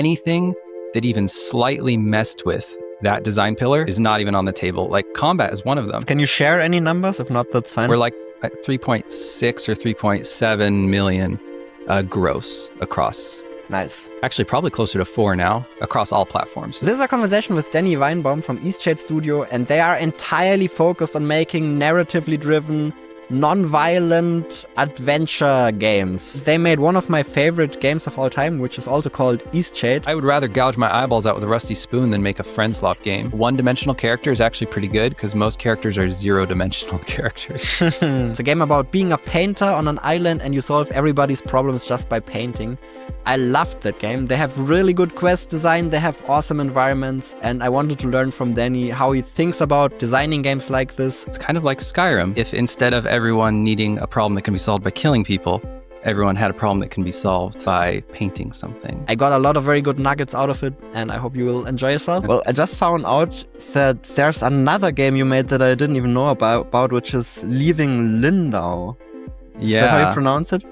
Anything that even slightly messed with that design pillar is not even on the table. Like combat is one of them. Can you share any numbers? If not, that's fine. We're like at 3.6 or 3.7 million gross across. Nice. Actually, probably closer to 4 now across all platforms. This is a conversation with Danny Weinbaum from Eastshade Studio, and they are entirely focused on making narratively driven, non-violent adventure games. They made one of my favorite games of all time, which is also called Eastshade. I would rather gouge my eyeballs out with a rusty spoon than make a friend slop game. One-dimensional character is actually pretty good because most characters are zero-dimensional characters. It's a game about being a painter on an island and you solve everybody's problems just by painting. I loved that game. They have really good quest design, they have awesome environments, and I wanted to learn from Danny how he thinks about designing games like this. It's kind of like Skyrim. If instead of everyone needing a problem that can be solved by killing people, everyone had a problem that can be solved by painting something. I got a lot of very good nuggets out of it, and I hope you will enjoy yourself. Well, I just found out that there's another game you made that I didn't even know about which is Leaving Lyndow. Is that how you pronounce it?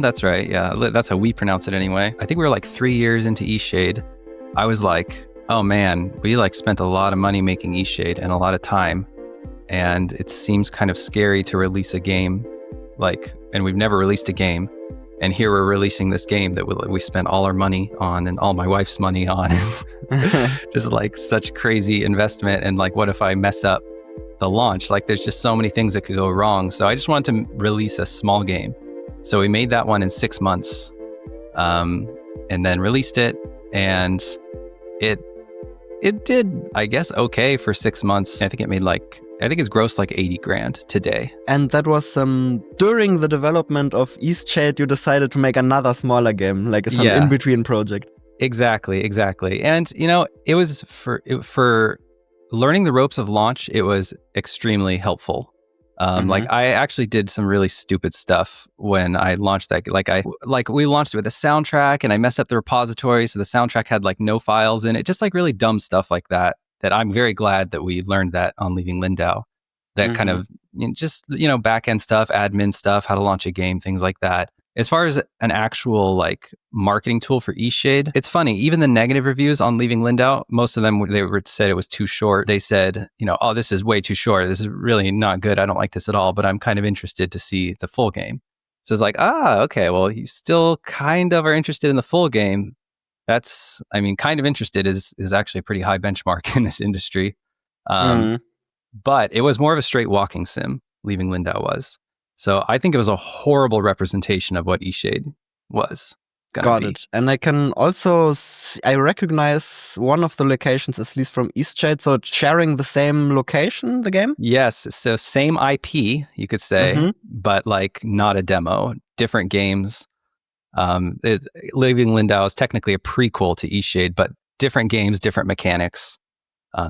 That's right, yeah. That's how we pronounce it anyway. I think we were like 3 years into Eastshade. I was like, oh man, we like spent a lot of money making Eastshade and a lot of time. And it seems kind of scary to release a game, and we've never released a game. And here we're releasing this game that we spent all our money on and all my wife's money on. Just like such crazy investment. And like, what if I mess up the launch? Like there's just so many things that could go wrong. So I just wanted to release a small game. So we made that one in 6 months and then released it. And it did, I guess, okay for 6 months. I think it's grossed like 80 grand today. And that was during the development of Eastshade, you decided to make another smaller game, like some in-between project. Exactly. And, it was for learning the ropes of launch, it was extremely helpful. Like I actually did some really stupid stuff when I launched that. We launched it with a soundtrack and I messed up the repository. So the soundtrack had like no files in it, just like really dumb stuff like that I'm very glad that we learned that on Leaving Lyndow. That kind of back-end stuff, admin stuff, how to launch a game, things like that. As far as an actual like marketing tool for Eastshade, it's funny, even the negative reviews on Leaving Lyndow, most of them, said it was too short. They said, oh, this is way too short. This is really not good. I don't like this at all, but I'm kind of interested to see the full game. So it's like, okay, well, you still kind of are interested in the full game. Kind of interested is actually a pretty high benchmark in this industry. But it was more of a straight walking sim, Leaving Lyndow was. So I think it was a horrible representation of what Eastshade was gonna be. Got it. And I can also, I recognize one of the locations, at least from Eastshade. So sharing the same location, the game? Yes. So same IP, you could say, but like not a demo, different games. Leaving Lyndow is technically a prequel to Eastshade, but different games, different mechanics,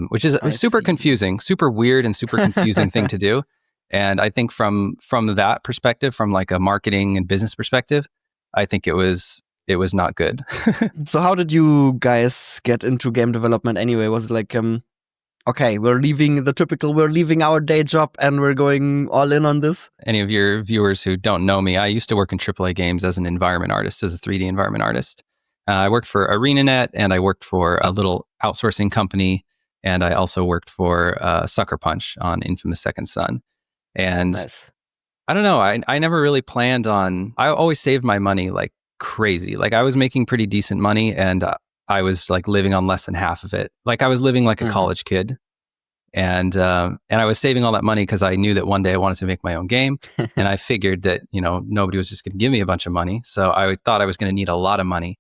which is super confusing, super weird and super confusing thing to do. And I think from that perspective, from like a marketing and business perspective, I think it was not good. So how did you guys get into game development anyway? Was it like, okay, we're leaving our day job and we're going all in on this? Any of your viewers who don't know me, I used to work in AAA games as an environment artist, as a 3D environment artist. I worked for ArenaNet and I worked for a little outsourcing company. And I also worked for Sucker Punch on Infamous Second Son. And nice. I don't know, I never really planned on, I always saved my money like crazy. Like I was making pretty decent money and I was like living on less than half of it. Like I was living like a college kid. And I was saving all that money because I knew that one day I wanted to make my own game. And I figured that, nobody was just going to give me a bunch of money. So I thought I was going to need a lot of money.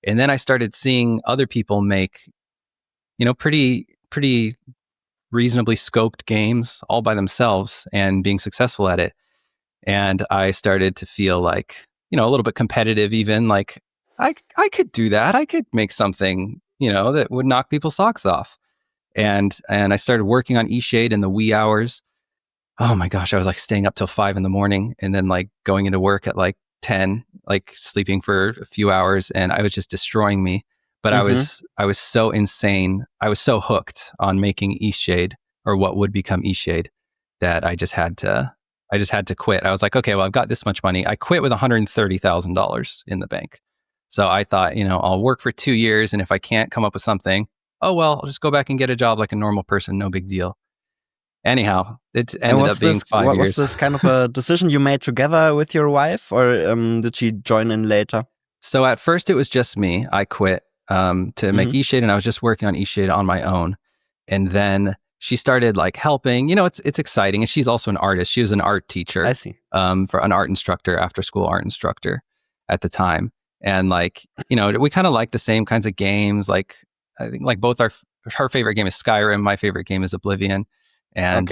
And then I started seeing other people make, pretty reasonably scoped games all by themselves and being successful at it. And I started to feel like, a little bit competitive even, like I could do that. I could make something, that would knock people's socks off. And I started working on Eastshade in the wee hours. Oh my gosh, I was like staying up till 5 a.m. and then like going into work at like 10, like sleeping for a few hours, and I was just destroying me. But I was so insane. I was so hooked on making Eastshade, or what would become Eastshade, that I just had to quit. I was like, okay, well, I've got this much money. I quit with $130,000 in the bank. So I thought, I'll work for 2 years, and if I can't come up with something, oh well, I'll just go back and get a job like a normal person, no big deal. Anyhow, it ended up being 5 years. Was this kind of a decision you made together with your wife, or did she join in later? So at first it was just me. I quit to make Eastshade, and I was just working on Eastshade on my own. And then she started like helping. It's exciting, and she's also an artist. She was an art teacher. I see. For an art instructor, after school art instructor at the time. And like, we kind of like the same kinds of games. Like I think like both her favorite game is Skyrim. My favorite game is Oblivion. And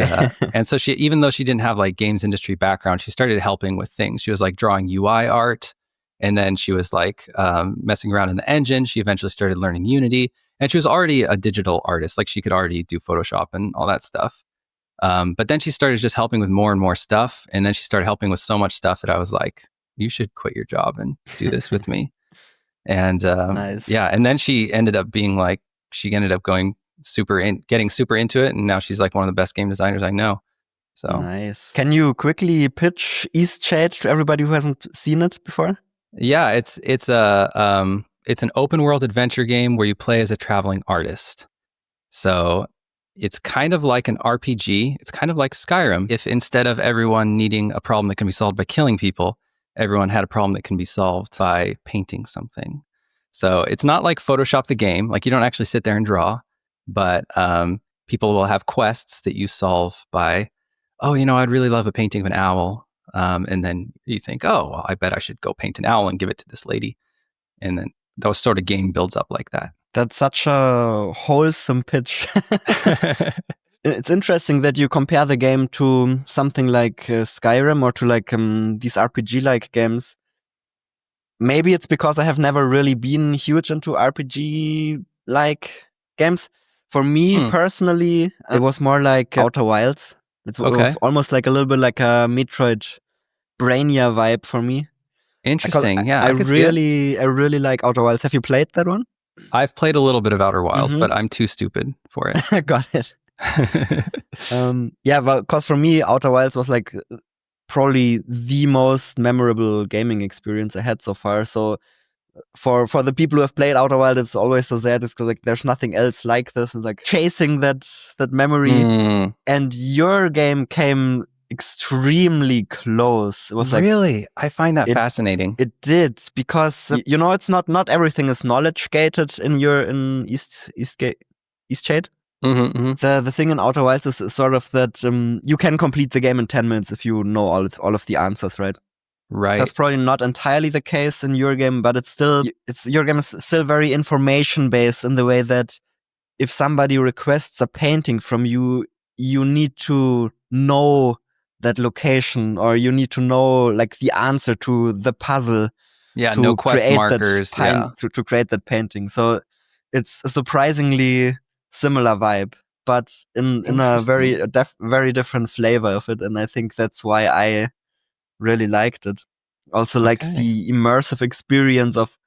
and so she, even though she didn't have like games industry background, she started helping with things. She was like drawing UI art, and then she was like messing around in the engine. She eventually started learning Unity, and she was already a digital artist. Like she could already do Photoshop and all that stuff. But then she started just helping with more and more stuff, and then she started helping with so much stuff that I was like, "You should quit your job and do this with me." And nice. Yeah, and then she ended up going getting super into it, and now she's like one of the best game designers I know. So nice. Can you quickly pitch Eastshade to everybody who hasn't seen it before? Yeah, it's an open world adventure game where you play as a traveling artist. So it's kind of like an RPG. It's kind of like Skyrim. If instead of everyone needing a problem that can be solved by killing people, everyone had a problem that can be solved by painting something. So it's not like Photoshop the game. Like you don't actually sit there and draw, but people will have quests that you solve by, I'd really love a painting of an owl. And then you think, oh, well, I bet I should go paint an owl and give it to this lady. And then those sort of game builds up like that. That's such a wholesome pitch. It's interesting that you compare the game to something like Skyrim or to like these RPG-like games. Maybe it's because I have never really been huge into RPG-like games. For me personally, it was more like Outer Wilds. It was almost like a little bit like a Metroid Brainia vibe for me. Interesting. Yeah, I really like Outer Wilds. Have you played that one? I've played a little bit of Outer Wilds, but I'm too stupid for it. Got it. Yeah, well, because for me, Outer Wilds was like probably the most memorable gaming experience I had so far. So for the people who have played Outer Wilds, it's always so sad. It's like there's nothing else like this. It's like chasing that memory. And your game came extremely close. It was like, really? I find that fascinating. It did, because it's not everything is knowledge gated in Eastshade. The thing in Outer Wilds is sort of that you can complete the game in 10 minutes if you know all of the answers, right? Right. That's probably not entirely the case in your game, but your game is still very information based in the way that if somebody requests a painting from you, you need to know that location, or you need to know like the answer to the puzzle. Yeah, no quest markers. To create that painting. So it's a surprisingly similar vibe, but in a very different flavor of it. And I think that's why I really liked it. Also, like the immersive experience of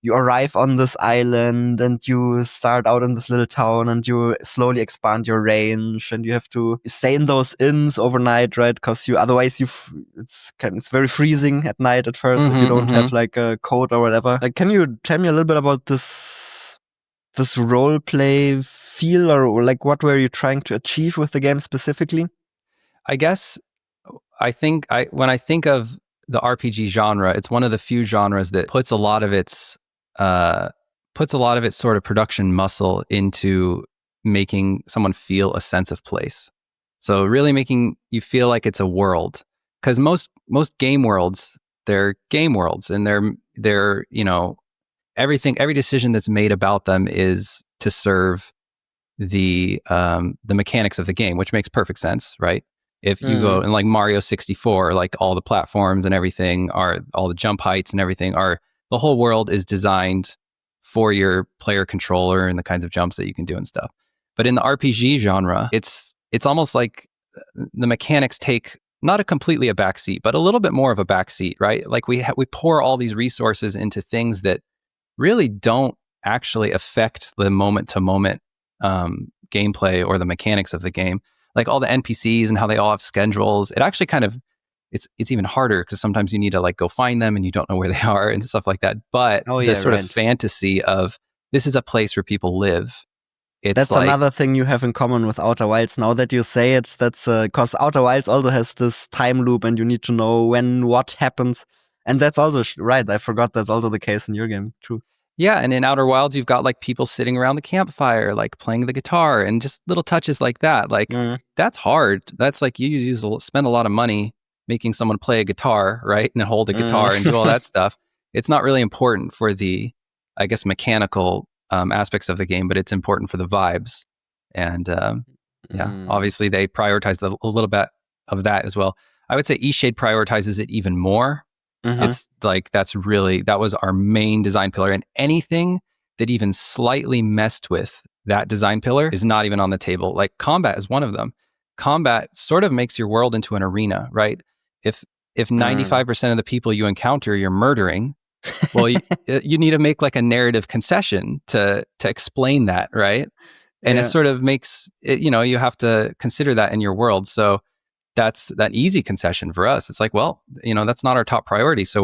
you arrive on this island and you start out in this little town and you slowly expand your range and you have to stay in those inns overnight, right? Because otherwise it's very freezing at night at first if you don't have like a coat or whatever. Like, can you tell me a little bit about this role play feel, or like what were you trying to achieve with the game specifically? I guess when I think of the RPG genre, it's one of the few genres that puts a lot of its sort of production muscle into making someone feel a sense of place. So really making you feel like it's a world, because most game worlds, they're game worlds, and they're every decision that's made about them is to serve the mechanics of the game, which makes perfect sense, right? If you go in like Mario 64, like all the platforms and everything all the jump heights and everything the whole world is designed for your player controller and the kinds of jumps that you can do and stuff. But in the RPG genre, it's almost like the mechanics take not completely a backseat, but a little bit more of a backseat, right? Like we pour all these resources into things that really don't actually affect the moment to moment gameplay or the mechanics of the game. Like all the NPCs and how they all have schedules. It actually kind of it's even harder because sometimes you need to like go find them and you don't know where they are and stuff like that. But the sort of fantasy of this is a place where people live. That's like, another thing you have in common with Outer Wilds. Now that you say it, that's because Outer Wilds also has this time loop and you need to know when what happens. And that's also right. I forgot that's also the case in your game. True. Yeah, and in Outer Wilds, you've got like people sitting around the campfire, like playing the guitar and just little touches like that. Like that's hard. That's like you spend a lot of money making someone play a guitar, right? And hold a guitar and do all that stuff. It's not really important for the, I guess, mechanical aspects of the game, but it's important for the vibes. And obviously they prioritize a little bit of that as well. I would say Eastshade prioritizes it even more. It's like that was our main design pillar, and anything that even slightly messed with that design pillar is not even on the table. Like combat is one of them. Combat sort of makes your world into an arena, right? If 95% of the people you encounter you're murdering, well, you need to make like a narrative concession to explain that, right? And it sort of makes it, you have to consider that in your world. So that's that easy concession for us. It's like, well, that's not our top priority. So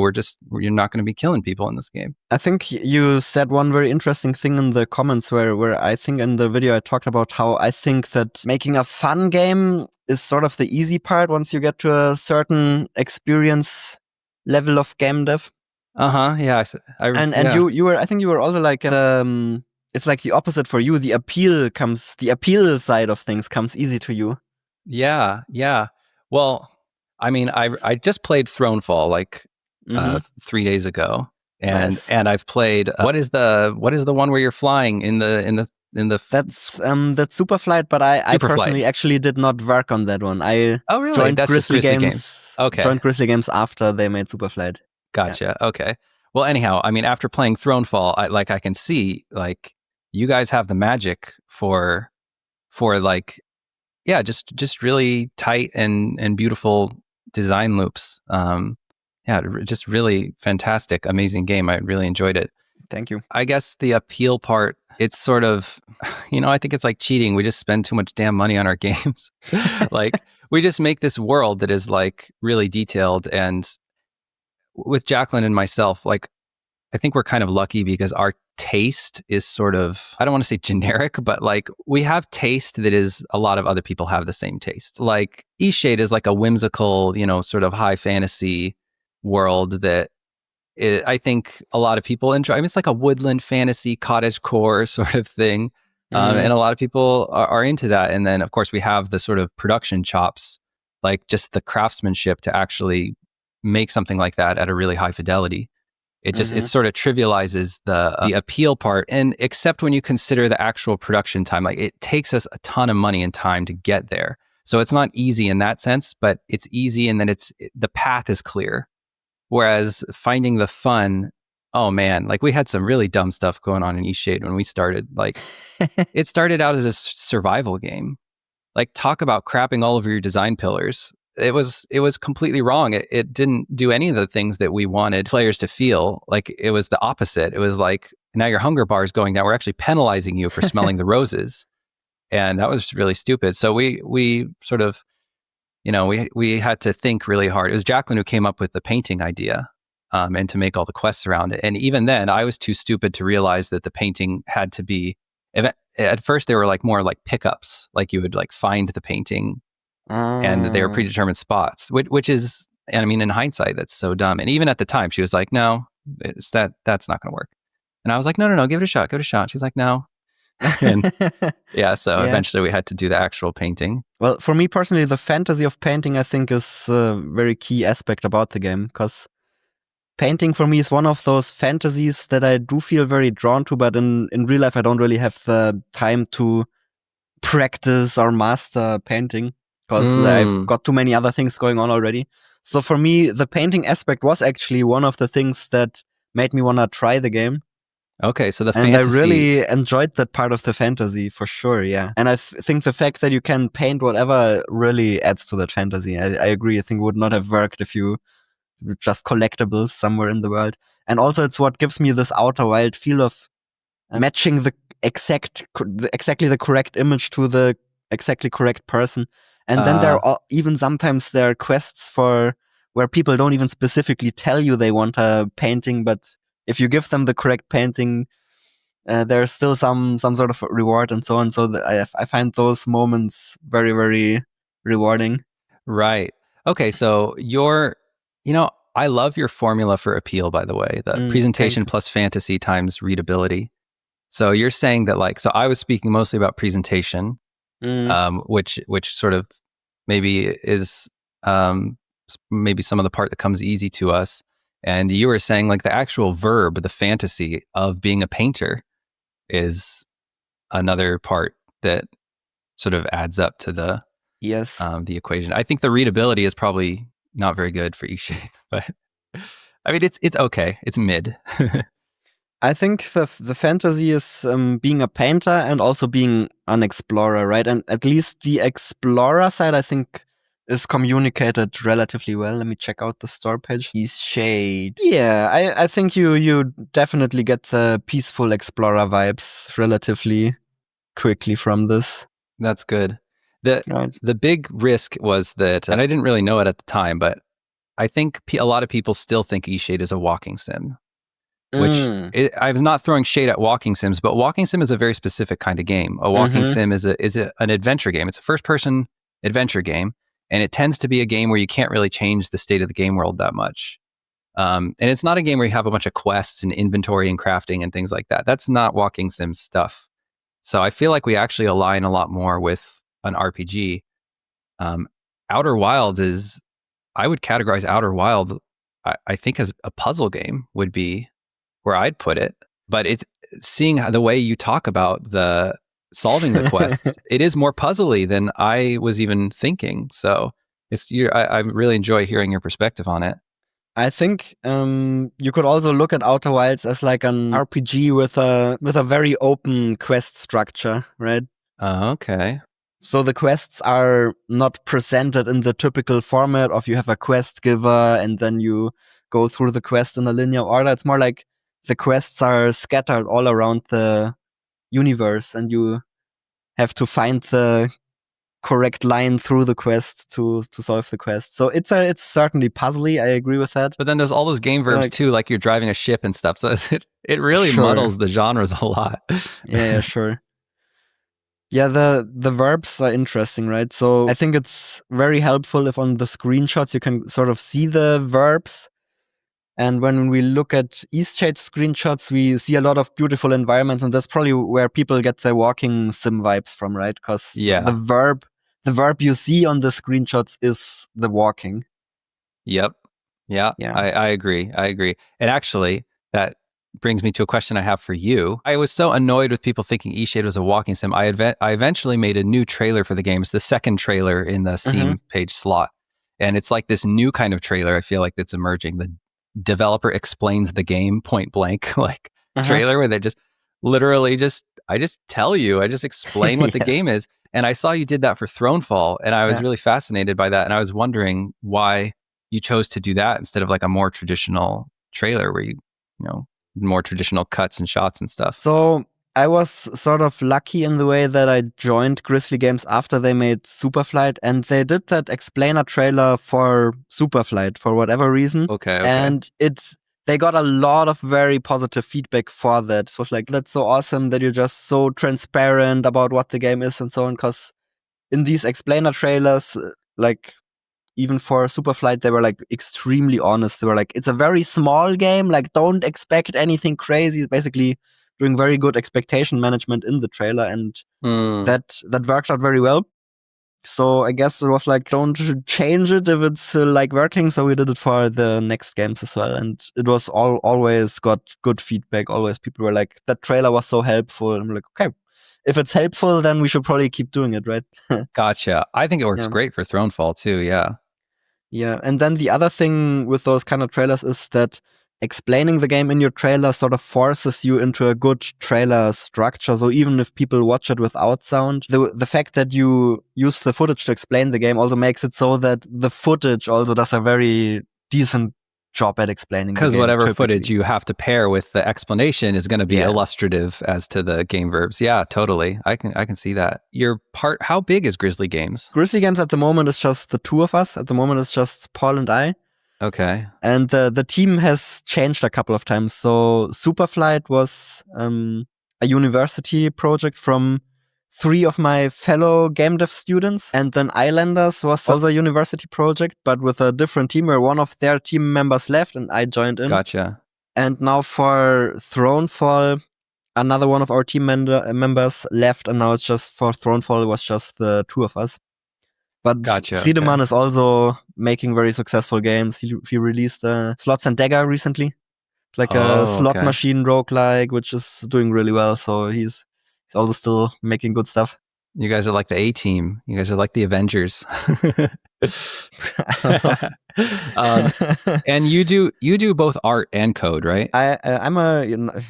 you're not going to be killing people in this game. I think you said one very interesting thing in the comments where I think in the video I talked about how I think that making a fun game is sort of the easy part once you get to a certain experience level of game dev. Yeah. You were, I think you were also like, it's like the opposite for you. The appeal side of things comes easy to you. Yeah. Well, I mean, I just played Thronefall like 3 days ago, and I've played what is the one where you're flying in the that's Superflight, but I personally actually did not work on that one. I really? Joined That's Grizzly Games. Okay, joined Grizzly Games after they made Superflight. Gotcha. Yeah. Okay. Well, anyhow, I mean, after playing Thronefall, I can see like you guys have the magic for like. Yeah, just really tight and beautiful design loops. Just really fantastic, amazing game. I really enjoyed it. Thank you. I guess the appeal part, it's sort of, I think it's like cheating. We just spend too much damn money on our games. Like we just make this world that is like really detailed. And with Jacqueline and myself, like I think we're kind of lucky because our taste is sort of, I don't want to say generic, but like we have taste that is a lot of other people have the same taste. Like Eastshade is like a whimsical, sort of high fantasy world that I think a lot of people enjoy. I mean, it's like a woodland fantasy, cottagecore sort of thing. And a lot of people are into that. And then of course we have the sort of production chops, like just the craftsmanship to actually make something like that at a really high fidelity. It just, it sort of trivializes the appeal part. And except when you consider the actual production time, like it takes us a ton of money and time to get there. So it's not easy in that sense, but it's easy and then the path is clear. Whereas finding the fun, oh man, like we had some really dumb stuff going on in Eastshade when we started. Like it started out as a survival game. Like talk about crapping all over your design pillars. It was completely wrong. It didn't do any of the things that we wanted players to feel. Like it was the opposite. It was like, now your hunger bar is going down. We're actually penalizing you for smelling the roses. And that was really stupid. So we sort of, we had to think really hard. It was Jacqueline who came up with the painting idea and to make all the quests around it. And even then I was too stupid to realize that the painting had to be, at first they were like more like pickups. Like you would like find the painting and they were predetermined spots, which is, and I mean, in hindsight, that's so dumb. And even at the time, she was like, no, that's not going to work. And I was like, no, give it a shot. She's like, no. And eventually we had to do the actual painting. Well, for me personally, the fantasy of painting, I think, is a very key aspect about the game, because painting for me is one of those fantasies that I do feel very drawn to, but in real life, I don't really have the time to practice or master painting, because I've got too many other things going on already. So for me, the painting aspect was actually one of the things that made me want to try the game. Okay, so the fantasy... And I really enjoyed that part of the fantasy, for sure, yeah. And I think the fact that you can paint whatever really adds to that fantasy. I agree. I think it would not have worked if you were just collectibles somewhere in the world. And also it's what gives me this Outer Wild feel of matching the exactly the correct image to the exactly correct person. And then even sometimes there are quests for where people don't even specifically tell you they want a painting, but if you give them the correct painting, there's still some sort of reward and so on. So I find those moments very, very rewarding. Right. Okay. So I love your formula for appeal, by the way, the presentation plus fantasy times readability. So you're saying that so I was speaking mostly about presentation, which sort of maybe is maybe some of the part that comes easy to us. And you were saying like the actual verb, the fantasy of being a painter is another part that sort of adds up to the equation. I think the readability is probably not very good for Eastshade, but I mean, it's okay. It's mid. I think the fantasy is being a painter and also being an explorer, right? And at least the explorer side, I think, is communicated relatively well. Let me check out the store page. Eastshade. Yeah, I think you definitely get the peaceful explorer vibes relatively quickly from this. That's good. The big risk was that, and I didn't really know it at the time, but I think a lot of people still think Eastshade is a walking sim. Which I was not throwing shade at walking sims, but walking sim is a very specific kind of game. A walking sim is an adventure game. It's a first-person adventure game, and it tends to be a game where you can't really change the state of the game world that much. And it's not a game where you have a bunch of quests and inventory and crafting and things like that. That's not walking sim stuff. So I feel like we actually align a lot more with an RPG. Outer Wilds I would categorize Outer Wilds, I think, as a puzzle game would be where I'd put it. But it's seeing the way you talk about the solving the quests, it is more puzzly than I was even thinking. So I really enjoy hearing your perspective on it. I think you could also look at Outer Wilds as like an RPG with a very open quest structure, right? Okay. So the quests are not presented in the typical format of you have a quest giver and then you go through the quest in a linear order. It's more like the quests are scattered all around the universe and you have to find the correct line through the quest to solve the quest. So it's certainly puzzly. I agree with that. But then there's all those game verbs too, like you're driving a ship and stuff. So it really muddles the genres a lot. Yeah, sure. Yeah, the verbs are interesting, right? So I think it's very helpful if on the screenshots you can sort of see the verbs. And when we look at Eastshade screenshots, we see a lot of beautiful environments, and that's probably where people get their walking sim vibes from, right? Because the verb you see on the screenshots is the walking. Yep. Yeah. I agree. And actually, that brings me to a question I have for you. I was so annoyed with people thinking Eastshade was a walking sim. I eventually made a new trailer for the game. It's the second trailer in the Steam page slot. And it's like this new kind of trailer I feel like that's emerging. The developer explains the game point blank, like trailer where they just literally I just tell you, I just explain what the game is. And I saw you did that for Thronefall, and I was really fascinated by that. And I was wondering why you chose to do that instead of like a more traditional trailer where you more traditional cuts and shots and stuff. So I was sort of lucky in the way that I joined Grizzly Games after they made Superflight, and they did that explainer trailer for Superflight for whatever reason. Okay. And they got a lot of very positive feedback for that. It was like, that's so awesome that you're just so transparent about what the game is and so on. Because in these explainer trailers, like even for Superflight, they were like extremely honest. They were like, it's a very small game. Like, don't expect anything crazy. It's basically doing very good expectation management in the trailer, and that worked out very well. So I guess it was like, don't change it if it's like working. So we did it for the next games as well, and it was always got good feedback. Always people were like, that trailer was so helpful. And I'm like, okay, if it's helpful, then we should probably keep doing it, right? Gotcha. I think it works great for Thronefall too. Yeah. Yeah, and then the other thing with those kind of trailers is that explaining the game in your trailer sort of forces you into a good trailer structure. So even if people watch it without sound, the fact that you use the footage to explain the game also makes it so that the footage also does a very decent job at explaining the game. Because whatever footage you have to pair with the explanation is going to be illustrative as to the game verbs. Yeah, totally. I can see that. How big is Grizzly Games? Grizzly Games at the moment is just the two of us. At the moment it's just Paul and I. Okay. And the team has changed a couple of times. So Superflight was a university project from 3 of my fellow game dev students. And then Islanders was also a university project, but with a different team where one of their team members left and I joined in. Gotcha. And now for Thronefall, another one of our team members left, and now it's just for Thronefall, it was just the 2 of us. But Gotcha. Friedemann Okay. is also making very successful games. He released Slots and Dagger recently. It's like a slot machine roguelike, which is doing really well. So he's also still making good stuff. You guys are like the A team. You guys are like the Avengers. And you do both art and code, right?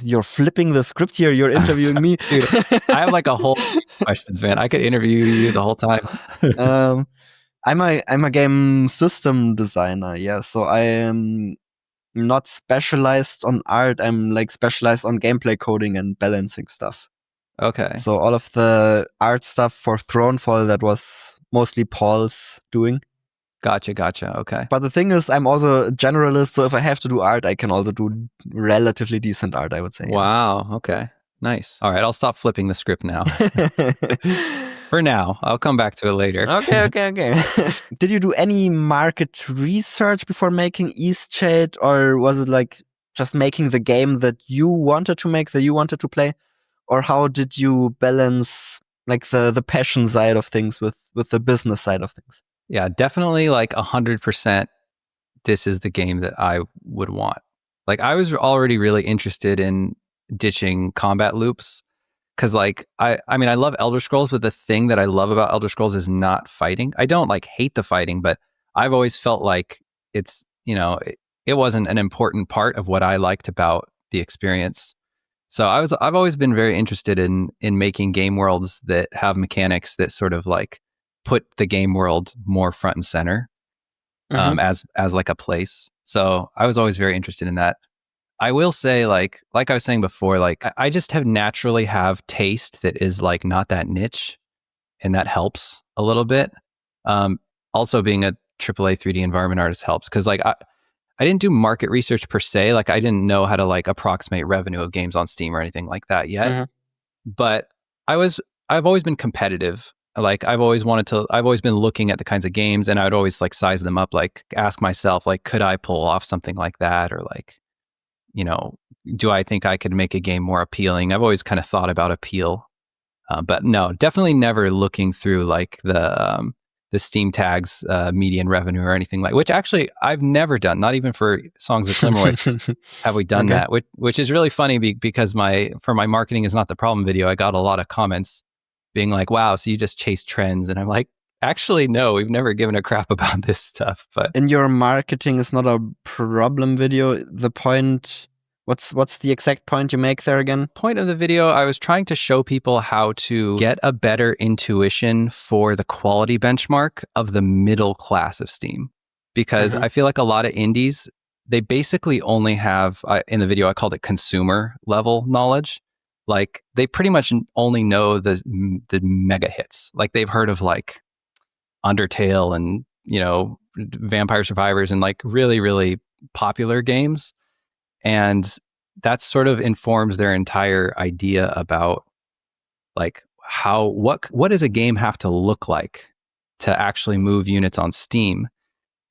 You're flipping the script here. You're interviewing me, dude. I have like a whole questions, man. I could interview you the whole time. I'm a game system designer. Yeah, so I am not specialized on art. I'm like specialized on gameplay coding and balancing stuff. Okay. So all of the art stuff for Thronefall, that was mostly Paul's doing. Gotcha. Okay. But the thing is, I'm also a generalist, so if I have to do art, I can also do relatively decent art, I would say. Wow. Yeah. Okay. Nice. All right, I'll stop flipping the script now. For now. I'll come back to it later. Okay. Did you do any market research before making Eastshade, or was it like just making the game that you wanted to make, that you wanted to play? Or how did you balance like the passion side of things with the business side of things? Yeah, definitely like 100%. This is the game that I would want. Like I was already really interested in ditching combat loops because like I mean I love Elder Scrolls, but the thing that I love about Elder Scrolls is not fighting. I don't like hate the fighting, but I've always felt like it's, you know, it wasn't an important part of what I liked about the experience. So I've always been very interested in making game worlds that have mechanics that sort of like put the game world more front and center, as like a place. So I was always very interested in that. I will say, like I was saying before, like I just naturally have taste that is like not that niche, and that helps a little bit. Also, being a AAA 3D environment artist helps because like I didn't do market research per se. Like I didn't know how to like approximate revenue of games on Steam or anything like that yet. But I've always been competitive. Like I've always been looking at the kinds of games, and I would always like size them up, like ask myself, like, could I pull off something like that? Or like, you know, do I think I could make a game more appealing? I've always kind of thought about appeal. But no, definitely never looking through like the Steam tags median revenue or anything like, which actually I've never done, not even for Songs of Glimmerwick have we done that, which is really funny because for my marketing is not the problem video, I got a lot of comments being like, wow, so you just chase trends. And I'm like, actually, no, we've never given a crap about this stuff. But in your marketing is not a problem video, the point, what's the exact point you make there again? Point of the video, I was trying to show people how to get a better intuition for the quality benchmark of the middle class of Steam. Because I feel like a lot of indies, they basically only have, in the video I called it consumer level knowledge. Like they pretty much only know the mega hits. Like they've heard of like Undertale and, you know, Vampire Survivors and like really, really popular games. And that sort of informs their entire idea about like what does a game have to look like to actually move units on Steam.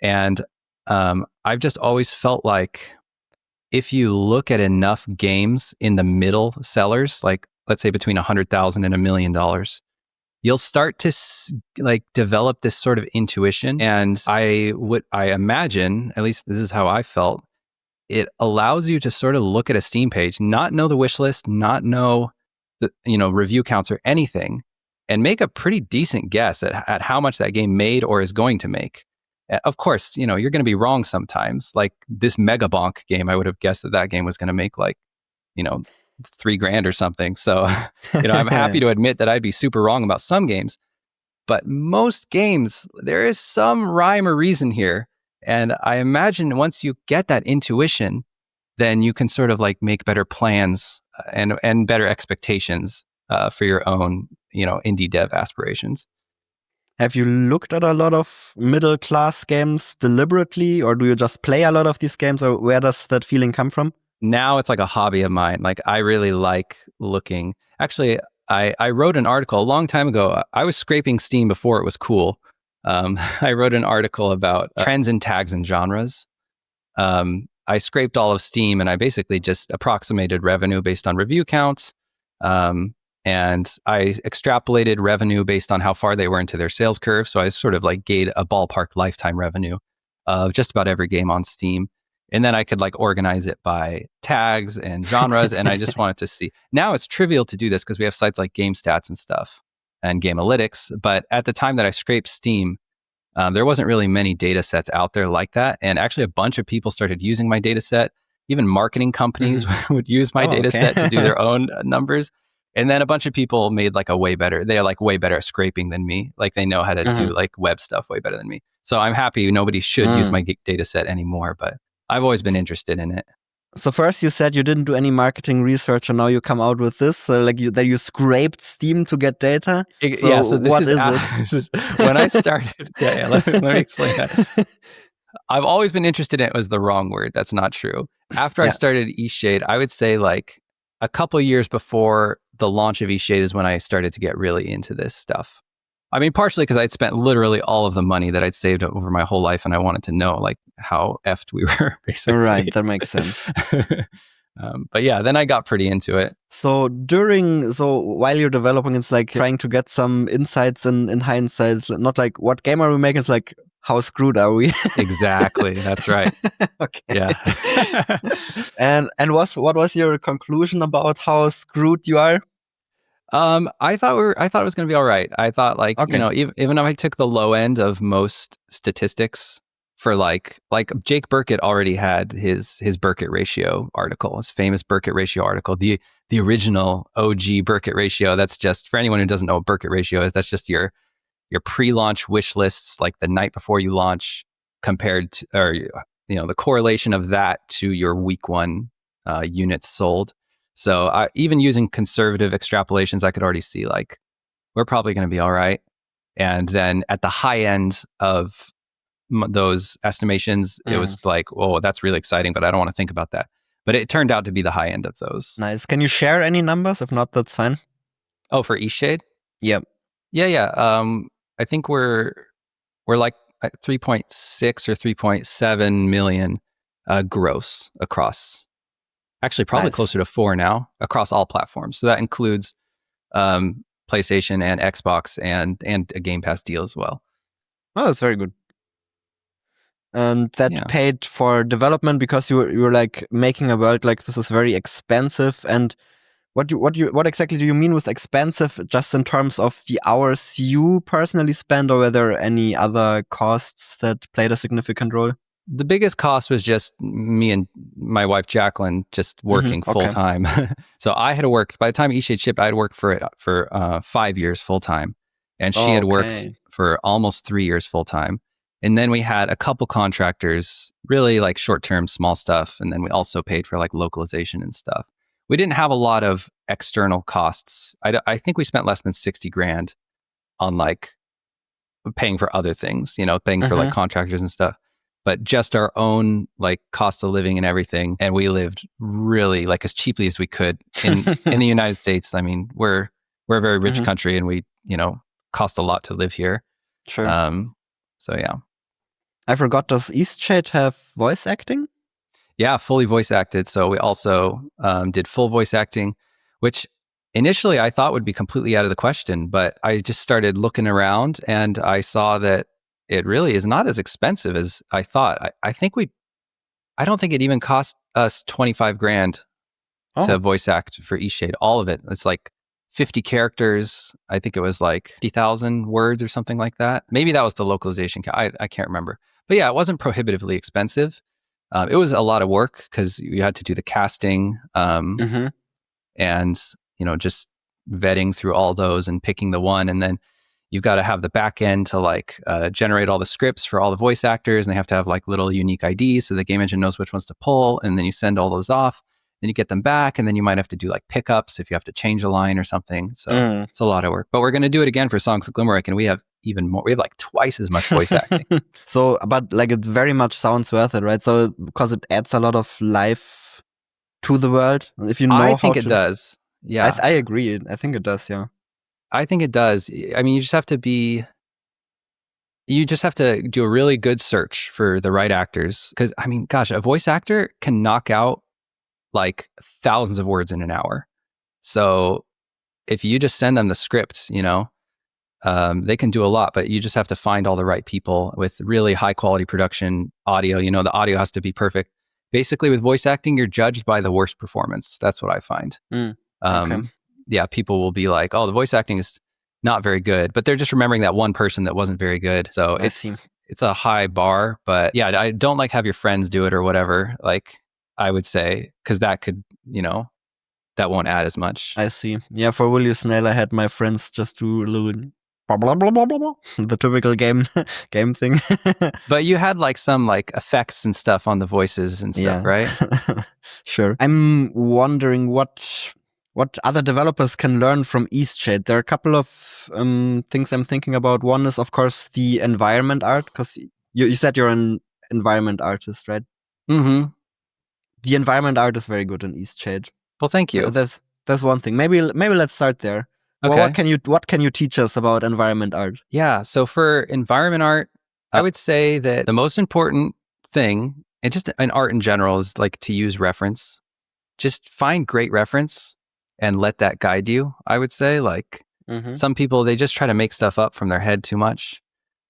And I've just always felt like if you look at enough games in the middle sellers, like let's say between $100,000 and $1 million, you'll start to like develop this sort of intuition. And I imagine, at least this is how I felt, it allows you to sort of look at a Steam page, not know the wish list, not know the, you know, review counts or anything, and make a pretty decent guess at how much that game made or is going to make. Of course, you know, you're going to be wrong sometimes. Like this Mega Bonk game, I would have guessed that game was going to make like, you know, $3,000 or something. So, you know, I'm happy to admit that I'd be super wrong about some games, but most games, there is some rhyme or reason here. And I imagine once you get that intuition, then you can sort of like make better plans and better expectations for your own, you know, indie dev aspirations. Have you looked at a lot of middle class games deliberately, or do you just play a lot of these games, or where does that feeling come from? Now it's like a hobby of mine. Like I really like looking. Actually, I wrote an article a long time ago. I was scraping Steam before it was cool. I wrote an article about trends in tags and genres. I scraped all of Steam and I basically just approximated revenue based on review counts. And I extrapolated revenue based on how far they were into their sales curve. So I sort of like gained a ballpark lifetime revenue of just about every game on Steam. And then I could like organize it by tags and genres. And I just wanted to see. Now it's trivial to do this because we have sites like GameStats and stuff and Gamealytics. But at the time that I scraped Steam, there wasn't really many data sets out there like that. And actually a bunch of people started using my data set. Even marketing companies would use my data set to do their own numbers. And then a bunch of people made like they're like way better at scraping than me. Like they know how to do like web stuff way better than me. So I'm happy nobody should use my data set anymore, but I've always been interested in it. So first you said you didn't do any marketing research, and now you come out with this, that you scraped Steam to get data. So this what is it? This is when I started. Let me explain that. I've always been interested in it was the wrong word. That's not true. After I started Eastshade, I would say like a couple of years before the launch of Eastshade is when I started to get really into this stuff. I mean, partially because I'd spent literally all of the money that I'd saved over my whole life, and I wanted to know like how effed we were, basically. Right, that makes sense. But yeah, then I got pretty into it. So while you're developing, it's like trying to get some insights in hindsight. It's not like what game are we making? It's like how screwed are we? Exactly, that's right. Okay. Yeah. and what was your conclusion about how screwed you are? I thought it was going to be all right. I thought like, even if I took the low end of most statistics for like Jake Burkett already had his Burkett ratio article, his famous Burkett ratio article, the original OG Burkett ratio. That's just for anyone who doesn't know what Burkett ratio is. That's just your pre-launch wish lists, like the night before you launch, compared to, or the correlation of that to your week one units sold. So even using conservative extrapolations, I could already see like we're probably going to be all right. And then at the high end of those estimations, it was like, oh, that's really exciting, but I don't want to think about that. But it turned out to be the high end of those. Nice. Can you share any numbers? If not, that's fine. Oh, for Eastshade? Yep. Yeah. I think we're like at 3.6 or 3.7 million gross across. Actually, probably closer to 4 now across all platforms. So that includes PlayStation and Xbox and a Game Pass deal as well. Oh, that's very good. And that paid for development because you were like making a world like this is very expensive. And what exactly do you mean with expensive? Just in terms of the hours you personally spend, or were there any other costs that played a significant role? The biggest cost was just me and my wife, Jacqueline, just working full time. So I had worked, by the time Eastshade shipped, I had worked for 5 years full time. And she had worked for almost 3 years full time. And then we had a couple contractors, really like short-term small stuff. And then we also paid for like localization and stuff. We didn't have a lot of external costs. I think we spent less than 60 grand on like paying for other things, paying for like contractors and stuff. But just our own like cost of living and everything. And we lived really like as cheaply as we could in the United States. I mean, we're a very rich country, and we, cost a lot to live here. Sure. So yeah. I forgot, does Eastshade have voice acting? Yeah, fully voice acted. So we also did full voice acting, which initially I thought would be completely out of the question, but I just started looking around and I saw that it really is not as expensive as I thought. I don't think it even cost us 25 grand to voice act for Eastshade. All of it. It's like 50 characters. I think it was like 50,000 words or something like that. Maybe that was the localization. I can't remember. But yeah, it wasn't prohibitively expensive. It was a lot of work because you had to do the casting and, just vetting through all those and picking the one. And then you've got to have the back end to like generate all the scripts for all the voice actors, and they have to have like little unique IDs so the game engine knows which ones to pull, and then you send all those off. then you get them back, and then you might have to do like pickups if you have to change a line or something. So it's a lot of work. But we're going to do it again for Songs of Glimmerwick, and we have even more. We have like twice as much voice acting. So, but like it very much sounds worth it, right? So because it adds a lot of life to the world. If you know I how think to, it does. Yeah, I agree. I think it does. Yeah. I think it does. I mean, you just have to do a really good search for the right actors. Because, I mean, gosh, a voice actor can knock out like thousands of words in an hour. So if you just send them the script, they can do a lot, but you just have to find all the right people with really high quality production audio. The audio has to be perfect. Basically, with voice acting, you're judged by the worst performance. That's what I find. Okay. Yeah, people will be like, oh, the voice acting is not very good, but they're just remembering that one person that wasn't very good. So it's a high bar, but yeah, I don't like have your friends do it or whatever. Like I would say, because that could, that won't add as much. I see. Yeah, for Willy Snail, I had my friends just do a little blah blah blah blah blah blah, the typical game thing. But you had like some like effects and stuff on the voices and stuff, right? Sure. I'm wondering what other developers can learn from Eastshade. There are a couple of things I'm thinking about. One is, of course, the environment art, because you said you're an environment artist, right? Mm-hmm. The environment art is very good in Eastshade. Well, thank you. There's one thing. Maybe let's start there. Okay. Well, what can you teach us about environment art? Yeah. So for environment art, I would say that the most important thing, and just in art in general, is like to use reference. Just find great reference and let that guide you. I would say, like some people, they just try to make stuff up from their head too much.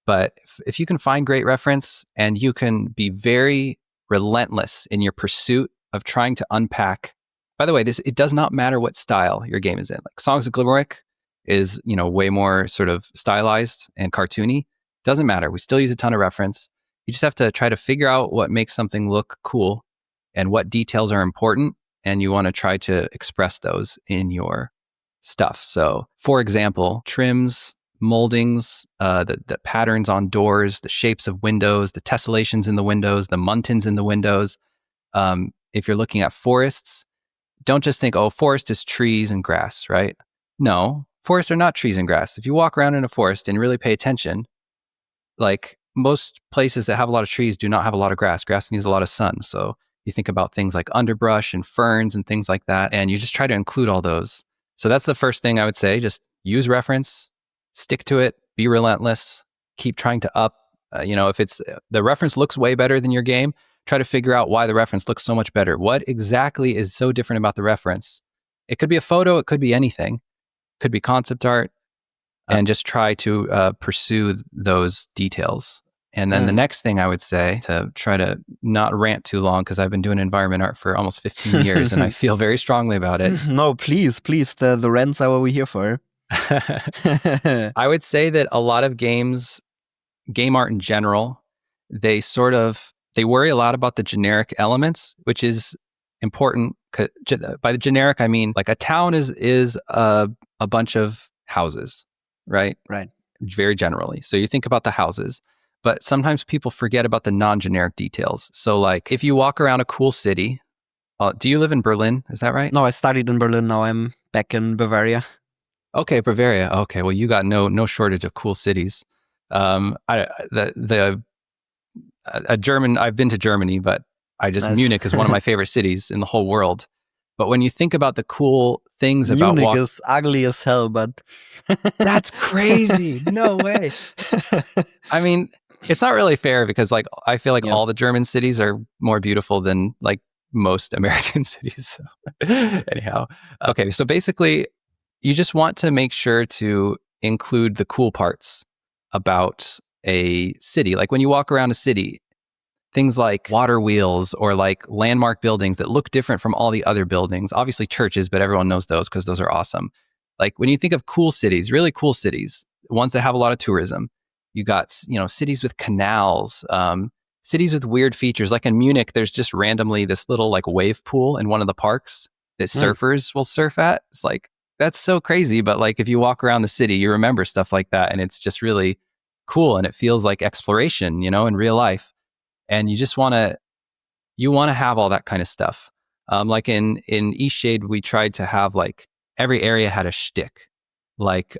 But if you can find great reference and you can be very relentless in your pursuit of trying to unpack. By the way, it does not matter what style your game is in. Like Songs of Glimmerwick is, way more sort of stylized and cartoony. Doesn't matter. We still use a ton of reference. You just have to try to figure out what makes something look cool and what details are important. And you want to try to express those in your stuff. So, for example, trims, moldings, the patterns on doors, the shapes of windows, the tessellations in the windows, the muntins in the windows. If you're looking at forests, don't just think, oh, forest is trees and grass, right? No, forests are not trees and grass. If you walk around in a forest and really pay attention, like most places that have a lot of trees do not have a lot of grass. Grass needs a lot of sun. So you think about things like underbrush and ferns and things like that, and you just try to include all those. So that's the first thing I would say. Just use reference, stick to it, be relentless, keep trying to up. If it's the reference looks way better than your game, try to figure out why the reference looks so much better. What exactly is so different about the reference? It could be a photo, it could be anything. It could be concept art, and just try to pursue those details. And then the next thing I would say, to try to not rant too long, because I've been doing environment art for almost 15 years and I feel very strongly about it. No, please, the rants are what we're here for. I would say that a lot of game art in general, they worry a lot about the generic elements, which is important. By the generic, I mean like a town is a bunch of houses, right? Right. Very generally. So you think about the houses, but sometimes people forget about the non-generic details. So like if you walk around a cool city, do you live in Berlin? Is that right? No, I studied in Berlin. Now I'm back in Bavaria. Okay, Bavaria. Okay, well you got no shortage of cool cities. German. I've been to Germany, but Munich is one of my favorite cities in the whole world. But when you think about the cool things about Munich is ugly as hell, but that's crazy. No way. I mean, it's not really fair because like I feel like all the German cities are more beautiful than like most American cities. So anyhow, okay. So basically, you just want to make sure to include the cool parts about a city. Like when you walk around a city, things like water wheels or like landmark buildings that look different from all the other buildings. Obviously churches, but everyone knows those because those are awesome. Like when you think of cool cities, really cool cities, ones that have a lot of tourism, you got, cities with canals, cities with weird features. Like in Munich, there's just randomly this little like wave pool in one of the parks that surfers will surf at. It's like, that's so crazy. But like if you walk around the city, you remember stuff like that. And it's just really cool. And it feels like exploration, in real life. And you just want to have all that kind of stuff. Like in Eastshade, we tried to have like every area had a shtick. Like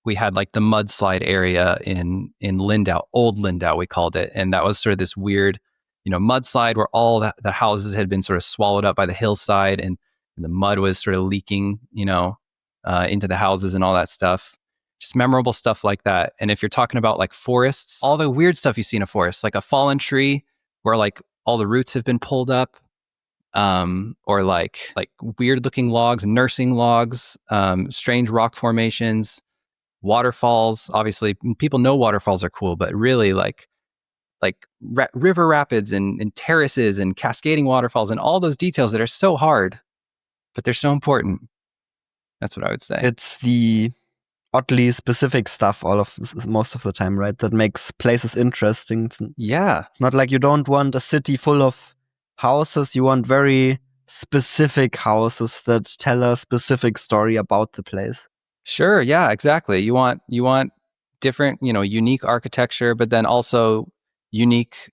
we had like the mudslide area in Lyndow, old Lyndow, we called it, and that was sort of this weird, mudslide where all the houses had been sort of swallowed up by the hillside, and the mud was sort of leaking, into the houses and all that stuff. Just memorable stuff like that. And if you're talking about like forests, all the weird stuff you see in a forest, like a fallen tree where like all the roots have been pulled up, or like weird looking logs, nursing logs, strange rock formations, waterfalls. Obviously, people know waterfalls are cool, but really like river rapids and terraces and cascading waterfalls and all those details that are so hard, but they're so important. That's what I would say. It's the oddly specific stuff most of the time, right? That makes places interesting. It's not like you don't want a city full of houses. You want very specific houses that tell a specific story about the place. Sure. Yeah, exactly. You want different, unique architecture, but then also unique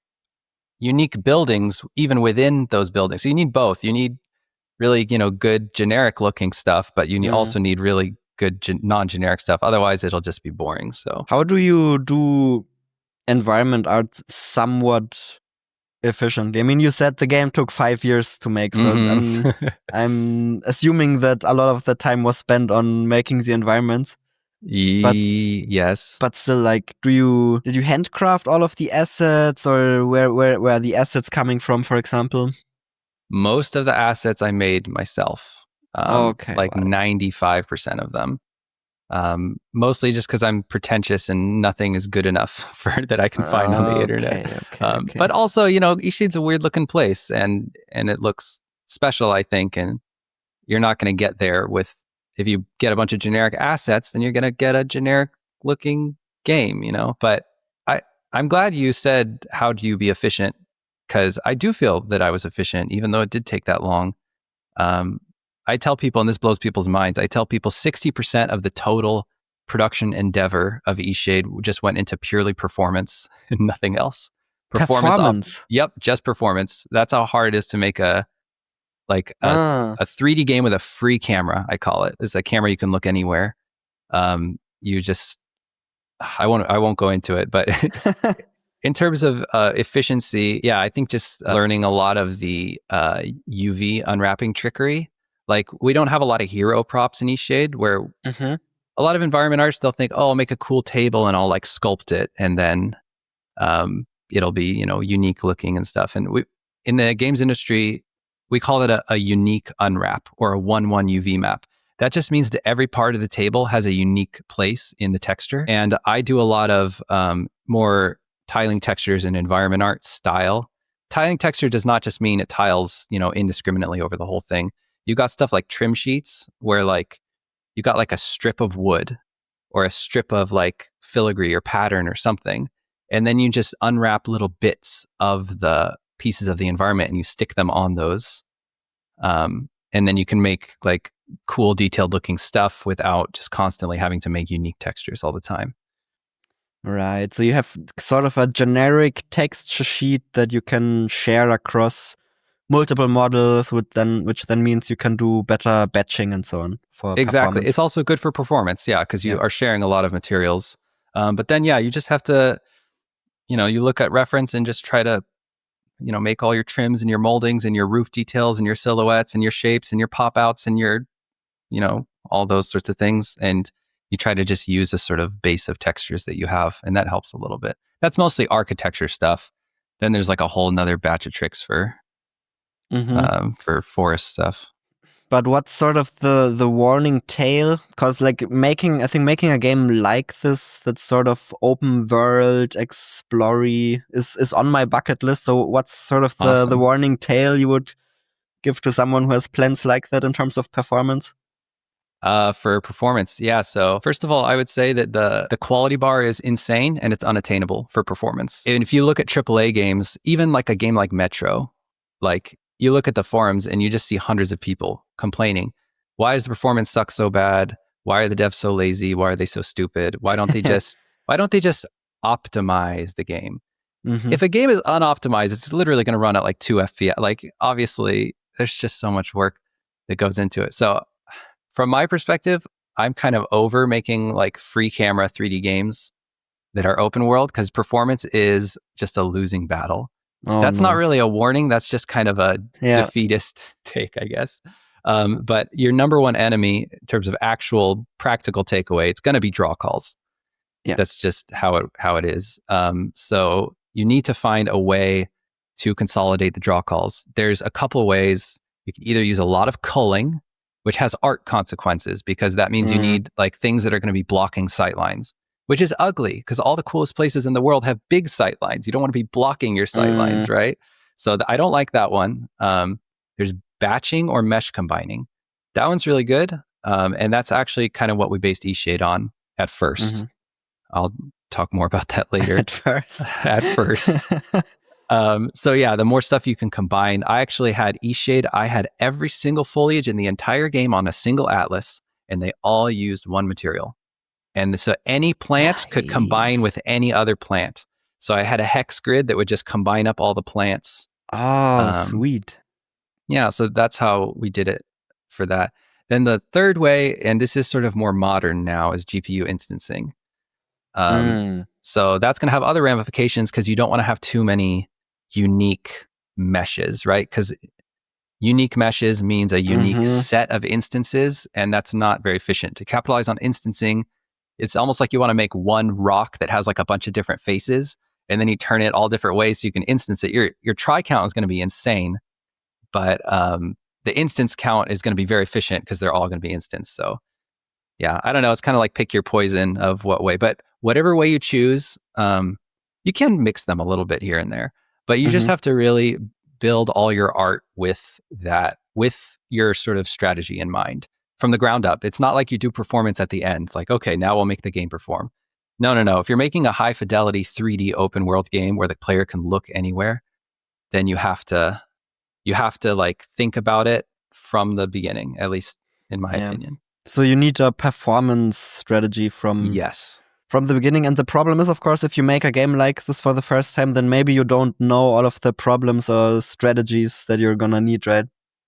buildings even within those buildings. So you need both. You need really, good generic looking stuff, but you also need really good non-generic stuff. Otherwise, it'll just be boring. So how do you do environment art somewhat efficiently? I mean, you said the game took 5 years to make, so I'm assuming that a lot of the time was spent on making the environments. Yes. But still, like, did you handcraft all of the assets, or where are the assets coming from, for example? Most of the assets I made myself. Okay, like 95% of them. Mostly just because I'm pretentious and nothing is good enough for that I can find on the internet. Okay. But also, Eastshade's a weird looking place, and it looks special, I think. And you're not going to get there if you get a bunch of generic assets, then you're going to get a generic looking game, But I'm glad you said, how do you be efficient? Because I do feel that I was efficient, even though it did take that long. I tell people, and this blows people's minds, I tell people 60% of the total production endeavor of Eastshade just went into purely performance and nothing else. Performance? Yep, just performance. That's how hard it is to make a 3D game with a free camera, I call it. It's a camera you can look anywhere. You just, I won't go into it, but in terms of efficiency, yeah, I think just learning a lot of the UV unwrapping trickery. Like, we don't have a lot of hero props in Eastshade, where a lot of environment artists, they'll think, oh, I'll make a cool table and I'll like sculpt it, and then it'll be, unique looking and stuff. And in the games industry, we call it a unique unwrap, or a 1-1 UV map. That just means that every part of the table has a unique place in the texture. And I do a lot of more tiling textures and environment art style. Tiling texture does not just mean it tiles, indiscriminately over the whole thing. You got stuff like trim sheets, where like you got like a strip of wood or a strip of like filigree or pattern or something, and then you just unwrap little bits of the pieces of the environment and you stick them on those. And then you can make like cool, detailed looking stuff without just constantly having to make unique textures all the time. Right. So you have sort of a generic texture sheet that you can share across multiple models, which then means you can do better batching and so on for performance. It's also good for performance, yeah, because you are sharing a lot of materials. But then, yeah, you just have to, you look at reference and just try to, make all your trims and your moldings and your roof details and your silhouettes and your shapes and your pop outs and your, all those sorts of things. And you try to just use a sort of base of textures that you have, and that helps a little bit. That's mostly architecture stuff. Then there's like a whole nother batch of tricks for forest stuff. But what's sort of the warning tale? Because like making a game like this, that's sort of open world, explory, is on my bucket list. So what's sort of the warning tale you would give to someone who has plans like that in terms of performance? For performance, yeah. So first of all, I would say that the quality bar is insane and it's unattainable for performance. And if you look at AAA games, even like a game like Metro, like you look at the forums and you just see hundreds of people complaining. Why does the performance suck so bad? Why are the devs so lazy? Why are they so stupid? Why don't they just optimize the game? If a game is unoptimized, it's literally going to run at like 2 FPS. Like, obviously, there's just so much work that goes into it. So from my perspective, I'm kind of over making like free camera 3D games that are open world because performance is just a losing battle. That's not really a warning. That's just kind of a defeatist take, I guess. But your number one enemy in terms of actual practical takeaway, it's going to be draw calls. Yeah. That's just how it is. So you need to find a way to consolidate the draw calls. There's a couple ways. You can either use a lot of culling, which has art consequences because that means you need like things that are going to be blocking sightlines, which is ugly because all the coolest places in the world have big sightlines. You don't want to be blocking your sightlines, right? So I don't like that one. There's batching or mesh combining. That one's really good. And that's actually kind of what we based Eastshade on at first. I'll talk more about that later. At first. So yeah, the more stuff you can combine. I actually had Eastshade. I had every single foliage in the entire game on a single atlas, and they all used one material. And so any plant could combine with any other plant. So I had a hex grid that would just combine up all the plants. Oh, sweet. Yeah, so that's how we did it for that. Then the third way, and this is sort of more modern now, is GPU instancing. So that's going to have other ramifications because you don't want to have too many unique meshes, right? Because unique meshes means a unique set of instances, and that's not very efficient. To capitalize on instancing, it's almost like you want to make one rock that has like a bunch of different faces, and then you turn it all different ways so you can instance it. Your try count is going to be insane, but the instance count is going to be very efficient because they're all going to be instanced. So yeah, I don't know. It's kind of like pick your poison of what way, but whatever way you choose, you can mix them a little bit here and there, but you just have to really build all your art with that, with your sort of strategy in mind from the ground up. It's not like you do performance at the end, like, okay, now we'll make the game perform. No. If you're making a high fidelity 3D open world game where the player can look anywhere, then you have to like think about it from the beginning, at least in my opinion. So you need a performance strategy from the beginning. And the problem is, of course, if you make a game like this for the first time, then maybe you don't know all of the problems or strategies that you're gonna need, right?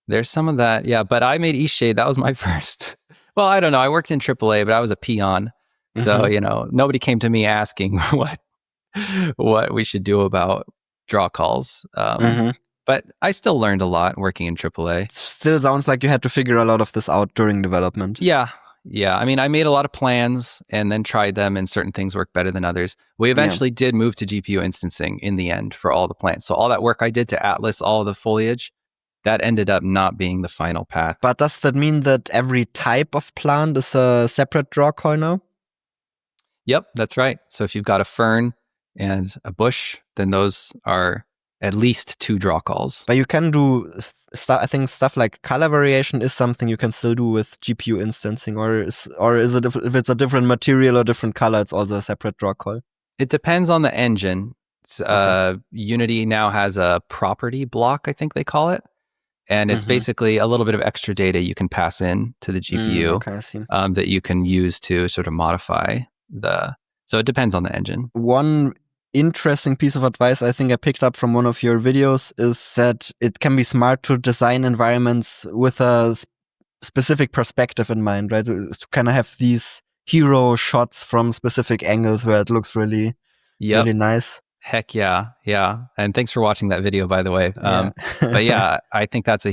There's some of that, yeah. But I made Eastshade. That was my first. Well, I don't know. I worked in AAA, but I was a peon. So, nobody came to me asking what we should do about draw calls. But I still learned a lot working in AAA. It still sounds like you had to figure a lot of this out during development. Yeah. I mean, I made a lot of plans and then tried them, and certain things worked better than others. We eventually did move to GPU instancing in the end for all the plants. So all that work I did to atlas all of the foliage, that ended up not being the final path. But does that mean that every type of plant is a separate draw call now? Yep, that's right. So if you've got a fern and a bush, then those are at least 2 draw calls. But you can do, I think stuff like color variation is something you can still do with GPU instancing, or is it if it's a different material or different color, it's also a separate draw call? It depends on the engine. Unity now has a property block, I think they call it. And it's basically a little bit of extra data you can pass in to the GPU that you can use to sort of modify so it depends on the engine. One interesting piece of advice I think I picked up from one of your videos is that it can be smart to design environments with a specific perspective in mind, right? To kind of have these hero shots from specific angles where it looks really nice. Heck yeah. And thanks for watching that video, by the way. But yeah, I think that's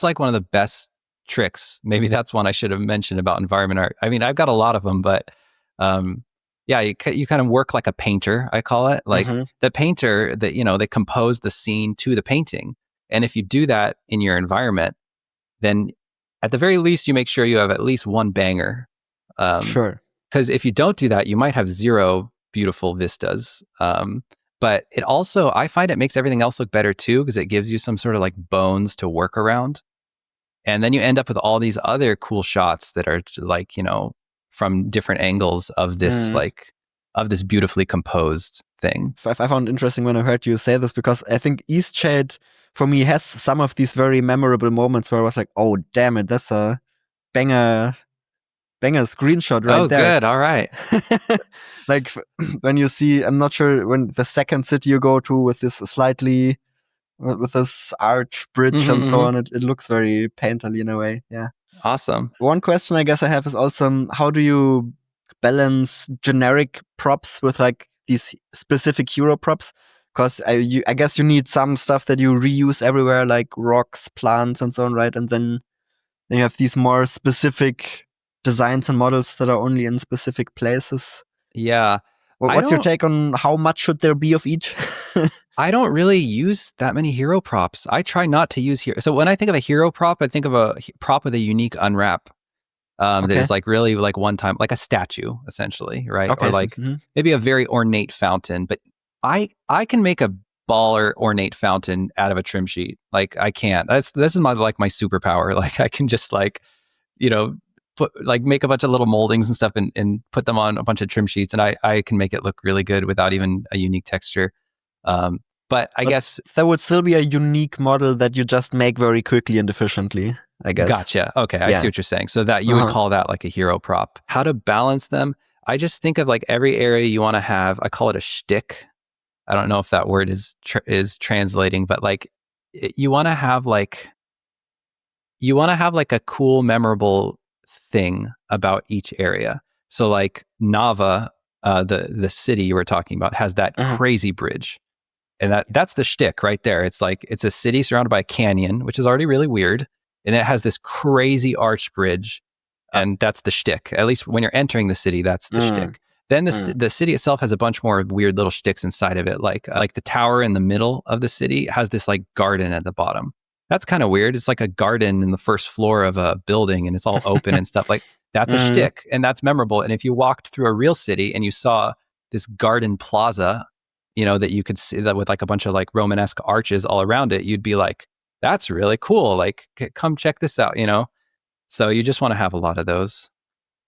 like one of the best tricks. Maybe that's one I should have mentioned about environment art. I mean, I've got a lot of them, but you kind of work like a painter, I call it. Like the painter that, they compose the scene to the painting. And if you do that in your environment, then at the very least, you make sure you have at least one banger. Sure. Because if you don't do that, you might have 0 beautiful vistas. But it also, I find it makes everything else look better too, because it gives you some sort of like bones to work around. And then you end up with all these other cool shots that are like, from different angles of this of this beautifully composed thing. I found interesting when I heard you say this, because I think Eastshade for me has some of these very memorable moments where I was like, oh damn it, that's a banger screenshot right there. Oh good, all right. Like when you see, I'm not sure, when the second city you go to with this slightly with this arch bridge and so on. It looks very painterly in a way. Yeah. Awesome. One question I guess I have is also how do you balance generic props with like these specific hero props? Because I guess you need some stuff that you reuse everywhere, like rocks, plants, and so on, right? And then you have these more specific designs and models that are only in specific places. Yeah. What's your take on how much should there be of each? I don't really use that many hero props. I try not to use hero. So when I think of a hero prop, I think of a prop with a unique unwrap that is like really like one time, like a statue essentially, right? Okay, or like maybe a very ornate fountain. But I can make a baller ornate fountain out of a trim sheet. Like I can't. This is my my superpower. Like I can just like, make a bunch of little moldings and stuff and put them on a bunch of trim sheets, and I can make it look really good without even a unique texture. But I guess there would still be a unique model that you just make very quickly and efficiently, I guess. Gotcha. Okay, I see what you're saying. So that you would call that like a hero prop. How to balance them? I just think of like every area you want to have. I call it a shtick. I don't know if that word is translating, but like you want to have like a cool, memorable thing about each area. So like Nava, the city you were talking about, has that crazy bridge. And that's the shtick right there. It's like, it's a city surrounded by a canyon, which is already really weird. And it has this crazy arch bridge. And that's the shtick. At least when you're entering the city, that's the shtick. Then the city itself has a bunch more weird little shticks inside of it. Like the tower in the middle of the city has this like garden at the bottom. That's kind of weird. It's like a garden in the first floor of a building and it's all open and stuff. Like that's a shtick and that's memorable. And if you walked through a real city and you saw this garden plaza, that you could see that with like a bunch of like Romanesque arches all around it, you'd be like, that's really cool. Like, come check this out, So you just want to have a lot of those.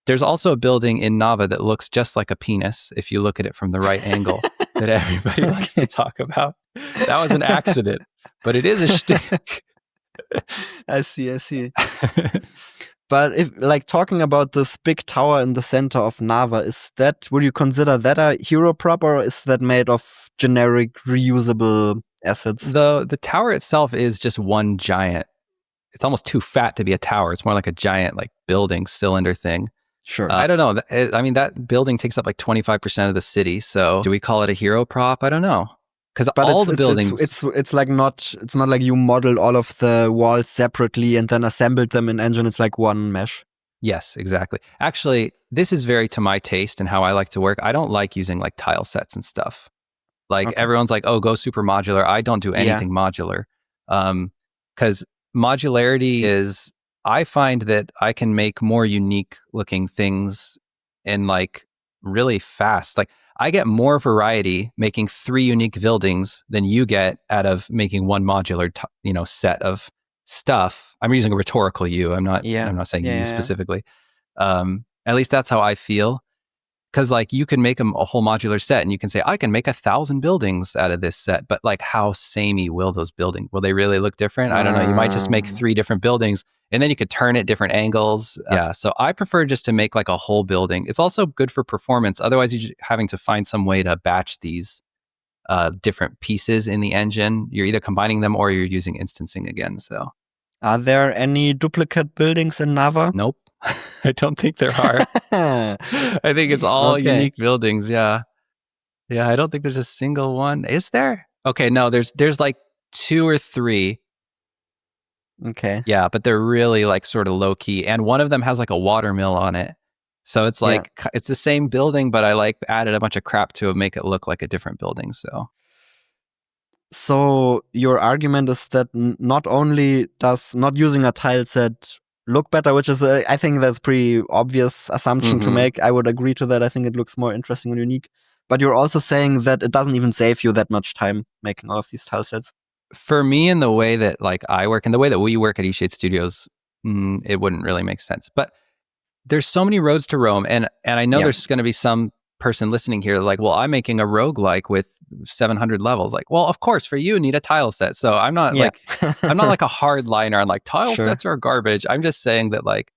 There's also a building in Nava that looks just like a penis if you look at it from the right angle that everybody likes to talk about. That was an accident, but it is a shtick. I see. But if like talking about this big tower in the center of Nava, would you consider that a hero prop or is that made of generic reusable assets? The tower itself is just one giant. It's almost too fat to be a tower. It's more like a giant like building cylinder thing. Sure. I don't know. That building takes up like 25% of the city. So do we call it a hero prop? I don't know. Because all the buildings, it's not like you modeled all of the walls separately and then assembled them in engine. It's like one mesh. Yes, exactly. Actually, this is very to my taste and how I like to work. I don't like using like tile sets and stuff. Like everyone's like, oh, go super modular. I don't do anything modular. Because modularity is, I find that I can make more unique looking things in like really fast. Like I get more variety making 3 unique buildings than you get out of making one modular, set of stuff. I'm using a rhetorical you. I'm not saying you specifically. At least that's how I feel. Because like you can make a whole modular set and you can say, I can make 1,000 buildings out of this set. But like how samey will those buildings? Will they really look different? I don't know. You might just make 3 different buildings and then you could turn it different angles. So I prefer just to make like a whole building. It's also good for performance. Otherwise, you're having to find some way to batch these different pieces in the engine. You're either combining them or you're using instancing again. So, are there any duplicate buildings in Nava? Nope. I don't think there are. I think it's all unique buildings. Yeah. I don't think there's a single one. Is there? Okay, no, there's like 2 or 3. Okay. Yeah, but they're really like sort of low key. And one of them has like a water mill on it. So it's like, it's the same building, but I like added a bunch of crap to it, make it look like a different building. So your argument is that not only does not using a tile set look better, which is, I think that's pretty obvious assumption to make. I would agree to that. I think it looks more interesting and unique. But you're also saying that it doesn't even save you that much time making all of these tile sets. For me, in the way that like I work and the way that we work at Eastshade Studios, it wouldn't really make sense. But there's so many roads to Rome, and I know there's going to be some person listening here like, well, I'm making a roguelike with 700 levels. Like, well, of course, for you need a tile set. So I'm not like I'm not like a hard liner on like tile sets are garbage. I'm just saying that like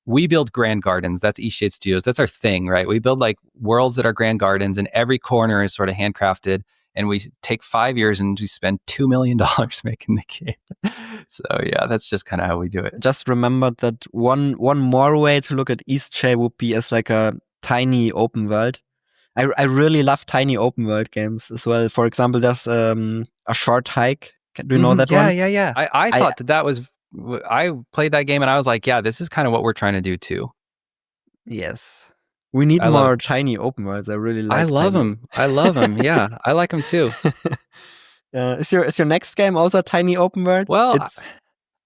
we build grand gardens. That's Eastshade Studios. That's our thing, right? We build like worlds that are grand gardens, and every corner is sort of handcrafted. and we take 5 years and we spend $2 million making the game. So yeah, that's just kind of how we do it. Just remember that one more way to look at Eastshade would be as like a tiny open world. I really love tiny open world games as well. For example, there's a short hike. Do you know that one? Yeah. I thought that was. I played that game and I was like, yeah, this is kind of what we're trying to do too. Yes. We need more tiny open worlds. I really like. I love them. Yeah, I like them too. Is your next game also a tiny open world? Well,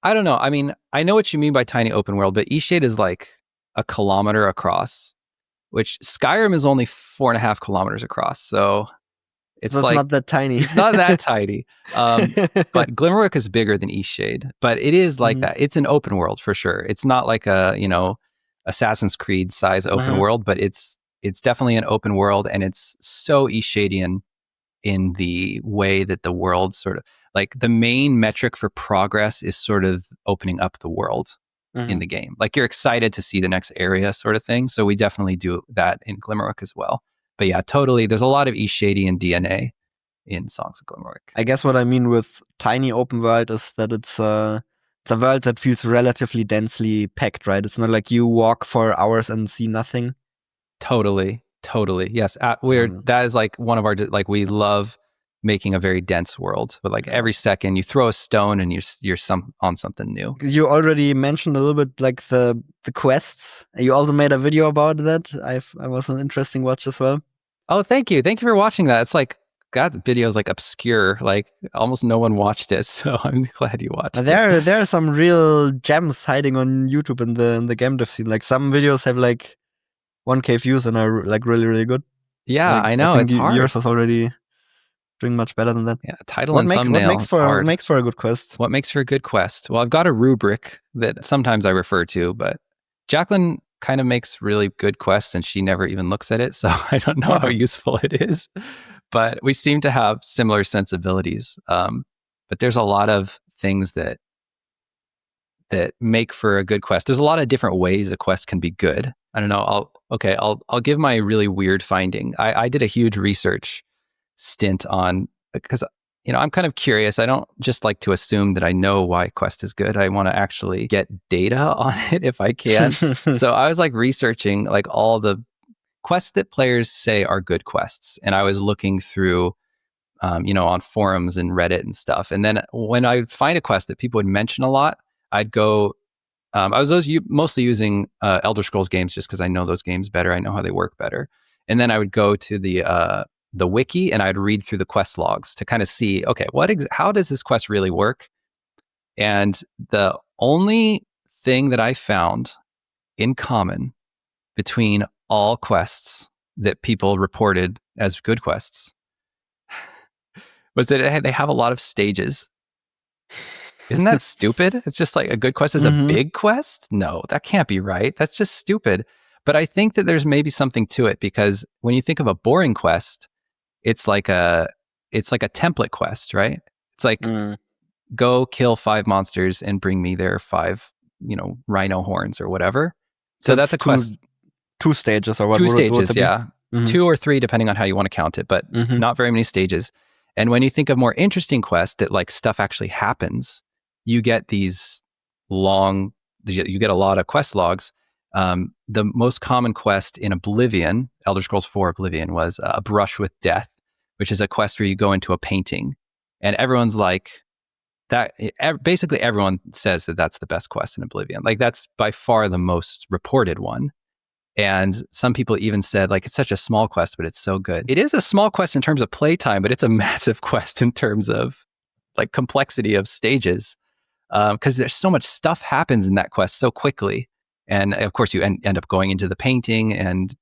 I don't know. I mean, I know what you mean by tiny open world, but Eastshade is like 1 kilometer across, which Skyrim is only 4.5 kilometers across. So it's like not that tiny. It's not that tiny. But Glimmerwick is bigger than Eastshade. But it is like that. It's an open world for sure. It's not like a, Assassin's Creed size open world, but it's definitely an open world, and it's so Eastshadian in the way that the world sort of, like, the main metric for progress is sort of opening up the world in the game. Like, you're excited to see the next area sort of thing. So we definitely do that in Glimmerwick as well. But yeah, totally. There's a lot of Eastshadian DNA in Songs of Glimmerwick. I guess what I mean with tiny open world is that it's a world that feels relatively densely packed, right? It's not like you walk for hours and see nothing. Totally. Yes. That is like one of our, like, we love making a very dense world, but like every second you throw a stone and you're on something new. You already mentioned a little bit like the quests. You also made a video about that. I was an interesting watch as well. Oh, thank you for watching that. It's like, that video is like obscure, like almost no one watched it, so I'm glad you watched it. There are some real gems hiding on YouTube in the game dev scene. Like, some videos have like 1K views and are like really, really good. Yeah, like, I know, it's hard. Yours is already doing much better than that. Yeah, title and thumbnail. What makes for a good quest? What makes for a good quest? Well, I've got a rubric that sometimes I refer to, but Jacqueline kind of makes really good quests and she never even looks at it, so I don't know how useful it is. But we seem to have similar sensibilities. But there's a lot of things that make for a good quest. There's a lot of different ways a quest can be good. I don't know. I'll give my really weird finding. I did a huge research stint on, because I'm kind of curious. I don't just like to assume that I know why a quest is good. I want to actually get data on it if I can. So I was like researching like all the quests that players say are good quests, and I was looking through, on forums and Reddit and stuff. And then when I would find a quest that people would mention a lot, I'd go. I was mostly using Elder Scrolls games just because I know those games better. I know how they work better. And then I would go to the wiki and I'd read through the quest logs to kind of see, okay, how does this quest really work? And the only thing that I found in common between all quests that people reported as good quests was that they have a lot of stages. Isn't that stupid? It's just like, a good quest is a big quest? No, that can't be right. That's just stupid. But I think that there's maybe something to it, because when you think of a boring quest, it's like a template quest, right? It's like, go kill 5 monsters and bring me their 5, rhino horns or whatever. So that's a quest. 2 stages or what? 2 stages, yeah. 2 or 3, depending on how you want to count it, but not very many stages. And when you think of more interesting quests that like stuff actually happens, you get these you get a lot of quest logs. The most common quest in Oblivion, Elder Scrolls 4 Oblivion, was A Brush with Death, which is a quest where you go into a painting. And everyone's like, that. Basically everyone says that that's the best quest in Oblivion. Like, that's by far the most reported one. And some people even said, like, it's such a small quest, but it's so good. It is a small quest in terms of playtime, but it's a massive quest in terms of like complexity of stages. Because there's so much stuff happens in that quest so quickly. And of course you end up going into the painting and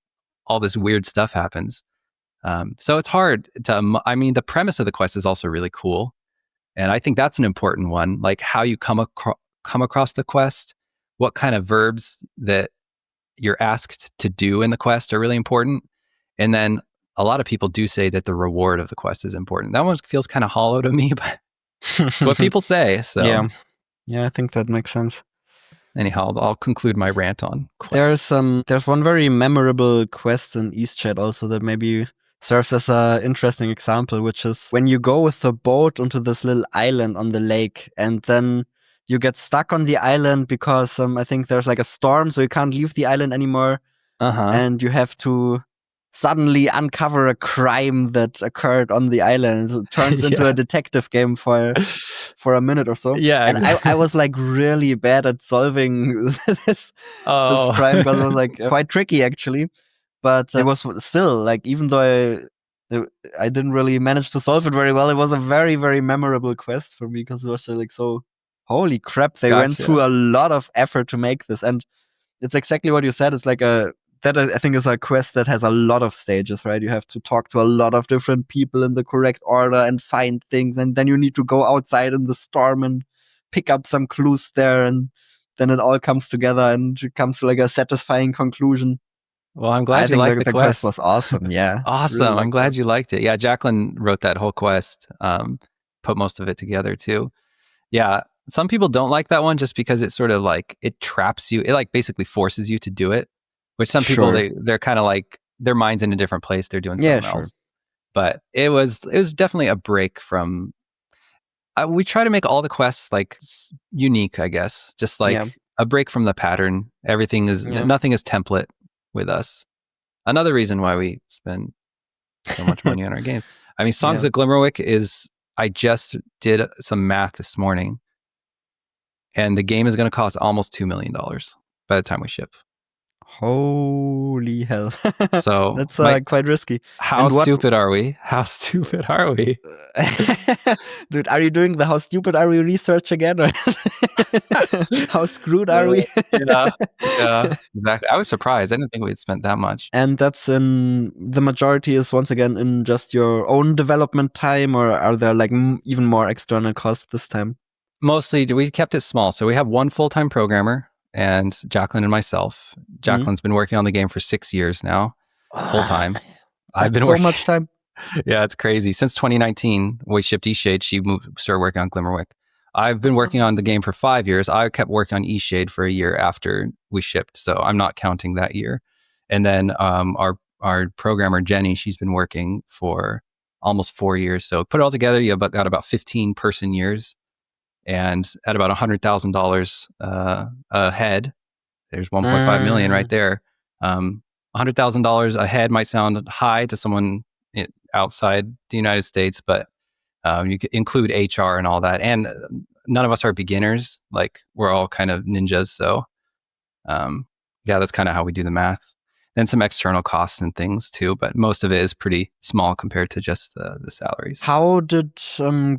all this weird stuff happens. So it's hard to, the premise of the quest is also really cool. And I think that's an important one, like how you come across the quest, what kind of verbs that you're asked to do in the quest are really important. And then a lot of people do say that the reward of the quest is important. That one feels kind of hollow to me, but it's what people say. So yeah, I think that makes sense. Anyhow, I'll conclude my rant on quests. There's one very memorable quest in Eastshade also that maybe serves as an interesting example, which is when you go with the boat onto this little island on the lake, and then you get stuck on the island because I think there's like a storm, so you can't leave the island anymore. And you have to suddenly uncover a crime that occurred on the island. It turns into a detective game for a minute or so. Yeah, and I was like really bad at solving this crime because it was like quite tricky actually. But it was still like, even though I didn't really manage to solve it very well, it was a very, very memorable quest for me because it was like, so holy crap, they went through a lot of effort to make this. And it's exactly what you said. It's like that I think is a quest that has a lot of stages, right? You have to talk to a lot of different people in the correct order and find things. And then you need to go outside in the storm and pick up some clues there. And then it all comes together and it comes to like a satisfying conclusion. Well, I'm glad you liked the quest. Was awesome. Yeah. Awesome. Really, I'm glad you liked it. Yeah, Jacqueline wrote that whole quest, put most of it together too. Yeah. Some people don't like that one just because it sort of like, it traps you. It like basically forces you to do it, which some people, they're kind of like, their mind's in a different place. They're doing something else. But it was definitely a break from, we try to make all the quests like unique, I guess. Just like a break from the pattern. Everything is, nothing is template with us. Another reason why we spend so much money on our game. I mean, Songs of Glimmerwick is, I just did some math this morning, and the game is going to cost almost $2 million by the time we ship. Holy hell. So that's quite risky. How stupid are we? How stupid are we? Dude, are you doing the how stupid are we research again? Or how screwed are we? Yeah, exactly. I was surprised. I didn't think we'd spent that much. And that's the majority is once again in just your own development time, or are there like even more external costs this time? Mostly, we kept it small. So we have one full-time programmer, and Jacqueline and myself. Jacqueline's been working on the game for 6 years now, full time. I've been working so much time. Yeah, it's crazy. Since 2019, we shipped Eastshade. She started working on Glimmerwick. I've been working on the game for 5 years. I kept working on Eastshade for a year after we shipped, so I'm not counting that year. And then our programmer Jenny, she's been working for almost 4 years. So put it all together, you got about 15 person years. And at about $100,000 a head, there's 1.5 million right there. $100,000 a head might sound high to someone outside the United States, but you could include HR and all that. And none of us are beginners. Like, we're all kind of ninjas. So that's kind of how we do the math. Then some external costs and things too, but most of it is pretty small compared to just the salaries. How did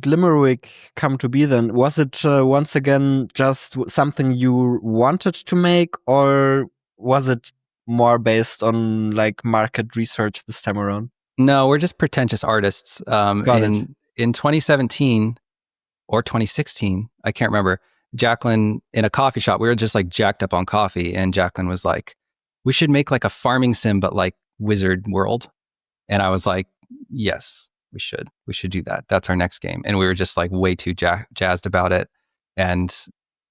Glimmerwick come to be then? Was it once again just something you wanted to make, or was it more based on like market research this time around? No, we're just pretentious artists. In 2017 or 2016, I can't remember, Jacqueline, in a coffee shop, we were just like jacked up on coffee, and Jacqueline was like, we should make like a farming sim, but like Wizard World. And I was like, yes, we should do that. That's our next game. And we were just like way too jazzed about it. And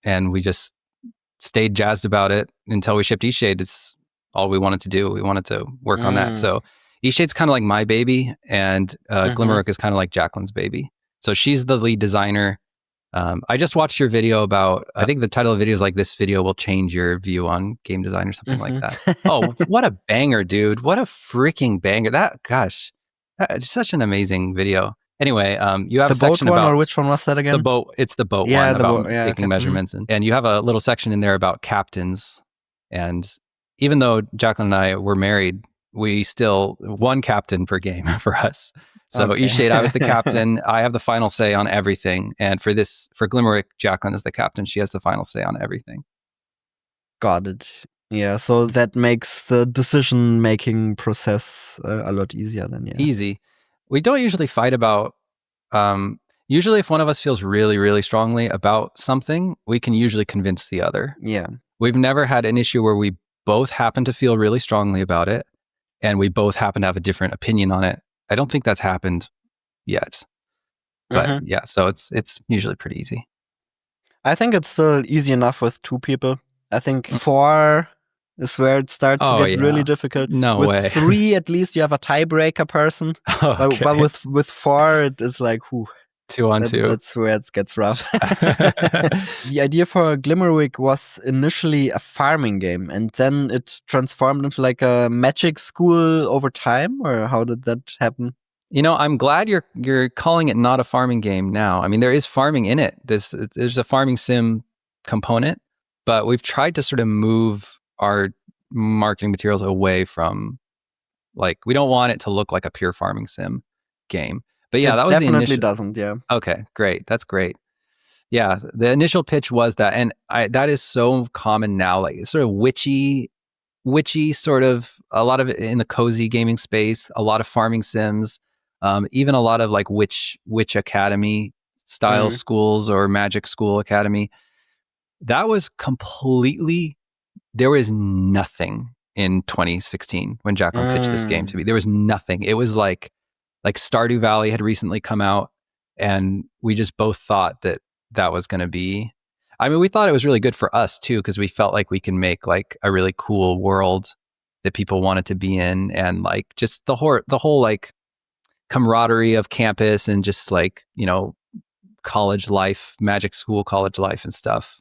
we just stayed jazzed about it until we shipped Eastshade. It's all we wanted to do. We wanted to work on that. So Eastshade's kind of like my baby, and Glimmerwick is kind of like Jacqueline's baby. So she's the lead designer. I just watched your video about, I think the title of the video is like, this video will change your view on game design or something like that. Oh, what a banger, dude. What a freaking banger. That's such an amazing video. Anyway, you have a section about, or which one was that again? The boat. It's the boat one about taking measurements. And you have a little section in there about captains. And even though Jacqueline and I were married, we still one captain per game for us. So Eastshade, I was the captain. I have the final say on everything. And for Glimmerwick, Jacqueline is the captain. She has the final say on everything. Got it. Yeah, so that makes the decision-making process a lot easier then, yeah. Easy. We don't usually fight about, usually if one of us feels really, really strongly about something, we can usually convince the other. Yeah. We've never had an issue where we both happen to feel really strongly about it, and we both happen to have a different opinion on it. I don't think that's happened yet. But yeah, so it's usually pretty easy. I think it's still easy enough with 2 people. I think 4 is where it starts to Oh get really yeah. difficult. No With way. 3, at least you have a tiebreaker person. But Okay. with 4, it is like, whew, 2-on-2. that's where it gets rough. The idea for Glimmerwick was initially a farming game, and then it transformed into like a magic school over time, or how did that happen? I'm glad you're calling it not a farming game now. I mean, there is farming in it. There's a farming sim component, but we've tried to sort of move our marketing materials away from, like, we don't want it to look like a pure farming sim game. But yeah, It that was the definitely initial. doesn't, yeah. Okay, great. That's great. Yeah, the initial pitch was that, and that is so common now, like it's sort of witchy sort of, a lot of it in the cozy gaming space, a lot of farming sims, even a lot of like witch academy style schools or magic school academy. That was completely, there was nothing in 2016 when Jacqueline pitched this game to me. There was nothing. It was like Stardew Valley had recently come out, and we just both thought that was going to be, I mean, we thought it was really good for us too, because we felt like we can make like a really cool world that people wanted to be in, and like just the whole like camaraderie of campus and just like, college life, magic school, college life and stuff.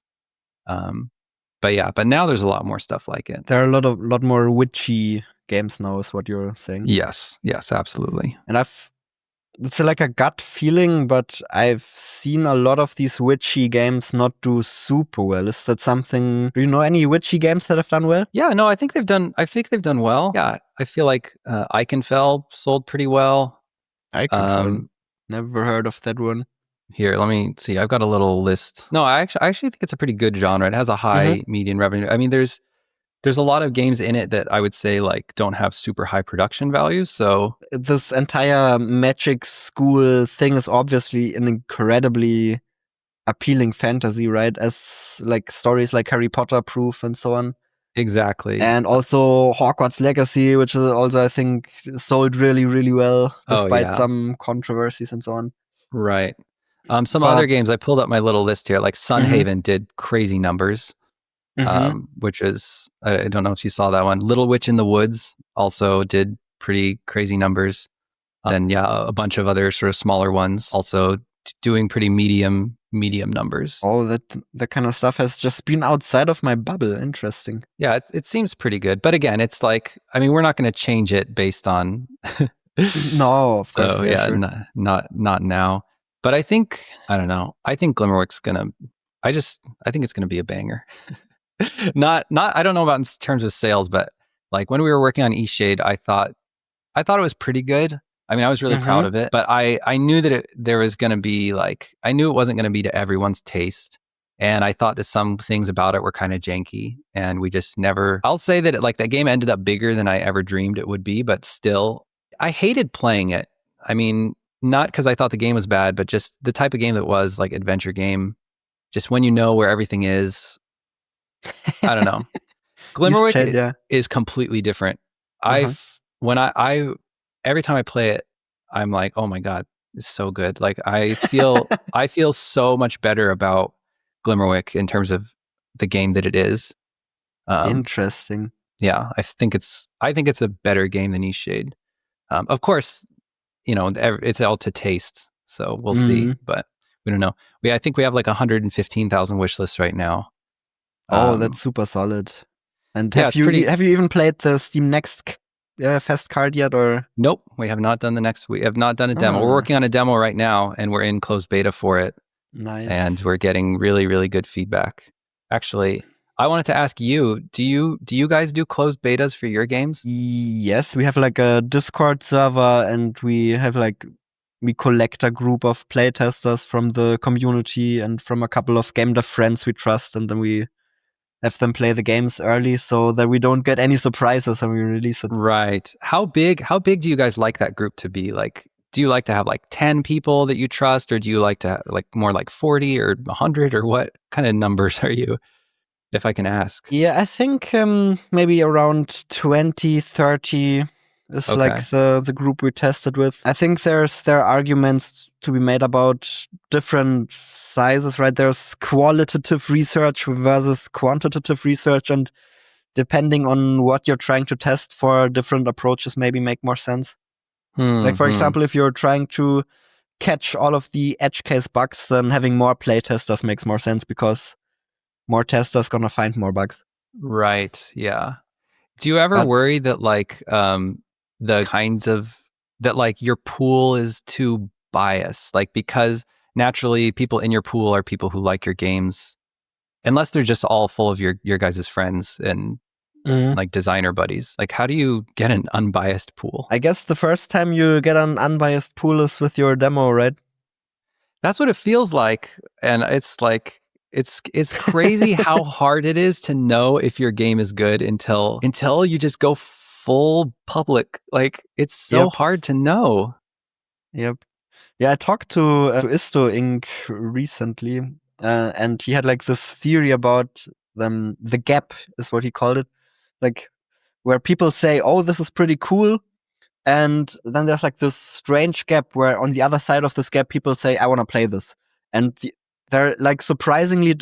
But now there's a lot more stuff like it. There are a lot more witchy games now, is what you're saying. Yes, absolutely. And it's like a gut feeling, but I've seen a lot of these witchy games not do super well. Is that something? Do you know any witchy games that have done well? Yeah, no, I think they've done well. Yeah, I feel like Eichenfeld sold pretty well. Eichenfeld, never heard of that one. Here, let me see. I've got a little list. No, I actually think it's a pretty good genre. It has a high median revenue. I mean, there's a lot of games in it that I would say like don't have super high production values. So this entire magic school thing is obviously an incredibly appealing fantasy, right? As like stories like Harry Potter proof and so on. Exactly. And also Hogwarts Legacy, which is also, I think, sold really, really well, despite some controversies and so on. Right. Some other games, I pulled up my little list here, like Sunhaven did crazy numbers, which is, I don't know if you saw that one. Little Witch in the Woods also did pretty crazy numbers. Then a bunch of other sort of smaller ones also doing pretty medium numbers. Oh, that kind of stuff has just been outside of my bubble. Interesting. Yeah, it seems pretty good. But again, it's like, I mean, we're not going to change it based on... No, of course. So yeah, sure. not now. But I think, I don't know. I think Glimmerwick's gonna. I think it's gonna be a banger. not. I don't know about in terms of sales, but like when we were working on Eastshade, I thought it was pretty good. I mean, I was really proud of it, but I knew that there was gonna be like, I knew it wasn't gonna be to everyone's taste, and I thought that some things about it were kind of janky, and we just never. I'll say that that game ended up bigger than I ever dreamed it would be, but still, I hated playing it. I mean, not because I thought the game was bad, but just the type of game that was like adventure game. Just when you know where everything is. I don't know. Glimmerwick is completely different. When I every time I play it, I'm like, oh my God, it's so good. Like I feel so much better about Glimmerwick in terms of the game that it is. Interesting. Yeah, I think it's a better game than Eastshade. Of course, it's all to taste, so we'll see, but we don't know. I think we have like 115,000 wish lists right now. Oh, that's super solid. And have you even played the Steam Next Fest card yet, or? Nope, we have not done we have not done a demo. We're working on a demo right now, and we're in closed beta for it. Nice. And we're getting really, really good feedback. Actually, I wanted to ask you, do you guys do closed betas for your games? Yes, we have like a Discord server, and we collect a group of playtesters from the community and from a couple of game dev friends we trust, and then we have them play the games early so that we don't get any surprises when we release it. Right. How big do you guys like that group to be? Like, do you like to have like 10 people that you trust, or do you like to have like more like 40 or 100, or what kind of numbers are you, if I can ask? Yeah, I think maybe around 20, 30 is like the group we tested with. I think there are arguments to be made about different sizes, right? There's qualitative research versus quantitative research, and depending on what you're trying to test for, different approaches maybe make more sense. Like, for example, if you're trying to catch all of the edge case bugs, then having more playtesters makes more sense because more testers gonna find more bugs. Right. Yeah. Do you ever worry that like the kinds of that like your pool is too biased? Like, because naturally people in your pool are people who like your games, unless they're just all full of your guys' friends and like designer buddies. Like, how do you get an unbiased pool? I guess the first time you get an unbiased pool is with your demo, right? That's what it feels like. And it's like, it's crazy how hard it is to know if your game is good until you just go full public. Like, it's so hard to know. Yep. Yeah, I talked to Isto Inc. recently, and he had like this theory about the gap is what he called it, like where people say, "Oh, this is pretty cool," and then there's like this strange gap where on the other side of this gap, people say, "I want to play this," and they're like surprisingly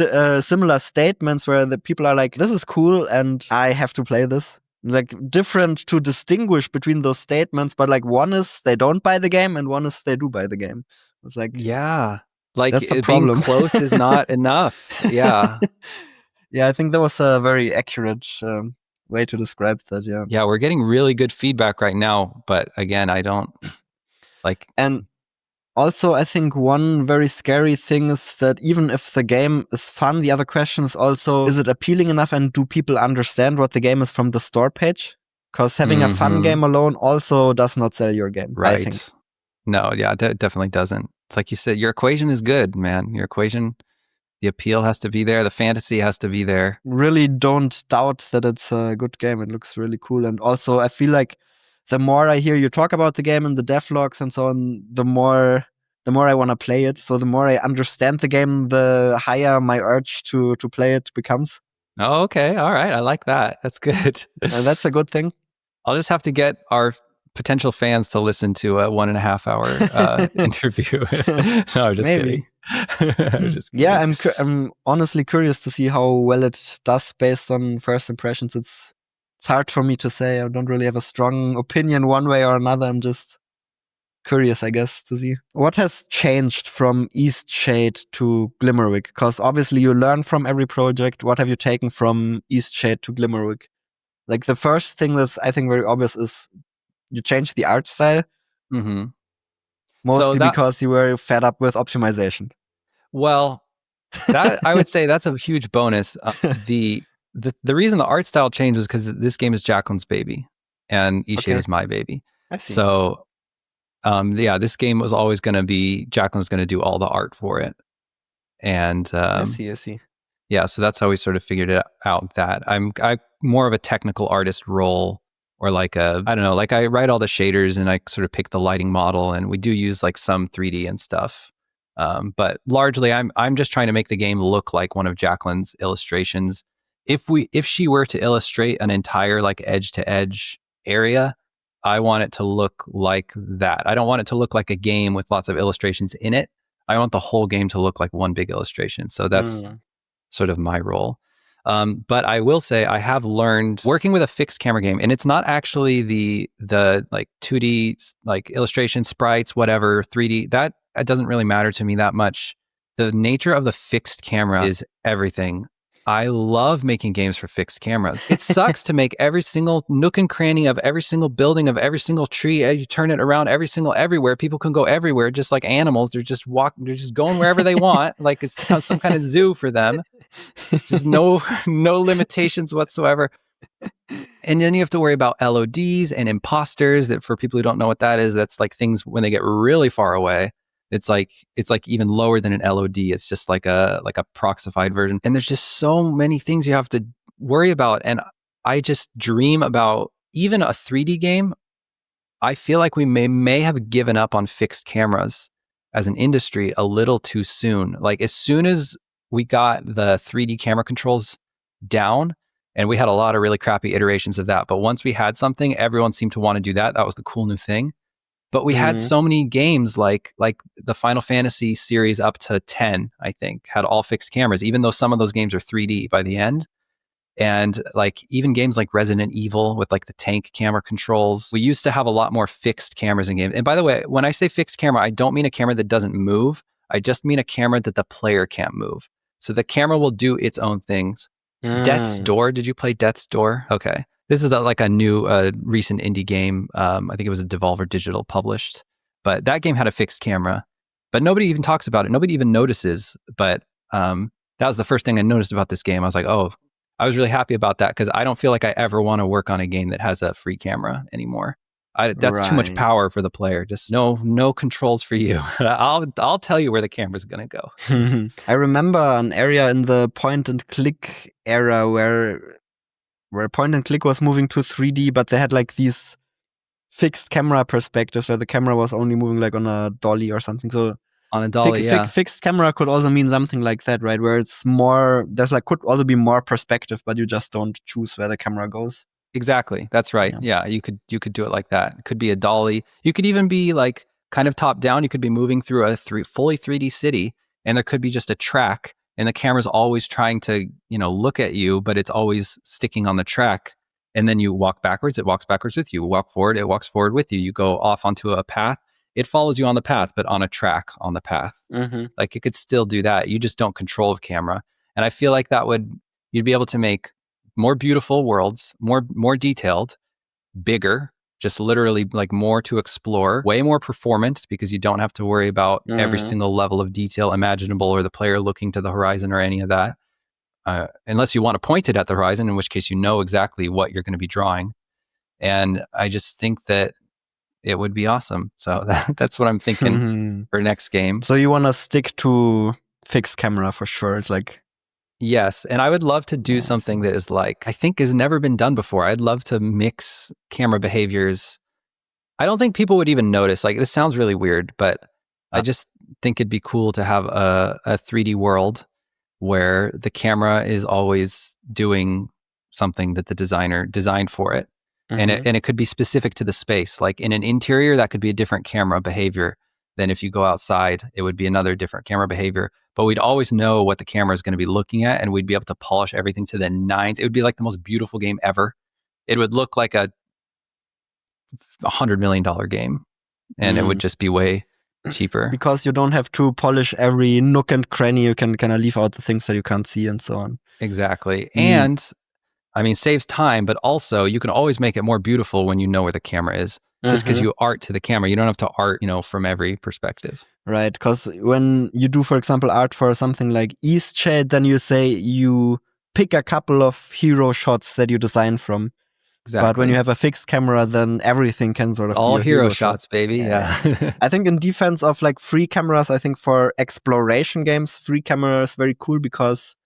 similar statements where the people are like, "This is cool," and I have to play this. Like, different to distinguish between those statements, but like one is they don't buy the game and one is they do buy the game. It's like, yeah, like that's the being problem. close is not enough. Yeah. Yeah, I think that was a very accurate way to describe that. Yeah. Yeah, we're getting really good feedback right now, but again, I don't like. And also, I think one very scary thing is that even if the game is fun, the other question is also, is it appealing enough and do people understand what the game is from the store page? Because having a fun game alone also does not sell your game, right. I think. No, yeah, it definitely doesn't. It's like you said, your equation is good, man. Your equation, the appeal has to be there. The fantasy has to be there. Really don't doubt that it's a good game. It looks really cool. And also, I feel like the more I hear you talk about the game and the devlogs and so on, the more I want to play it. So the more I understand the game, the higher my urge to play it becomes. Oh, okay. All right. I like that. That's good. That's a good thing. I'll just have to get our potential fans to listen to a 1.5 hour interview. No, I'm just kidding. I'm just kidding. Yeah, I'm honestly curious to see how well it does based on first impressions. It's hard for me to say. I don't really have a strong opinion one way or another. I'm just curious, I guess, to see what has changed from Eastshade to Glimmerwick. Because obviously you learn from every project. What have you taken from Eastshade to Glimmerwick? Like, the first thing that's, I think, very obvious is you changed the art style. Mostly because you were fed up with optimization. Well, that I would say that's a huge bonus. The reason the art style changed was because this game is Jacqueline's baby and Eastshade is my baby. I see. So yeah, this game was always going to be, Jacqueline's going to do all the art for it. And I see. Yeah, so that's how we sort of figured it out, that I'm more of a technical artist role, or like I don't know, like I write all the shaders and I sort of pick the lighting model, and we do use like some 3D and stuff. But largely I'm just trying to make the game look like one of Jacqueline's illustrations. If she were to illustrate an entire like edge to edge area, I want it to look like that. I don't want it to look like a game with lots of illustrations in it. I want the whole game to look like one big illustration. So that's sort of my role. But I will say I have learned working with a fixed camera game, and it's not actually the like 2D like illustration sprites, whatever, 3D, that it doesn't really matter to me that much. The nature of the fixed camera is everything. I love making games for fixed cameras. It sucks to make every single nook and cranny of every single building, of every single tree. You turn it around everywhere. People can go everywhere, just like animals. They're just going wherever they want. Like it's some kind of zoo for them. Just no limitations whatsoever. And then you have to worry about LODs and imposters. That, for people who don't know what that is, that's like things when they get really far away. It's like even lower than an LOD. It's just like a proxified version. And there's just so many things you have to worry about. And I just dream about even a 3D game. I feel like we may have given up on fixed cameras as an industry a little too soon. Like, as soon as we got the 3D camera controls down, and we had a lot of really crappy iterations of that, but once we had something, everyone seemed to want to do that. That was the cool new thing. But we had so many games like the Final Fantasy series up to 10, I think, had all fixed cameras, even though some of those games are 3D by the end. And like even games like Resident Evil with like the tank camera controls, we used to have a lot more fixed cameras in games. And by the way, when I say fixed camera, I don't mean a camera that doesn't move. I just mean a camera that the player can't move. So the camera will do its own things. Death's Door. Did you play Death's Door? Okay. This is like a new, recent indie game. I think it was a Devolver Digital published. But that game had a fixed camera. But nobody even talks about it. Nobody even notices. But that was the first thing I noticed about this game. I was like, oh, I was really happy about that because I don't feel like I ever want to work on a game that has a free camera anymore. That's too much power for the player. Just no controls for you. I'll tell you where the camera's gonna go. I remember an area in the point and click era where point and click was moving to 3D, but they had like these fixed camera perspectives where the camera was only moving like on a dolly or something. So on a dolly, fixed camera could also mean something like that, right? Where it's more, there's like could also be more perspective, but you just don't choose where the camera goes. Exactly. That's right. Yeah, you could do it like that. It could be a dolly. You could even be like kind of top down. You could be moving through a fully 3D city, and there could be just a track, and the camera's always trying to, look at you, but it's always sticking on the track. And then you walk backwards, it walks backwards with you. Walk forward, it walks forward with you. You go off onto a path, it follows you on the path, but on a track on the path. Like it could still do that. You just don't control the camera. And I feel like you'd be able to make more beautiful worlds, more detailed, bigger, just literally like more to explore, way more performant because you don't have to worry about every single level of detail imaginable or the player looking to the horizon or any of that. Unless you want to point it at the horizon, in which case you know exactly what you're going to be drawing. And I just think that it would be awesome. So that's what I'm thinking for next game. So you want to stick to fixed camera for sure. It's like... Yes, and I would love to do something that is like, I think has never been done before. I'd love to mix camera behaviors. I don't think people would even notice. Like, this sounds really weird, but I just think it'd be cool to have a 3D world where the camera is always doing something that the designer designed for it. And it could be specific to the space. Like in an interior, that could be a different camera behavior than if you go outside, it would be another different camera behavior. But we'd always know what the camera is going to be looking at, and we'd be able to polish everything to the nines. It would be like the most beautiful game ever. It would look like a $100 million game, and it would just be way cheaper. Because you don't have to polish every nook and cranny. You can kind of leave out the things that you can't see and so on. Exactly. And I mean, saves time, but also you can always make it more beautiful when you know where the camera is. Just because you art to the camera, you don't have to art, from every perspective. Right, because when you do, for example, art for something like Eastshade, then you say you pick a couple of hero shots that you design from. Exactly. But when you have a fixed camera, then everything can sort of all be a hero shots, baby. Yeah. I think in defense of like free cameras, I think for exploration games, free camera is very cool because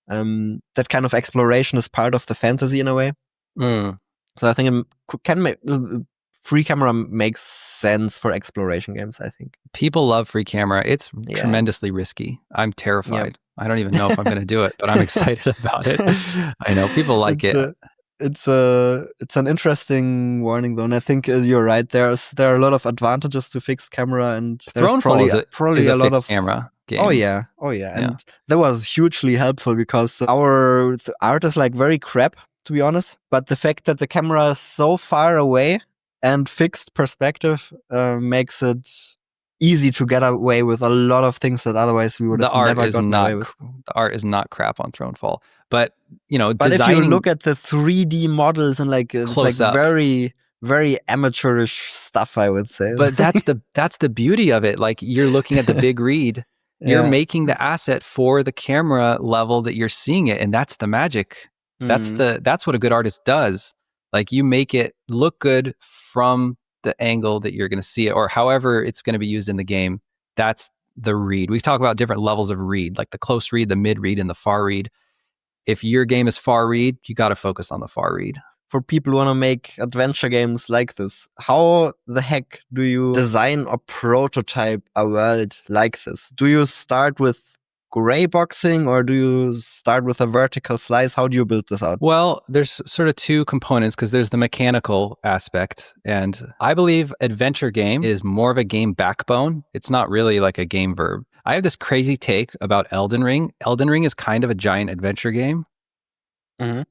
that kind of exploration is part of the fantasy in a way. So I think it can make... free camera makes sense for exploration games, I think. People love free camera. It's tremendously risky. I'm terrified. I don't even know if I'm going to do it, but I'm excited about it. I know people like it. It's an interesting warning though, and I think you're right. There are a lot of advantages to fixed camera, and there's probably a lot of camera game. Oh yeah, and that was hugely helpful because our art is like very crap, to be honest. But the fact that the camera is so far away and fixed perspective makes it easy to get away with a lot of things that otherwise we would have never gotten away with. The art is not crap on Thronefall, but but if you look at the 3D models and like it's like very, very amateurish stuff, I would say. But that's the beauty of it. Like you're looking at the big read, you're making the asset for the camera level that you're seeing it, and that's the magic. That's what a good artist does. Like you make it look good from the angle that you're going to see it, or however it's going to be used in the game. That's the read. We talk about different levels of read, like the close read, the mid read, and the far read. If your game is far read, you got to focus on the far read. For people who want to make adventure games like this, how the heck do you design or prototype a world like this? Do you start with gray boxing or do you start with a vertical slice? How do you build this out? Well, there's sort of two components because there's the mechanical aspect, and I believe adventure game is more of a game backbone. It's not really like a game verb. I have this crazy take about Elden Ring. Elden Ring is kind of a giant adventure game. Mm-hmm.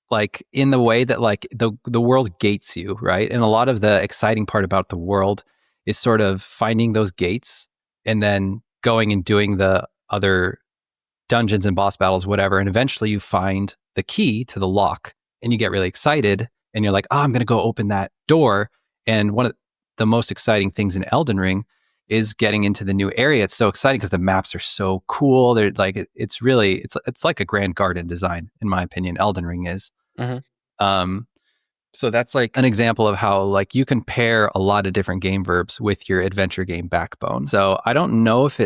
like in the way that like the world gates you, right? And a lot of the exciting part about the world is sort of finding those gates and then going and doing the other dungeons and boss battles, whatever. And eventually you find the key to the lock and you get really excited and you're like, oh, I'm going to go open that door. And one of the most exciting things in Elden Ring is getting into the new area. It's so exciting because the maps are so cool. They're like, it's really, it's like a grand garden design, in my opinion. Elden Ring is. Mm-hmm. Um, so that's like an example of how like you can pair a lot of different game verbs with your adventure game backbone. So I don't know if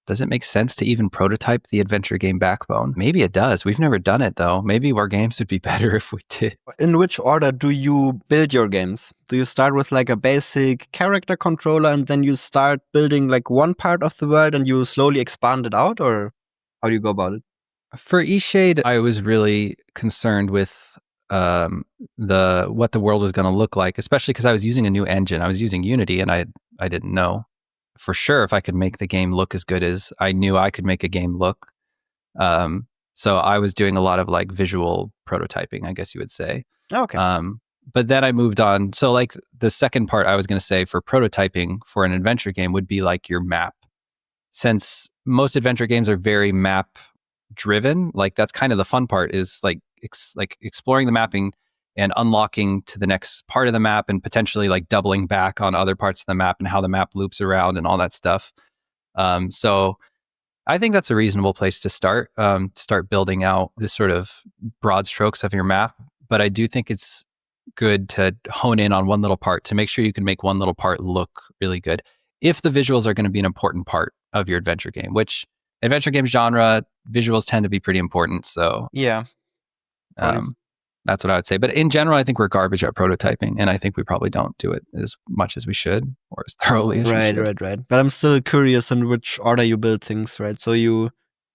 does it make sense to even prototype the adventure game backbone? Maybe it does. We've never done it though. Maybe our games would be better if we did. In which order do you build your games? Do you start with like a basic character controller and then you start building like one part of the world and you slowly expand it out, or how do you go about it? For Eastshade, I was really concerned with what the world was going to look like, especially because I was using a new engine. I was using Unity, and I didn't know for sure if I could make the game look as good as I knew I could make a game look. So I was doing a lot of like visual prototyping, I guess you would say. Okay. But then I moved on. So like the second part I was going to say for prototyping for an adventure game would be like your map. Since most adventure games are very map driven, like that's kind of the fun part, is like exploring the mapping and unlocking to the next part of the map and potentially like doubling back on other parts of the map and how the map loops around and all that stuff. So I think that's a reasonable place to start building out this sort of broad strokes of your map. But I do think it's good to hone in on one little part to make sure you can make one little part look really good. If the visuals are going to be an important part of your adventure game, which adventure game genre, visuals tend to be pretty important. So yeah, that's what I would say. But in general, I think we're garbage at prototyping, and I think we probably don't do it as much as we should or as thoroughly as we should. Right. But I'm still curious in which order you build things, right? So you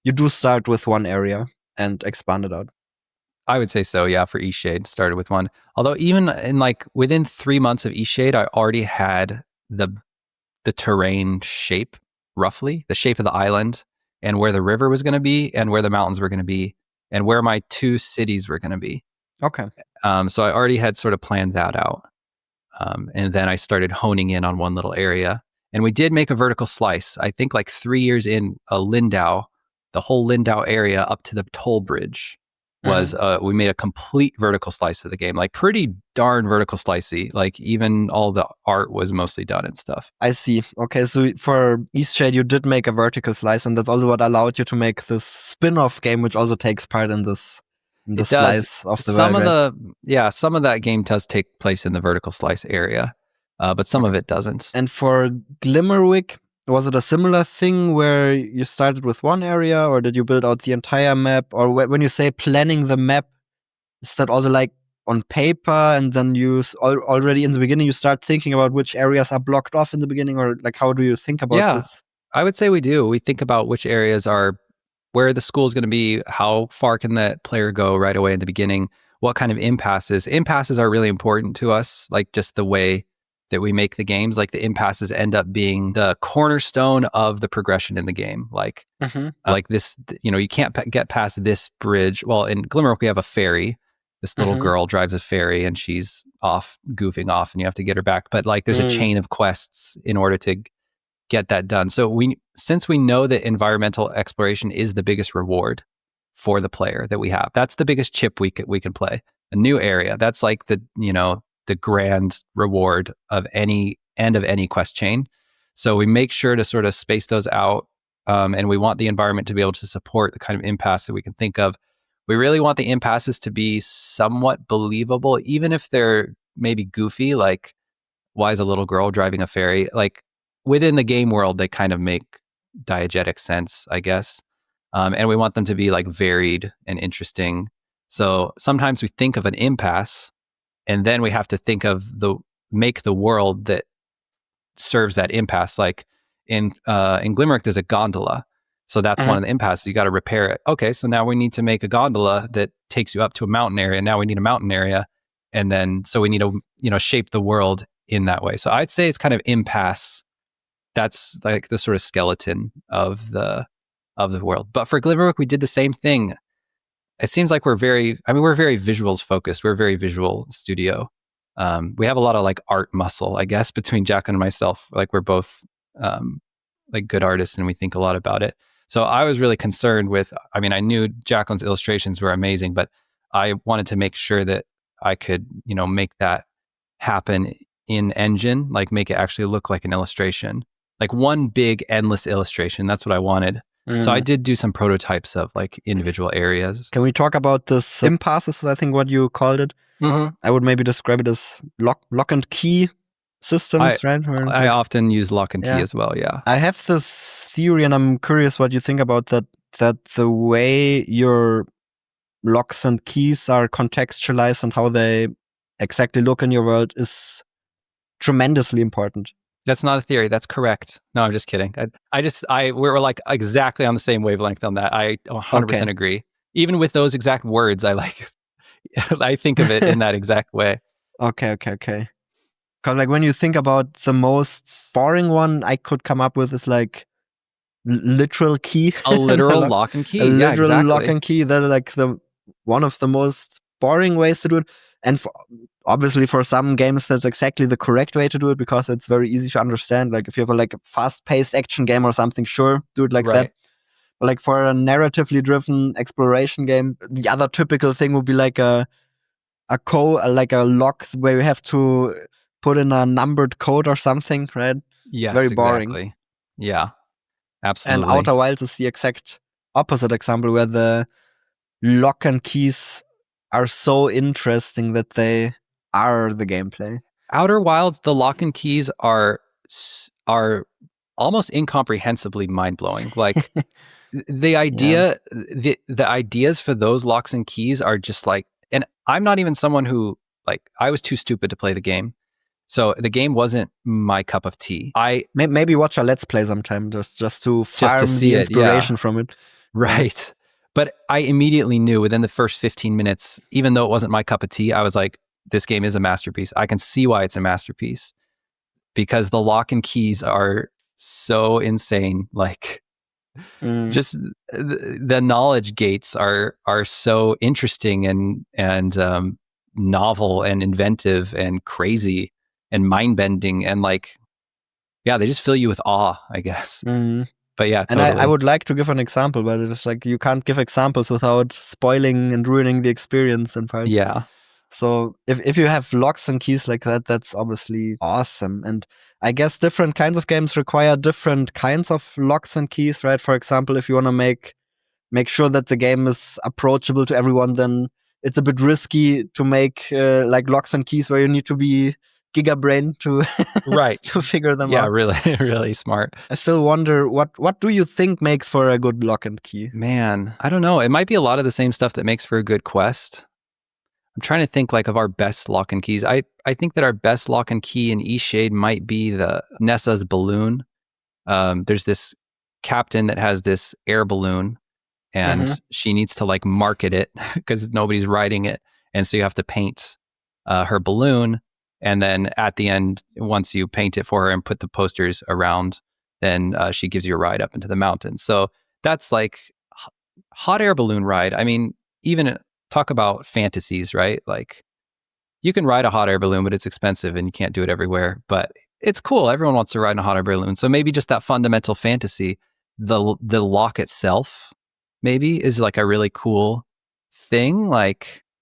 do start with one area and expand it out. I would say so, yeah, for Eastshade, started with one. Although even in like within 3 months of Eastshade, I already had the terrain shape, roughly, the shape of the island and where the river was going to be and where the mountains were going to be and where my 2 cities were going to be. Okay. So I already had sort of planned that out. And then I started honing in on one little area. And we did make a vertical slice. I think like 3 years in, Lyndow, the whole Lyndow area up to the toll bridge was, we made a complete vertical slice of the game, like pretty darn vertical slicey. Like even all the art was mostly done and stuff. I see. Okay, so for Eastshade, you did make a vertical slice, and that's also what allowed you to make this spin-off game, which also takes part in this slice of the world. Some of that game does take place in the vertical slice area, but some of it doesn't. And for Glimmerwick, was it a similar thing where you started with one area, or did you build out the entire map? Or when you say planning the map, is that also like on paper, and then you already in the beginning you start thinking about which areas are blocked off in the beginning, or like how do you think about this? I would say we do. We think about which areas are where the school is going to be, how far can that player go right away in the beginning, what kind of impasses. Impasses are really important to us, like just the way that we make the games. Like the impasses end up being the cornerstone of the progression in the game. Like, like this, you can't get past this bridge. Well, in Glimmerwick, we have a ferry. This little girl drives a ferry and she's off goofing off and you have to get her back. But like there's a chain of quests in order to get that done. So since we know that environmental exploration is the biggest reward for the player that we have, that's the biggest chip we can play. A new area, that's like the grand reward of any end of any quest chain. So we make sure to sort of space those out, and we want the environment to be able to support the kind of impasse that we can think of. We really want the impasses to be somewhat believable, even if they're maybe goofy, like why is a little girl driving a ferry? Like within the game world, they kind of make diegetic sense, I guess. And we want them to be like varied and interesting. So sometimes we think of an impasse and then we have to think of make the world that serves that impasse. Like in Glimmerwick, there's a gondola. So that's one of the impasses. You got to repair it. Okay, so now we need to make a gondola that takes you up to a mountain area. Now we need a mountain area. And then, so we need to, shape the world in that way. So I'd say it's kind of impasse. That's like the sort of skeleton of the world. But for Glimmerwick, we did the same thing. it seems like we're very visuals focused. We're a very visual studio. We have a lot of like art muscle, I guess, between Jacqueline and myself. Like we're both like good artists and we think a lot about it. So I was really concerned with, I mean, I knew Jacqueline's illustrations were amazing, but I wanted to make sure that I could, make that happen in Engine, like make it actually look like an illustration, like one big endless illustration. That's what I wanted. So I did do some prototypes of like individual areas. Can we talk about this impasses, I think what you called it? Mm-hmm. I would maybe describe it as lock and key systems, right? I often use lock and key as well, yeah. I have this theory and I'm curious what you think about that the way your locks and keys are contextualized and how they exactly look in your world is tremendously important. That's not a theory. That's correct. No, I'm just kidding. We're like exactly on the same wavelength on that. I 100% agree. Even with those exact words, I think of it in that exact way. Okay. Because like when you think about the most boring one I could come up with is like literal key. A literal lock and key. A literal exactly. lock and key. That's like one of the most boring ways to do it. And obviously for some games, that's exactly the correct way to do it because it's very easy to understand. Like if you have a fast-paced action game or something, sure, do it like that. But like for a narratively driven exploration game, the other typical thing would be like a lock where you have to put in a numbered code or something, right? Yes, very boring. Exactly. Yeah, absolutely. And Outer Wilds is the exact opposite example where the lock and keys are so interesting that they are the gameplay. Outer Wilds, the lock and keys are almost incomprehensibly mind-blowing. Like the idea, the ideas for those locks and keys are just like, and I'm not even someone who I was too stupid to play the game. So the game wasn't my cup of tea. I maybe watch a Let's Play sometime just to farm the inspiration from it. Right. Yeah. But I immediately knew within the first 15 minutes, even though it wasn't my cup of tea, I was like, this game is a masterpiece. I can see why it's a masterpiece because the lock and keys are so insane. Like just the knowledge gates are so interesting and novel and inventive and crazy and mind-bending and they just fill you with awe, I guess. But yeah, totally. And I would like to give an example, but it's like you can't give examples without spoiling and ruining the experience in parts. Yeah. So if you have locks and keys like that, that's obviously awesome. And I guess different kinds of games require different kinds of locks and keys, right? For example, if you want to make sure that the game is approachable to everyone, then it's a bit risky to make locks and keys where you need to be gigabrain to to figure them out. Yeah, really, really smart. I still wonder what do you think makes for a good lock and key? Man, I don't know. It might be a lot of the same stuff that makes for a good quest. I'm trying to think of our best lock and keys. I think that our best lock and key in Eastshade might be the Nessa's balloon. There's this captain that has this air balloon and she needs to market it because nobody's riding it. And so you have to paint her balloon. And then at the end, once you paint it for her and put the posters around, then she gives you a ride up into the mountains. So that's like hot air balloon ride. I mean, even talk about fantasies, right? Like you can ride a hot air balloon, but it's expensive and you can't do it everywhere. But it's cool. Everyone wants to ride in a hot air balloon. So maybe just that fundamental fantasy, the lock itself, maybe is a really cool thing.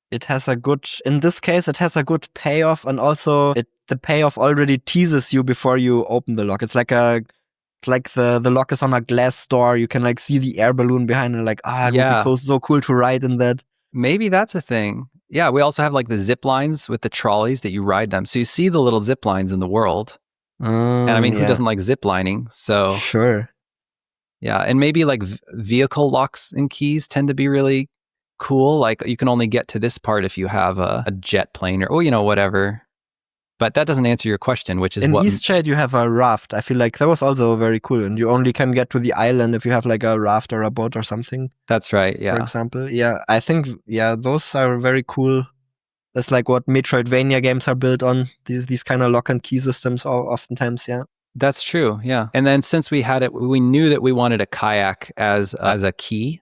It has in this case, it has a good payoff, and also the payoff already teases you before you open the lock. It's like the lock is on a glass door. You can see the air balloon behind it. It would be cool, so cool to ride in that. Maybe that's a thing. Yeah, we also have the zip lines with the trolleys that you ride them. So you see the little zip lines in the world. And I mean, who doesn't like zip lining? So sure. Yeah, and maybe vehicle locks and keys tend to be really cool. You can only get to this part if you have a jet plane or whatever. But that doesn't answer your question, which is in Eastshade you have a raft. I feel like that was also very cool, and you only can get to the island if you have a raft or a boat or something. That's right. Yeah. For example, yeah, I think those are very cool. That's what Metroidvania games are built on. These kind of lock and key systems, oftentimes. Yeah. That's true. Yeah. And then since we had it, we knew that we wanted a kayak as a key.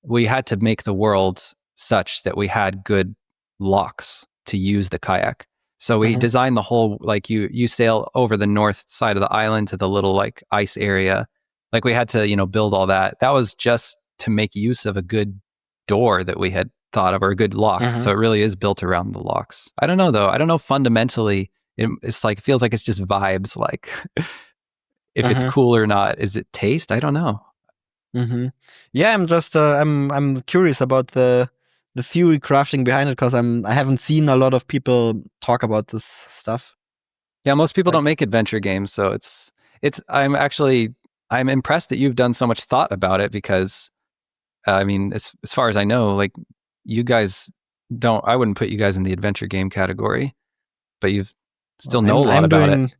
We had to make the world such that we had good locks to use the kayak. So we designed the whole, like you sail over the north side of the island to the little like ice area. Like we had to, build all that. That was just to make use of a good door that we had thought of, or a good lock. So it really is built around the locks. I don't know though. I don't know fundamentally. It's like, feels like it's just vibes. Like if it's cool or not. Is it taste? I don't know. Yeah, I'm just I'm curious about the theory crafting behind it, because I haven't seen a lot of people talk about this stuff. Yeah, most people don't make adventure games, so I'm impressed that you've done so much thought about it, because I mean, as far as I know, like you guys I wouldn't put you guys in the adventure game category, but you still know a lot about it.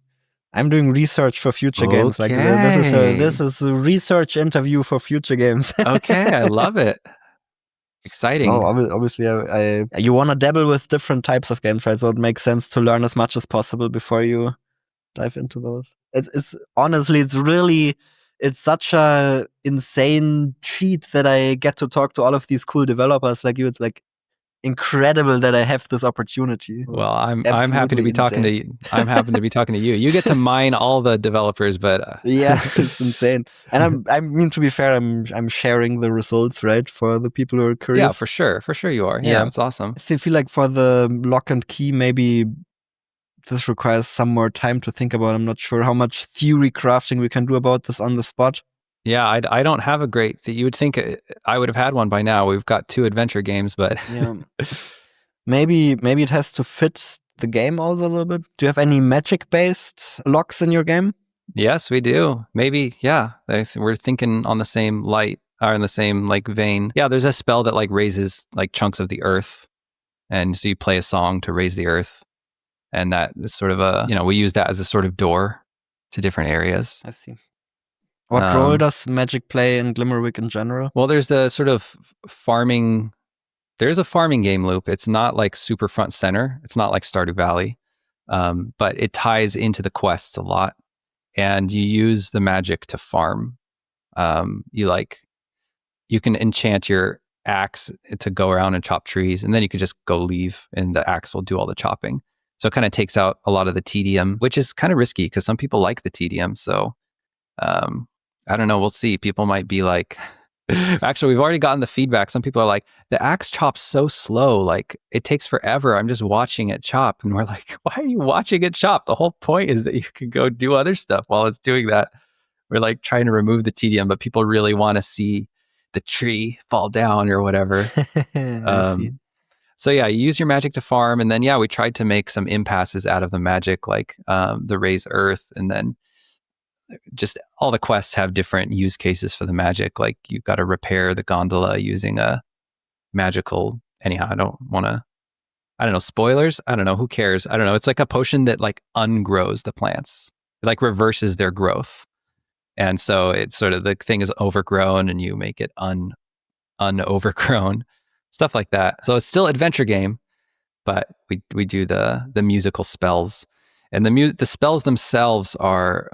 I'm doing research for future games. Like this is a research interview for future games. Okay, I love it. Exciting. Oh, obviously, you want to dabble with different types of games, right? So it makes sense to learn as much as possible before you dive into those. It's honestly, it's such a insane cheat that I get to talk to all of these cool developers like you. It's like incredible that I have this opportunity. Well, I'm happy to be talking to you. I'm happy to be talking to you. You get to mine all the developers, but yeah, it's insane. And I mean, to be fair, I'm sharing the results, right, for the people who are curious. Yeah, for sure you are. Yeah, it's awesome. I feel like for the lock and key, maybe this requires some more time to think about. I'm not sure how much theory crafting we can do about this on the spot. Yeah, I don't have a great. You would think I would have had one by now. We've got 2 adventure games, but yeah, maybe it has to fit the game also a little bit. Do you have any magic-based locks in your game? Yes, we do. Maybe, yeah. We're thinking on the same light, or in the same like vein. Yeah, there's a spell that like raises like chunks of the earth, and so you play a song to raise the earth, and that is sort of we use that as a sort of door to different areas. I see. What role does magic play in Glimmerwick in general? Well, there's the sort of farming. There's a farming game loop. It's not like super front center. It's not like Stardew Valley, but it ties into the quests a lot, and you use the magic to farm. You can enchant your axe to go around and chop trees, and then you could just go leave, and the axe will do all the chopping. So it kind of takes out a lot of the tedium, which is kind of risky because some people like the tedium. So I don't know. We'll see. People might be like, actually, we've already gotten the feedback. Some people are like, the axe chops so slow. Like it takes forever. I'm just watching it chop. And we're like, why are you watching it chop? The whole point is that you can go do other stuff while it's doing that. We're like trying to remove the tedium, but people really want to see the tree fall down or whatever. So yeah, you use your magic to farm. And then, yeah, we tried to make some impasses out of the magic, like the raise earth, and then just all the quests have different use cases for the magic. Like you've got to repair the gondola using a magical. Anyhow, I don't know, spoilers. I don't know. Who cares? I don't know. It's like a potion that like ungrows the plants. It like reverses their growth. And so it's sort of, the thing is overgrown and you make it unovergrown, stuff like that. So it's still adventure game, but we do the musical spells, and the spells themselves are,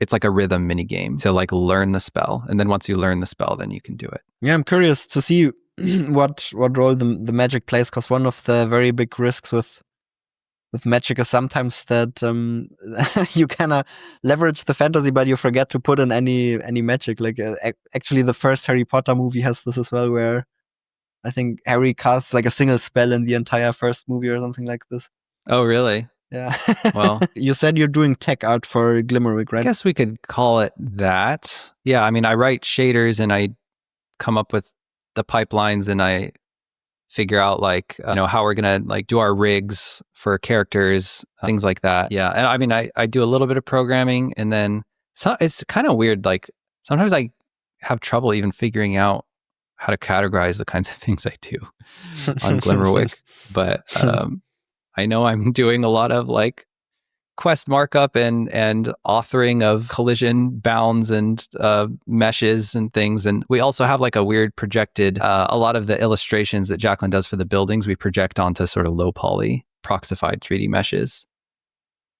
it's like a rhythm mini game to like learn the spell. And then once you learn the spell, then you can do it. Yeah, I'm curious to see what role the magic plays, because one of the very big risks with magic is sometimes that you kind of leverage the fantasy, but you forget to put in any magic. Like actually, the first Harry Potter movie has this as well, where I think Harry casts like a single spell in the entire first movie or something like this. Oh, really? Yeah. Well, you said you're doing tech art for Glimmerwick, right? I guess we could call it that. Yeah, I mean, I write shaders and I come up with the pipelines, and I figure out like how we're gonna like do our rigs for characters, things like that. Yeah, and I mean, I do a little bit of programming, and then it's kind of weird. Like sometimes I have trouble even figuring out how to categorize the kinds of things I do on Glimmerwick, but I know I'm doing a lot of like quest markup and authoring of collision bounds and meshes and things. And we also have like a weird projected, a lot of the illustrations that Jacqueline does for the buildings, we project onto sort of low poly proxified 3D meshes.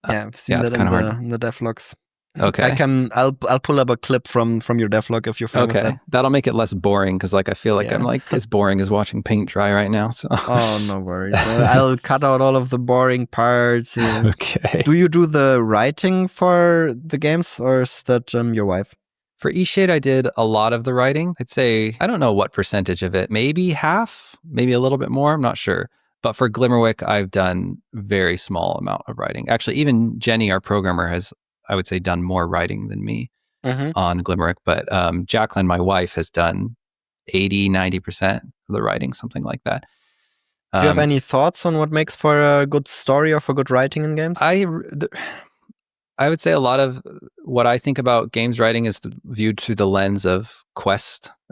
Yeah, I've seen that in the devlogs. Okay. I'll pull up a clip from your devlog if you're fine with that. That'll make it less boring because like I feel like I'm like as boring as watching paint dry right now. So oh, no worries. I'll cut out all of the boring parts. Okay. Do you do the writing for the games, or is that your wife? For Eastshade, I did a lot of the writing. I'd say, I don't know what percentage of it, maybe half, maybe a little bit more. I'm not sure. But for Glimmerwick, I've done very small amount of writing. Actually, even Jenny, our programmer, has, I would say, done more writing than me on Glimmerwick. But Jacqueline, my wife, has done 80, 90% of the writing, something like that. Do you have any thoughts on what makes for a good story or for good writing in games? I would say a lot of what I think about games writing is viewed through the lens of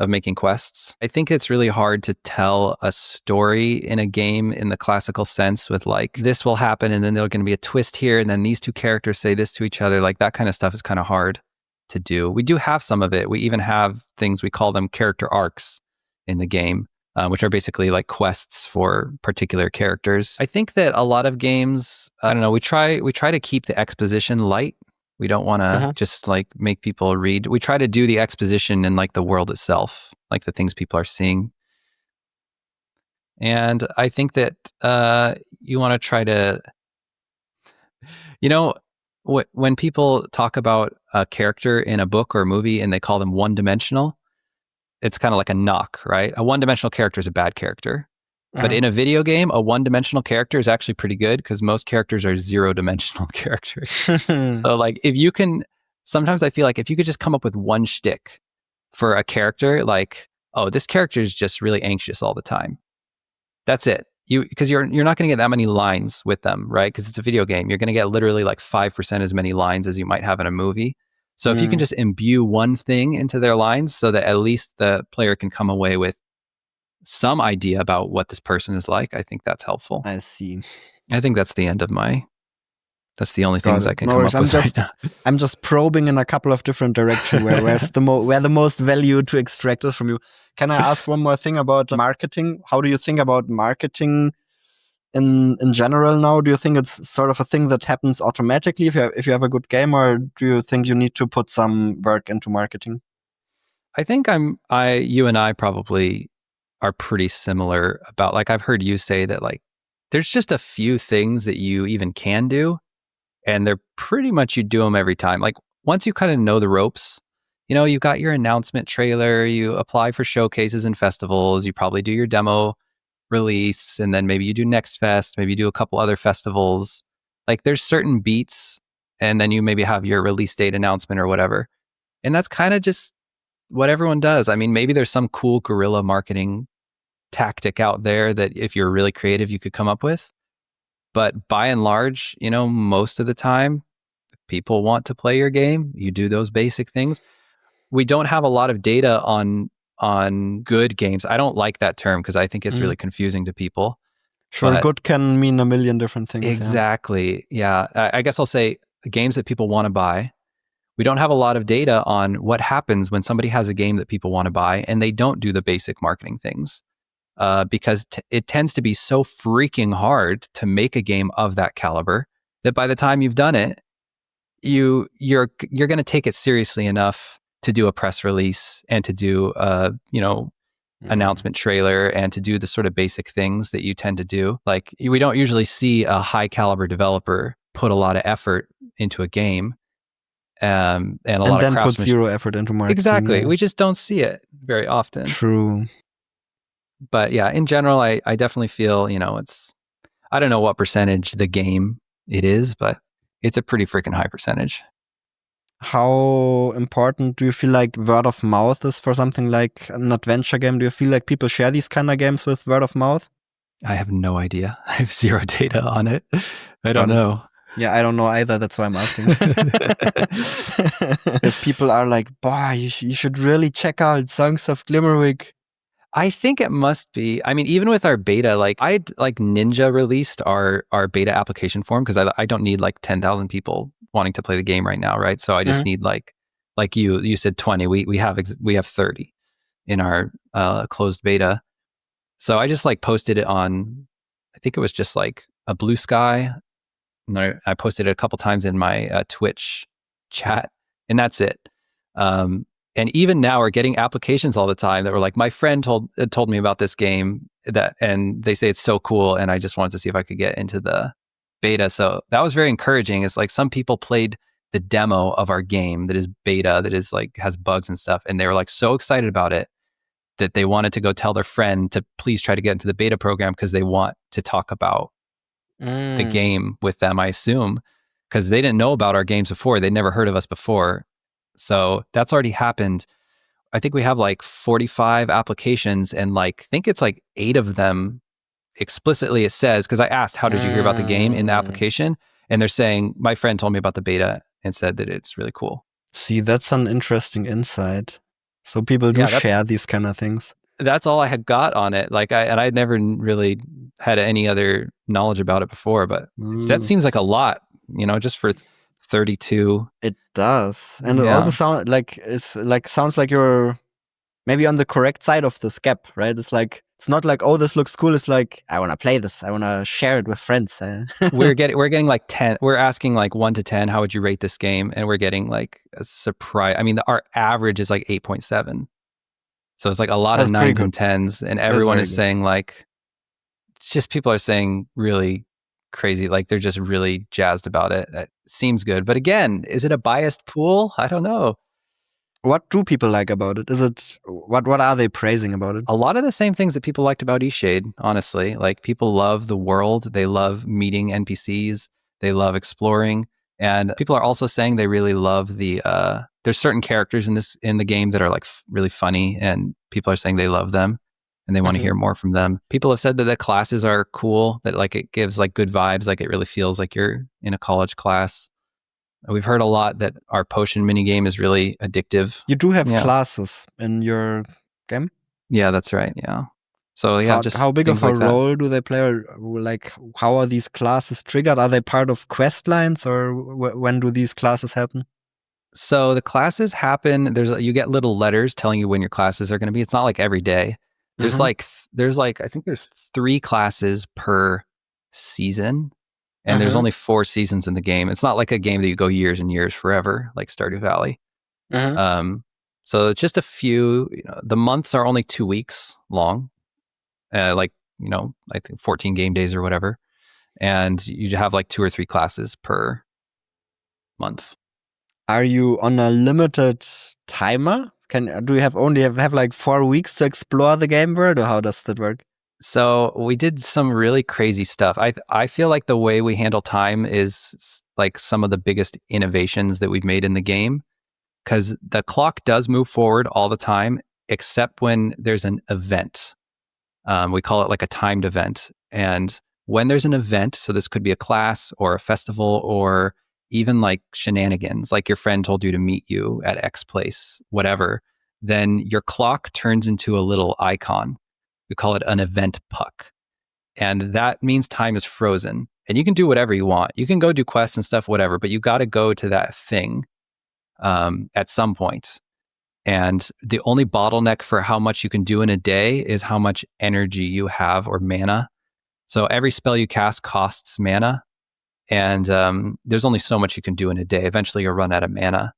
making quests. I think it's really hard to tell a story in a game in the classical sense with like, this will happen and then there's going to be a twist here and then these two characters say this to each other. Like that kind of stuff is kind of hard to do. We do have some of it. We even have things, we call them character arcs in the game, which are basically like quests for particular characters. I think that a lot of games, I don't know, we try to keep the exposition light. We don't want to just like make people read. We try to do the exposition in like the world itself, like the things people are seeing. And I think that you want to try to, when people talk about a character in a book or a movie and they call them one-dimensional, it's kind of like a knock, right? A one-dimensional character is a bad character. But in a video game, a one-dimensional character is actually pretty good because most characters are zero-dimensional characters. So like if you can, sometimes I feel like if you could just come up with one shtick for a character, like, oh, this character is just really anxious all the time. That's it. Because you're not going to get that many lines with them, right? Because it's a video game. You're going to get literally like 5% as many lines as you might have in a movie. So if you can just imbue one thing into their lines so that at least the player can come away with some idea about what this person is like, I think that's helpful. I see. I think that's the end of that's the only things I can come up with right now. I'm just probing in a couple of different directions where the most value to extract is from you. Can I ask one more thing about marketing? How do you think about marketing in general now? Do you think it's sort of a thing that happens automatically if you have a good game, or do you think you need to put some work into marketing? I think you and I probably are pretty similar about, like, I've heard you say that like there's just a few things that you even can do and they're pretty much, you do them every time. Like once you kind of know the ropes, you got your announcement trailer, you apply for showcases and festivals, you probably do your demo release, and then maybe you do Next Fest, maybe you do a couple other festivals. Like there's certain beats, and then you maybe have your release date announcement or whatever. And that's kind of just what everyone does. I mean, maybe there's some cool guerrilla marketing tactic out there that if you're really creative, you could come up with. But by and large, most of the time, if people want to play your game, you do those basic things. We don't have a lot of data on good games. I don't like that term because I think it's really confusing to people. Sure, good can mean a million different things. Exactly. Yeah. I guess I'll say games that people want to buy. We don't have a lot of data on what happens when somebody has a game that people want to buy and they don't do the basic marketing things. Because it tends to be so freaking hard to make a game of that caliber that by the time you've done it, you're going to take it seriously enough to do a press release and to do announcement trailer and to do the sort of basic things that you tend to do. Like we don't usually see a high caliber developer put a lot of effort into a game and then put zero effort into marketing. Exactly. Yeah. We just don't see it very often. True. But yeah, in general, I definitely feel, I don't know what percentage the game it is, but it's a pretty freaking high percentage. How important do you feel like word of mouth is for something like an adventure game? Do you feel like people share these kind of games with word of mouth? I have no idea. I have zero data on it. I don't know. Yeah, I don't know either. That's why I'm asking. If people are like, boy, you should really check out Songs of Glimmerwick. I think it must be. I mean, even with our beta, like Ninja released our beta application form because I don't need like 10,000 people wanting to play the game right now, right? So I just need like you said 20. We have 30 in our closed beta. So I just like posted it on, I think it was just like a Blue Sky, and I posted it a couple times in my Twitch chat, and that's it. And even now we're getting applications all the time that were like, my friend told me about this game and they say it's so cool, and I just wanted to see if I could get into the beta. So that was very encouraging. It's like some people played the demo of our game that is beta, that is like has bugs and stuff, and they were like so excited about it that they wanted to go tell their friend to please try to get into the beta program because they want to talk about the game with them, I assume, because they didn't know about our games before. They'd never heard of us before. So that's already happened. I think we have like 45 applications, and like, I think it's like 8 of them explicitly it says, because I asked, how did you hear about the game in the application? And they're saying, my friend told me about the beta and said that it's really cool. See, that's an interesting insight. So people do share these kind of things. That's all I had got on it. Like I'd never really had any other knowledge about it before, but that seems like a lot, just for 32. It does. And it also sounds like you're maybe on the correct side of this gap, right? It's not like, oh, this looks cool. It's like, I want to play this. I want to share it with friends. We're getting like 10. We're asking like 1 to 10, how would you rate this game? And we're getting like a surprise. I mean, our average is like 8.7. So it's like a lot of 9s and 10s, and everyone is saying like, it's just people are saying really crazy, like they're just really jazzed about it. It seems good. But again, is it a biased pool? I don't know. What do people like about it? What are they praising about it? A lot of the same things that people liked about Eastshade, honestly. Like people love the world, they love meeting NPCs, they love exploring, and people are also saying they really love the there's certain characters in the game that are like really funny, and people are saying they love them and they want to hear more from them. People have said that the classes are cool, that like it gives like good vibes, like it really feels like you're in a college class. We've heard a lot that our potion minigame is really addictive. You do have classes in your game? Yeah, that's right. Yeah. So yeah, how big of a role do they play? Or like, how are these classes triggered? Are they part of quest lines, or when do these classes happen? So the classes happen. You get little letters telling you when your classes are going to be. It's not like every day. There's like I think there's 3 classes per season. And there's only 4 seasons in the game. It's not like a game that you go years and years forever, like Stardew Valley. So it's just a few. The months are only 2 weeks long, I think 14 game days or whatever. And you have like 2 or 3 classes per month. Are you on a limited timer? Do you have like 4 weeks to explore the game world, or how does that work? So we did some really crazy stuff. I feel like the way we handle time is like some of the biggest innovations that we've made in the game, because the clock does move forward all the time, except when there's an event. We call it like a timed event. And when there's an event, so this could be a class or a festival or even like shenanigans, like your friend told you to meet you at X place, whatever, then your clock turns into a little icon. We call it an event puck. And that means time is frozen. And you can do whatever you want. You can go do quests and stuff, whatever, but you got to go to that thing at some point. And the only bottleneck for how much you can do in a day is how much energy you have, or mana. So every spell you cast costs mana. And there's only so much you can do in a day. Eventually you'll run out of mana.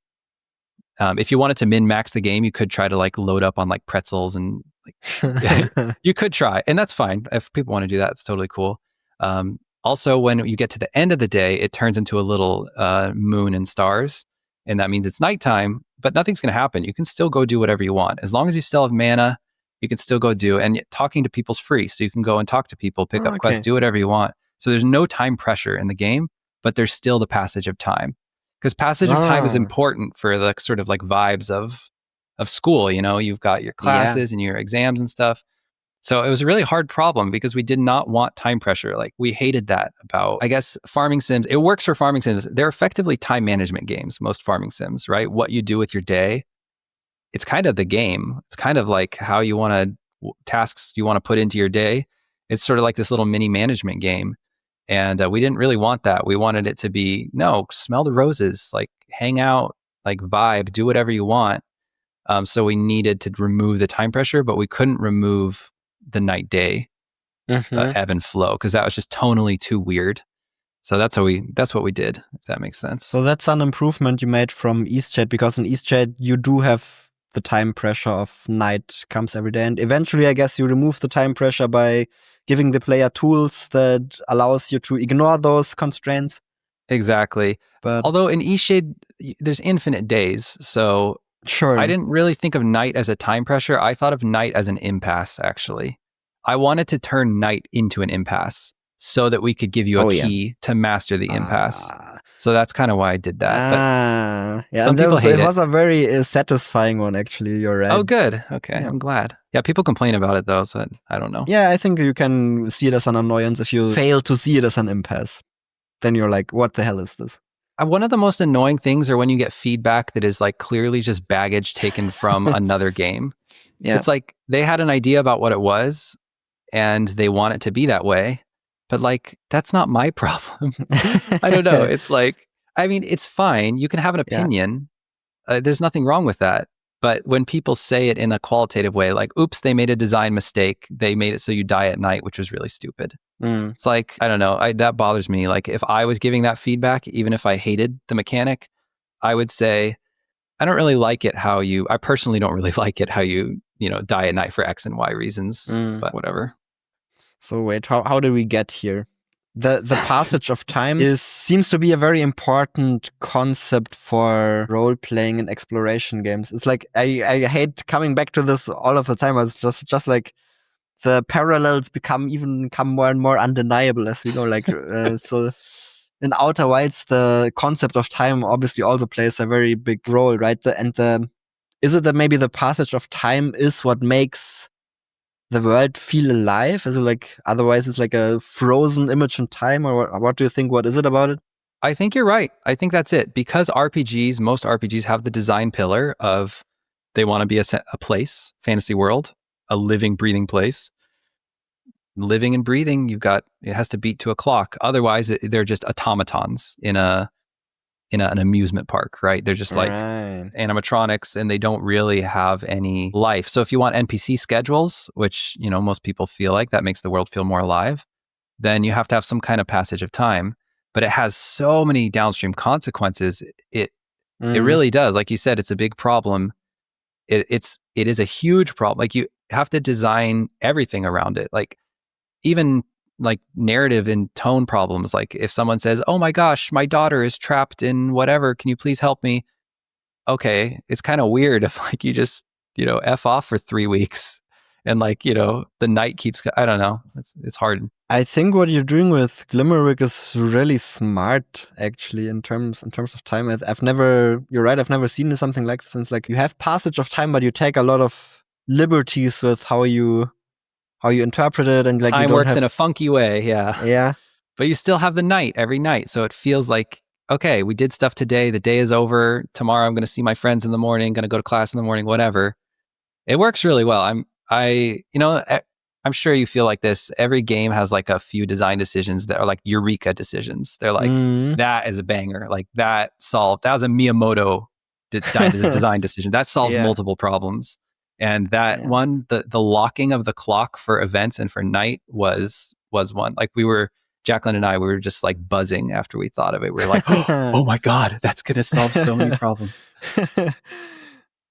If you wanted to min-max the game, you could try to like load up on like pretzels and like, you could try, and that's fine. If people want to do that, it's totally cool. Also, when you get to the end of the day, it turns into a little moon and stars, and that means it's nighttime, but nothing's going to happen. You can still go do whatever you want. As long as you still have mana, you can still go do, and talking to people's free. So you can go and talk to people, pick up quests, do whatever you want. So there's no time pressure in the game, but there's still the passage of time. Because passage of time is important for the sort of like vibes of school. You've got your classes and your exams and stuff. So it was a really hard problem because we did not want time pressure. Like we hated that about, I guess, farming sims. It works for farming sims. They're effectively time management games, most farming sims, right? What you do with your day, it's kind of the game. It's kind of like how you want to, tasks you want to put into your day. It's sort of like this little mini management game. And we didn't really want that. We wanted it to be, no, smell the roses, like hang out, like vibe, do whatever you want. So we needed to remove the time pressure, but we couldn't remove the night day ebb and flow, because that was just tonally too weird. So that's what we did, if that makes sense. So that's an improvement you made from Eastshade, because in Eastshade you do have the time pressure of night comes every day. And eventually, I guess, you remove the time pressure by giving the player tools that allows you to ignore those constraints. Exactly. But although in Eastshade, there's infinite days. So sure, I didn't really think of night as a time pressure. I thought of night as an impasse, actually. I wanted to turn night into an impasse so that we could give you a key to master the impasse. So that's kind of why I did that. But some people hate it. It was a very satisfying one, actually. You're right. Oh, good. Okay, yeah. I'm glad. Yeah, people complain about it, though, so I don't know. Yeah, I think you can see it as an annoyance if you fail to see it as an impasse. Then you're like, what the hell is this? One of the most annoying things are when you get feedback that is like clearly just baggage taken from another game. Yeah. It's like they had an idea about what it was and they want it to be that way. But like, that's not my problem. I don't know. It's like, I mean, it's fine. You can have an opinion. Yeah. There's nothing wrong with that. But when people say it in a qualitative way, like, oops, they made a design mistake. They made it so you die at night, which was really stupid. It's like, I don't know, that bothers me. Like if I was giving that feedback, even if I hated the mechanic, I would say, I don't really like it I personally don't really like it how you die at night for X and Y reasons, but whatever. So wait, how did we get here? The passage of time seems to be a very important concept for role-playing and exploration games. It's like, I hate coming back to this all of the time. It's just like, the parallels become more and more undeniable as we go. Like, so in Outer Wilds, the concept of time obviously also plays a very big role, right? Is it that maybe the passage of time is what makes the world feel alive? Is it like, otherwise it's like a frozen image in time, or what do you think? What is it about it? I think you're right. I think that's it. Because most RPGs have the design pillar of they want to be a place, fantasy world, a living, breathing place. Living and breathing, it has to beat to a clock. Otherwise, they're just automatons in an amusement park, right? They're just like animatronics, and they don't really have any life. So if you want NPC schedules, which most people feel like that makes the world feel more alive, then you have to have some kind of passage of time. But it has so many downstream consequences. It really does. Like you said, it's a big problem. It is a huge problem. Like you have to design everything around it. Like even like narrative and tone problems. Like if someone says, "Oh my gosh, my daughter is trapped in whatever. Can you please help me?" Okay, it's kind of weird if like you just F off for 3 weeks and like the night keeps. I don't know. It's hard. I think what you're doing with Glimmerwick is really smart, actually, in terms of time. You're right, I've never seen something like this. It's like you have passage of time, but you take a lot of liberties with how you interpret it, and like time works in a funky way. Yeah. But you still have the night every night, so it feels like, okay, we did stuff today. The day is over. Tomorrow, I'm going to see my friends in the morning. Going to go to class in the morning. Whatever. It works really well. I'm sure you feel like this. Every game has like a few design decisions that are like eureka decisions. They're like, that is a banger. Like that was a Miyamoto design decision. That solves multiple problems. And that one, the locking of the clock for events and for night was one. Like Jacqueline and I, we were just like buzzing after we thought of it. We were like, oh my God, that's going to solve so many problems.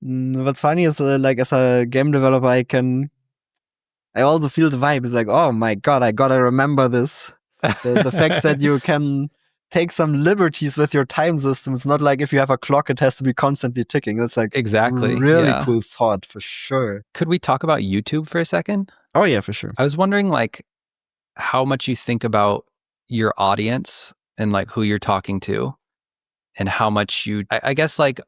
What's funny is like as a game developer, I also feel the vibe. It's like, oh my God, I gotta remember this. The fact that you can take some liberties with your time system. It's not like if you have a clock, it has to be constantly ticking. It's like exactly really cool thought for sure. Could we talk about YouTube for a second? Oh yeah, for sure. I was wondering like how much you think about your audience and like who you're talking to, and how much I guess like,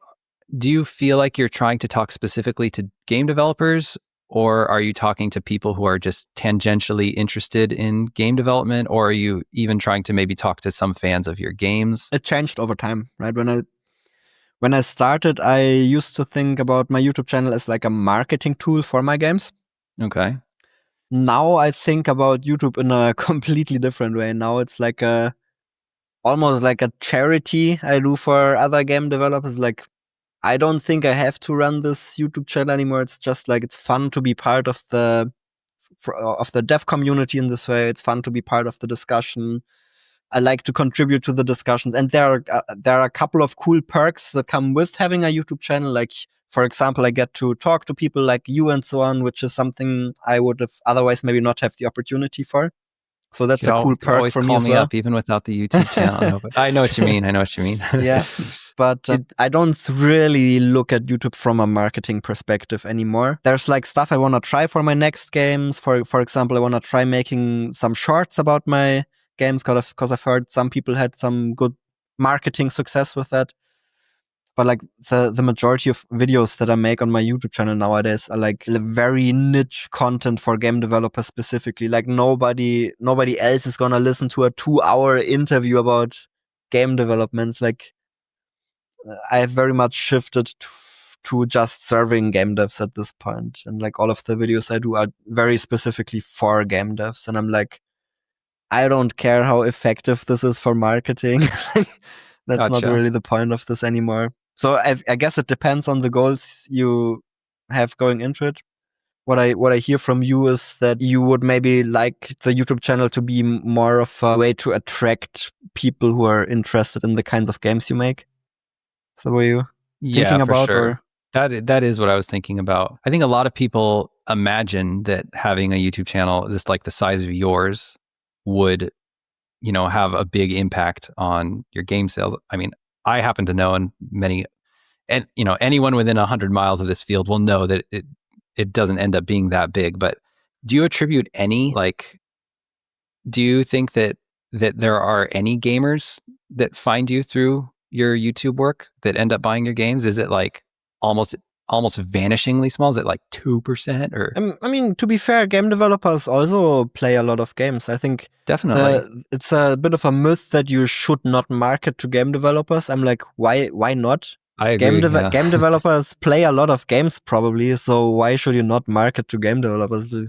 do you feel like you're trying to talk specifically to game developers, or are you talking to people who are just tangentially interested in game development, or are you even trying to maybe talk to some fans of your games? It changed over time, right? When I started, I used to think about my YouTube channel as like a marketing tool for my games. Okay. Now I think about YouTube in a completely different way. Now it's like almost like a charity I do for other game developers. Like, I don't think I have to run this YouTube channel anymore. It's just like, it's fun to be part of the dev community in this way. It's fun to be part of the discussion. I like to contribute to the discussions. And there are a couple of cool perks that come with having a YouTube channel. Like, for example, I get to talk to people like you and so on, which is something I would have otherwise maybe not have the opportunity for. So that's a cool perk always for me call as me well. Up, even without the YouTube channel. I know what you mean. Yeah. But I don't really look at YouTube from a marketing perspective anymore. There's like stuff I want to try for my next games. For example, I want to try making some shorts about my games because I've heard some people had some good marketing success with that. But like the majority of videos that I make on my YouTube channel nowadays are like very niche content for game developers specifically. Like nobody else is gonna listen to a 2-hour interview about game developments. Like I have very much shifted to just serving game devs at this point. And like all of the videos I do are very specifically for game devs. And I'm like, I don't care how effective this is for marketing. That's not really the point of this anymore. So I guess it depends on the goals you have going into it. What I hear from you is that you would maybe like the YouTube channel to be more of a way to attract people who are interested in the kinds of games you make. Is that what you thinking about? Sure. Or that is what I was thinking about. I think a lot of people imagine that having a YouTube channel this like the size of yours would, have a big impact on your game sales. I mean, I happen to know, and anyone within 100 miles of this field will know that it doesn't end up being that big. But do you attribute any, do you think that there are any gamers that find you through your YouTube work that end up buying your games? Is it like almost vanishingly small? Is it like 2% or? I mean, to be fair, game developers also play a lot of games. I think definitely it's a bit of a myth that you should not market to game developers. I'm like, why not? I agree. Game developers play a lot of games probably, so why should you not market to game developers? The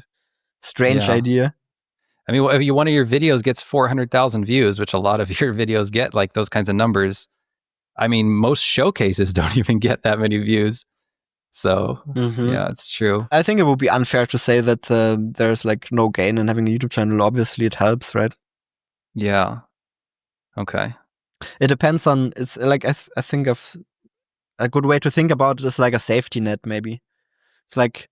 strange idea. I mean, if one of your videos gets 400,000 views, which a lot of your videos get, like those kinds of numbers, I mean, most showcases don't even get that many views. So, yeah, it's true. I think it would be unfair to say that there's like no gain in having a YouTube channel. Obviously, it helps, right? Yeah. Okay. It depends on, it's like, I think of a good way to think about it is like a safety net, maybe. It's like,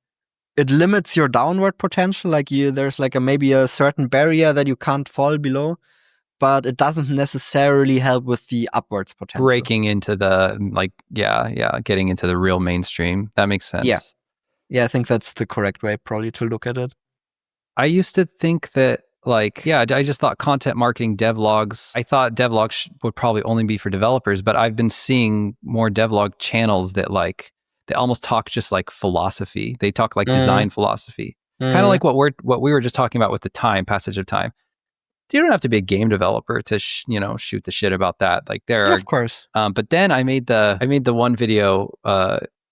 it limits your downward potential. Like there's like maybe a certain barrier that you can't fall below, but it doesn't necessarily help with the upwards potential. Breaking into the getting into the real mainstream. That makes sense. Yeah, I think that's the correct way probably to look at it. I used to think that I just thought content marketing devlogs. I thought devlogs would probably only be for developers, but I've been seeing more devlog channels that they almost talk just like philosophy. They talk like design philosophy, kind of like what we were just talking about with the passage of time. You don't have to be a game developer to shoot the shit about that. Like there are, of course. But then I made the one video.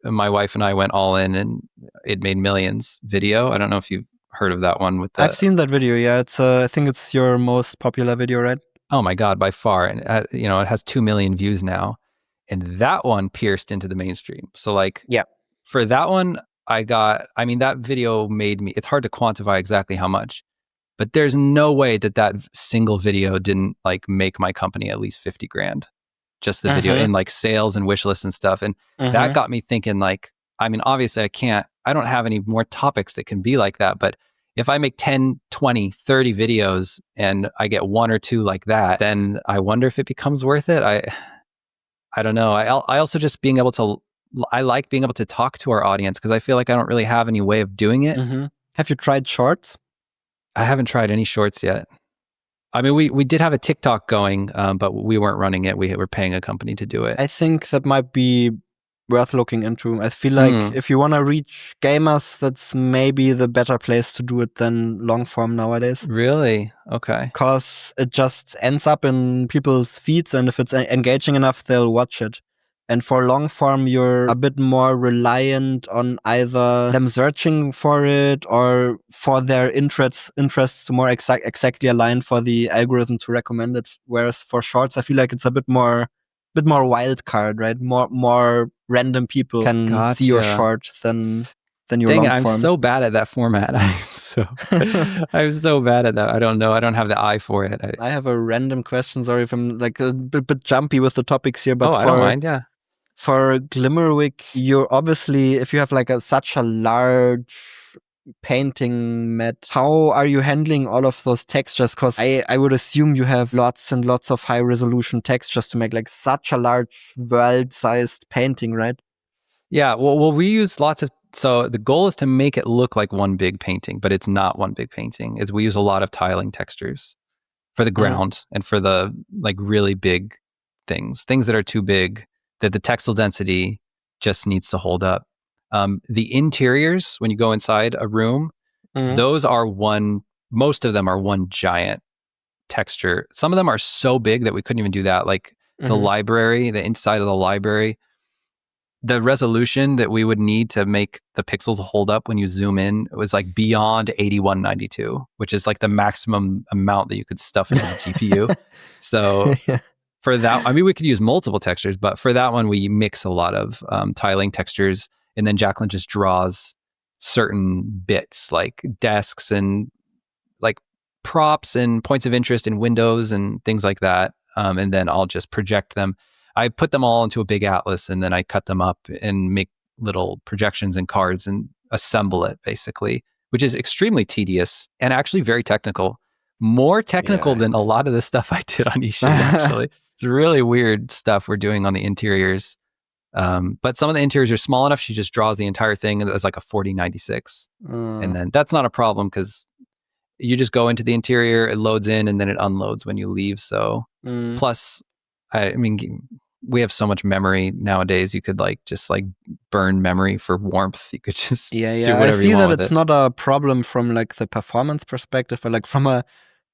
My wife and I went all in, and it made millions. Video. I don't know if you've heard of that one. I've seen that video. Yeah, it's I think it's your most popular video, right? Oh my God, by far. And it has 2 million views now, and that one pierced into the mainstream. So for that one, that video made me. It's hard to quantify exactly how much. But there's no way that single video didn't make my company at least 50 grand, just the video in sales and wish lists and stuff. And that got me thinking obviously I don't have any more topics that can be like that. But if I make 10, 20, 30 videos and I get one or two like that, then I wonder if it becomes worth it. I don't know. I also just I like being able to talk to our audience because I feel like I don't really have any way of doing it. Have you tried shorts? I haven't tried any shorts yet. I mean, we did have a TikTok going, but we weren't running it. We were paying a company to do it. I think that might be worth looking into. I feel like if you want to reach gamers, that's maybe the better place to do it than long form nowadays. Really? Okay. Because it just ends up in people's feeds, and if it's engaging enough, they'll watch it. And for long form, you're a bit more reliant on either them searching for it or for their interests more exactly aligned for the algorithm to recommend it. Whereas for shorts, I feel like it's a bit more wild card, right? More random people can see your short than than your Dang long it, I'm form. so bad at that format. I'm so bad at that. I don't know. I don't have the eye for it. I have a random question. Sorry if I'm like a bit jumpy with the topics here, but I don't mind. Yeah. For Glimmerwick, you're obviously, if you have like such a large painting mat, how are you handling all of those textures? Because I would assume you have lots and lots of high resolution textures to make like such a large world-sized painting, right? Yeah. Well, we use lots of. So the goal is to make it look like one big painting, but it's not one big painting. Is we use a lot of tiling textures for the ground and for the like really big things that are too big that the textile density just needs to hold up. The interiors, when you go inside a room, those are most of them are one giant texture. Some of them are so big that we couldn't even do that. Like the library, the inside of the library, the resolution that we would need to make the pixels hold up when you zoom in was like beyond 8192, which is like the maximum amount that you could stuff into the GPU. So for that, I mean, we could use multiple textures, but for that one, we mix a lot of tiling textures. And then Jacqueline just draws certain bits like desks and like props and points of interest in windows and things like that. And then I'll just project them. I put them all into a big atlas and then I cut them up and make little projections and cards and assemble it basically, which is extremely tedious and actually very technical. More technical than a lot of the stuff I did on Eastshade, actually. It's really weird stuff we're doing on the interiors. But some of the interiors are small enough, she just draws the entire thing as like a 4096. And then that's not a problem because you just go into the interior, it loads in, and then it unloads when you leave. So plus, I mean, we have so much memory nowadays. You could just burn memory for warmth. You could just do whatever you want. I see that it's not a problem from like the performance perspective, but like from a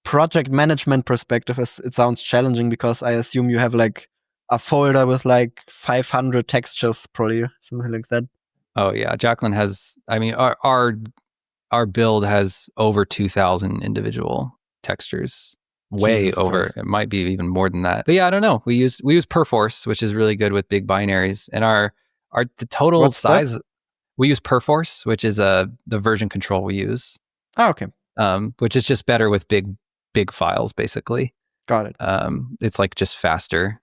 project management perspective, it sounds challenging because I assume you have like a folder with like 500 textures, probably something like that. Oh yeah, Jacqueline has. I mean, our build has over 2,000 individual textures. Way Jesus over. Christ. It might be even more than that. But yeah, I don't know. We use Perforce, which is really good with big binaries. And the total What's size that? we use Perforce, which is the version control we use. Oh, okay. Which is just better with big files, basically. Got it. It's like just faster.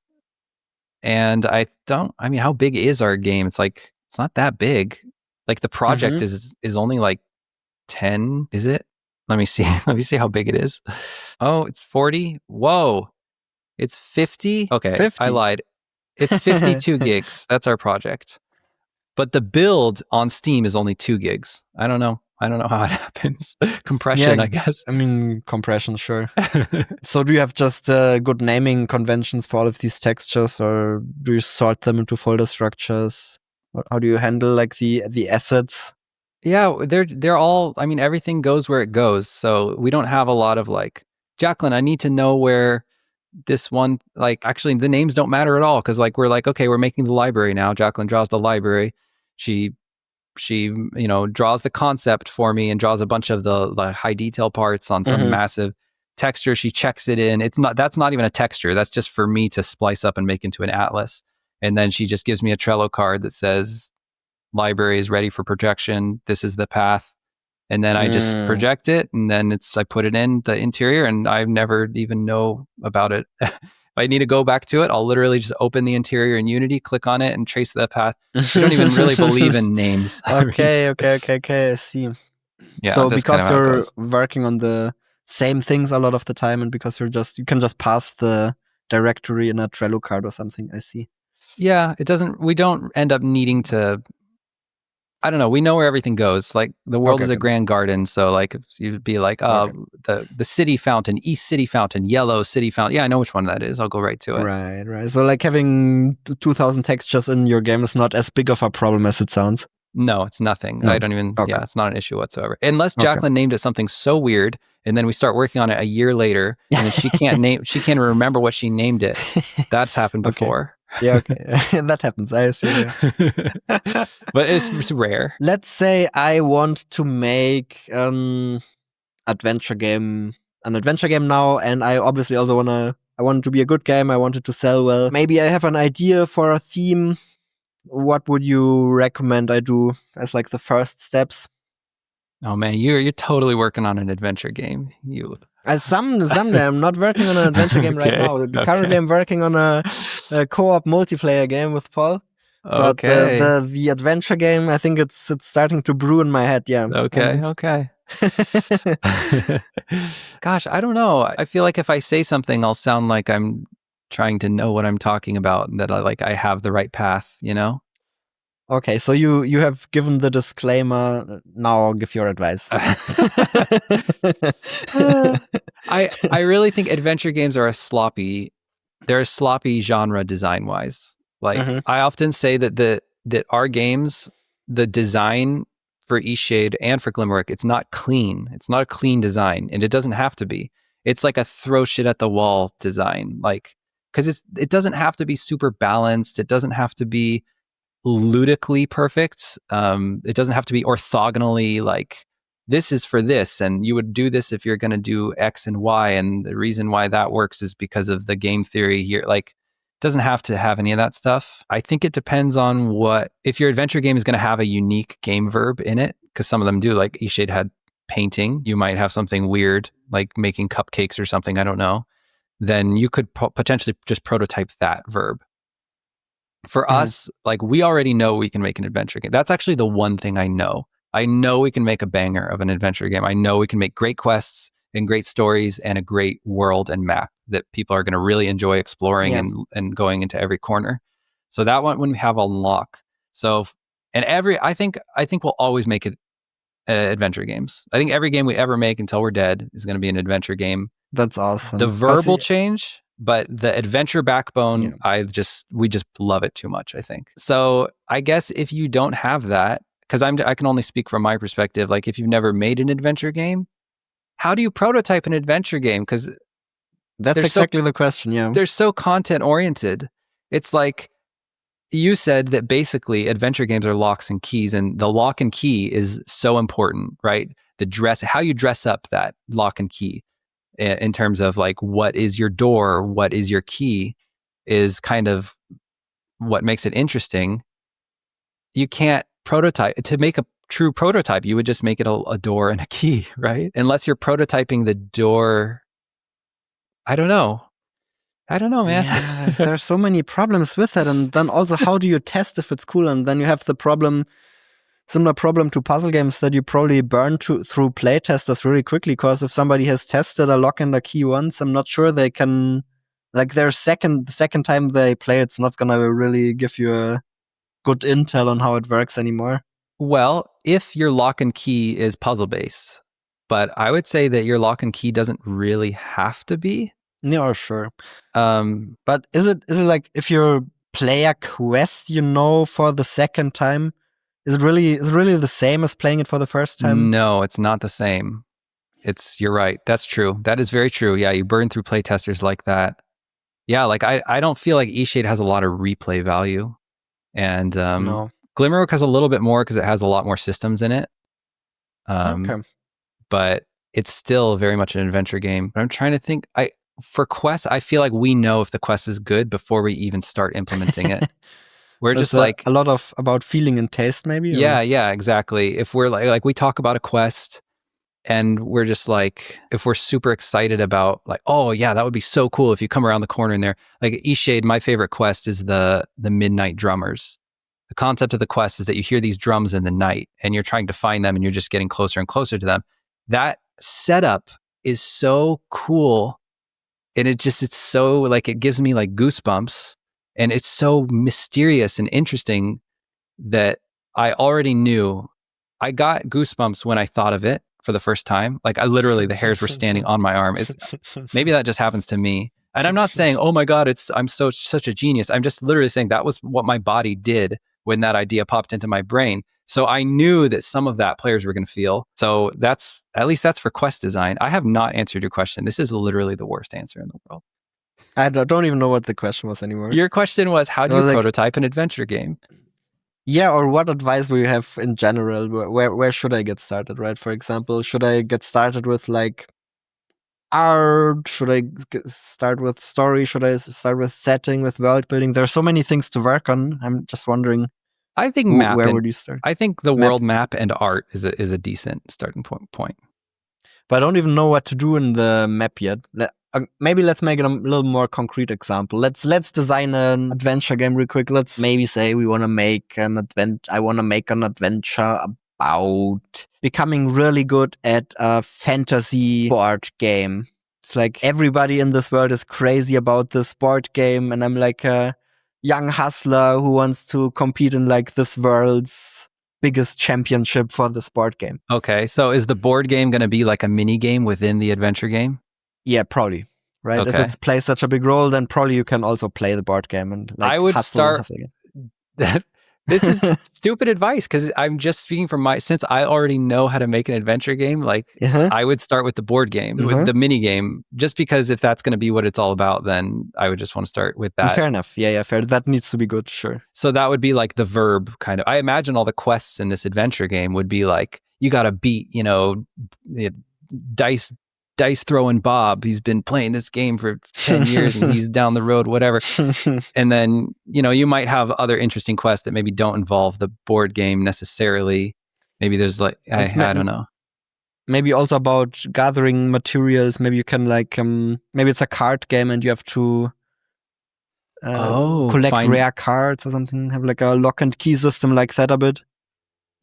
And I mean, how big is our game? It's not that big. Like the project is only like 10, is it? Let me see. Let me see how big it is. Oh, it's 40. Whoa. It's 50. Okay, 50. I lied. It's 52 gigs. That's our project. But the build on Steam is only 2 gigs. I don't know how it happens. Compression, I guess. I mean, compression, sure. So do you have just good naming conventions for all of these textures, or do you sort them into folder structures? How do you handle like the assets? Yeah, they're all, I mean, everything goes where it goes. So we don't have a lot of like, Jacqueline, I need to know where this one, like, actually the names don't matter at all. Cause like, we're like, okay, we're making the library now. Jacqueline draws the library. She draws the concept for me and draws a bunch of the high detail parts on some massive texture. She checks it in. That's not even a texture. That's just for me to splice up and make into an atlas. And then she just gives me a Trello card that says, library is ready for projection. This is the path. And then I just project it, and then I put it in the interior, and I never even know about it. If I need to go back to it, I'll literally just open the interior in Unity, click on it, and trace that path. We don't even really believe in names. Okay, I see. Yeah, so that's because kind of how it you're goes. working on the same things a lot of the time, and because you can just pass the directory in a Trello card or something, I see. Yeah, we don't end up needing to, I don't know. We know where everything goes. Like the world is a grand garden. So like you'd be like, the city fountain, East City fountain, yellow city fountain. Yeah, I know which one that is. I'll go right to it. Right. So like having 2,000 textures in your game is not as big of a problem as it sounds. No, it's nothing. No. I don't even, it's not an issue whatsoever. Unless Jacqueline named it something so weird, and then we start working on it a year later, and then she can't remember what she named it. That's happened before. Yeah, okay. That happens, I assume. Yeah. But it's rare. Let's say I want to make an adventure game now, and I obviously also I want it to be a good game. I want it to sell well. Maybe I have an idea for a theme. what would you recommend I do as like the first steps? Oh man, you're totally working on an adventure game. You Someday I'm not working on an adventure game right now. Currently, I'm working on a co-op multiplayer game with Paul. But the adventure game, I think it's starting to brew in my head. Yeah. Okay. Gosh, I don't know. I feel like if I say something, I'll sound like I'm trying to know what I'm talking about, and that I have the right path. You know. Okay, so you have given the disclaimer. Now I'll give your advice. I really think adventure games are they're a sloppy genre design wise. Like I often say that our games, the design for Eastshade and for Glimmerwick, it's not clean. It's not a clean design, and it doesn't have to be. It's like a throw shit at the wall design, like because it doesn't have to be super balanced. It doesn't have to be ludically perfect. It doesn't have to be orthogonally like this is for this, and you would do this if you're going to do X and Y, and the reason why that works is because of the game theory here. Like, it doesn't have to have any of that stuff. I think it depends on if your adventure game is going to have a unique game verb in it, because some of them do. Like Eastshade had painting. You might have something weird like making cupcakes or something. I don't know. Then you could potentially just prototype that verb. For us, like we already know we can make an adventure game. That's actually the one thing I know. I know we can make a banger of an adventure game. I know we can make great quests and great stories and a great world and map that people are going to really enjoy exploring and going into every corner. So that one, when we have a lock. So, and I think we'll always make it adventure games. I think every game we ever make until we're dead is going to be an adventure game. That's awesome. The verb will change, but the adventure backbone, we just love it too much, I think. So I guess if you don't have that, because I can only speak from my perspective, like if you've never made an adventure game, how do you prototype an adventure game? Because that's exactly the question, yeah. They're so content oriented. It's like you said that basically adventure games are locks and keys, and the lock and key is so important, right? How you dress up that lock and key in terms of like what is your door, what is your key, is kind of what makes it interesting. You can't prototype. To make a true prototype, you would just make it a door and a key, right? Unless you're prototyping the door. I don't know, man. Yeah, there's so many problems with that. And then also, how do you test if it's cool? And then you have the similar problem to puzzle games, that you probably burn through playtesters really quickly, because if somebody has tested a lock and a key once, I'm not sure they can, like the second time they play, it's not going to really give you a good intel on how it works anymore. Well, if your lock and key is puzzle based, but I would say that your lock and key doesn't really have to be. Yeah, sure. But is it like if you play a quest, for the second time, is it really the same as playing it for the first time? No, it's not the same. You're right. That's true. That is very true. Yeah, you burn through playtesters like that. Yeah, like I don't feel like Eastshade has a lot of replay value. And no. Glimmerwick has a little bit more because it has a lot more systems in it. Okay. But it's still very much an adventure game. But I'm trying to think. For quests, I feel like we know if the quest is good before we even start implementing it. We're just like a lot about feeling and taste, maybe. Yeah, exactly. If we're like we talk about a quest, and we're just like, if we're super excited about like, oh yeah, that would be so cool if you come around the corner in there. Like Eastshade, my favorite quest is the Midnight Drummers. The concept of the quest is that you hear these drums in the night, and you're trying to find them, and you're just getting closer and closer to them. That setup is so cool. And it's so like, it gives me like goosebumps, and it's so mysterious and interesting that I already knew. I got goosebumps when I thought of it for the first time. Like I literally, the hairs were standing on my arm. Maybe that just happens to me. And I'm not saying, oh my God, I'm such a genius. I'm just literally saying that was what my body did when that idea popped into my brain. So I knew that some of that players were going to feel. So that's for quest design. I have not answered your question. This is literally the worst answer in the world. I don't even know what the question was anymore. Your question was, how do you prototype an adventure game? Yeah, or what advice will you have in general? Where should I get started, right? For example, should I get started with like art? Should I start with story? Should I start with setting, with world building? There are so many things to work on. I'm just wondering. I think Where would you start? I think the world map and art is a decent starting point. But I don't even know what to do in the map yet. Maybe let's make it a little more concrete example. Let's design an adventure game real quick. Let's maybe say we want to make an I want to make an adventure about becoming really good at a fantasy board game. It's like everybody in this world is crazy about this board game, and I'm like a young hustler who wants to compete in like this world's biggest championship for this board game. Okay, so is the board game going to be like a mini game within the adventure game? Yeah, probably. Right. Okay. If it plays such a big role, then probably you can also play the board game and like I would start. This is stupid advice because I'm just speaking from since I already know how to make an adventure game. Like I would start with the board game, with the mini game, just because if that's going to be what it's all about, then I would just want to start with that. Fair enough. Yeah, fair. That needs to be good. Sure. So that would be like the verb kind of. I imagine all the quests in this adventure game would be like, you got to beat, dice throwing Bob. He's been playing this game for 10 years and he's down the road, whatever. And then, you might have other interesting quests that maybe don't involve the board game necessarily. Maybe there's like, I don't know. Maybe also about gathering materials. Maybe you can like, maybe it's a card game and you have to collect rare cards or something. Have like a lock and key system like that a bit.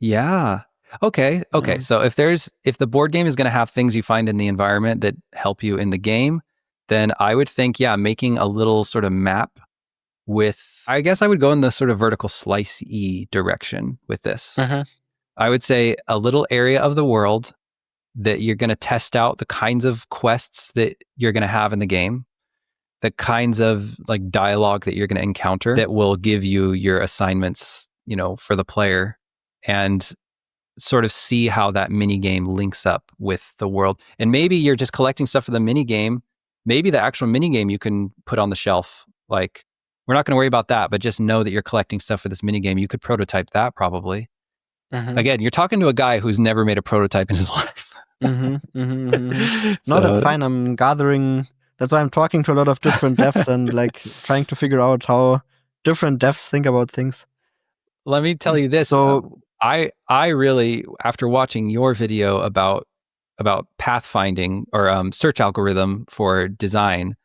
Yeah. Okay. So if the board game is going to have things you find in the environment that help you in the game, then I would think, making a little sort of map with, I guess I would go in the sort of vertical slice-y direction with this. I would say a little area of the world that you're going to test out the kinds of quests that you're going to have in the game, the kinds of like dialogue that you're going to encounter that will give you your assignments, for the player, and sort of see how that mini game links up with the world. And maybe you're just collecting stuff for the mini game. Maybe the actual mini game you can put on the shelf. Like, we're not going to worry about that, but just know that you're collecting stuff for this mini game. You could prototype that probably. Again, you're talking to a guy who's never made a prototype in his life. No, that's fine. I'm gathering. That's why I'm talking to a lot of different devs and like trying to figure out how different devs think about things. Let me tell you this. So I really, after watching your video about pathfinding or search algorithm for design,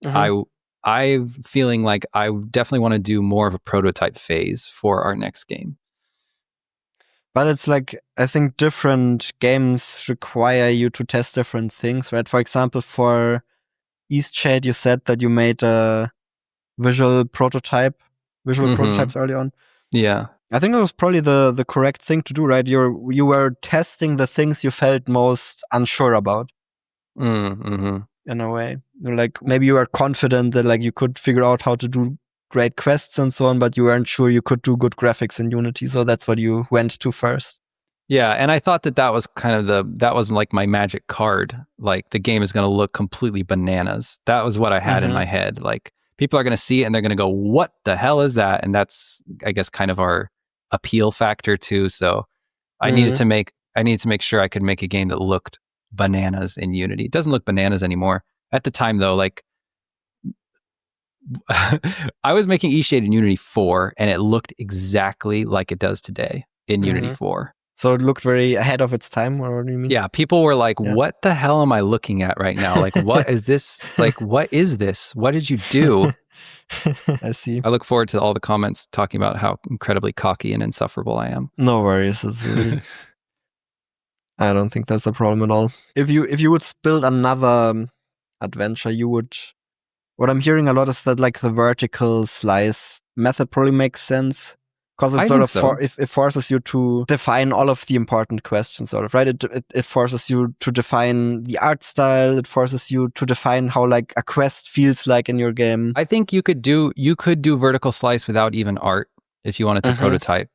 I'm feeling like I definitely want to do more of a prototype phase for our next game. But it's like, I think different games require you to test different things, right? For example, for Eastshade, you said that you made a visual prototypes early on. Yeah. I think that was probably the correct thing to do, right? You were testing the things you felt most unsure about. In a way. Like, maybe you were confident that like you could figure out how to do great quests and so on, but you weren't sure you could do good graphics in Unity. So that's what you went to first. Yeah, and I thought that was kind of that was like my magic card. Like, the game is going to look completely bananas. That was what I had in my head. Like, people are going to see it and they're going to go, what the hell is that? And that's, I guess, kind of our appeal factor too. So I needed to make sure I could make a game that looked bananas in Unity. It doesn't look bananas anymore. At the time though, like, I was making Eastshade in Unity 4 and it looked exactly like it does today in Unity 4. So it looked very ahead of its time, or what do you mean? Yeah, people were like, what the hell am I looking at right now? Like, what is this? Like, what is this? What did you do? I see. I look forward to all the comments talking about how incredibly cocky and insufferable I am. No worries. I don't think that's a problem at all. If you would build another adventure, you would... What I'm hearing a lot is that like the vertical slice method probably makes sense. Because it it forces you to define all of the important questions, sort of, right? It forces you to define the art style. It forces you to define how like a quest feels like in your game. I think you could do vertical slice without even art if you wanted to prototype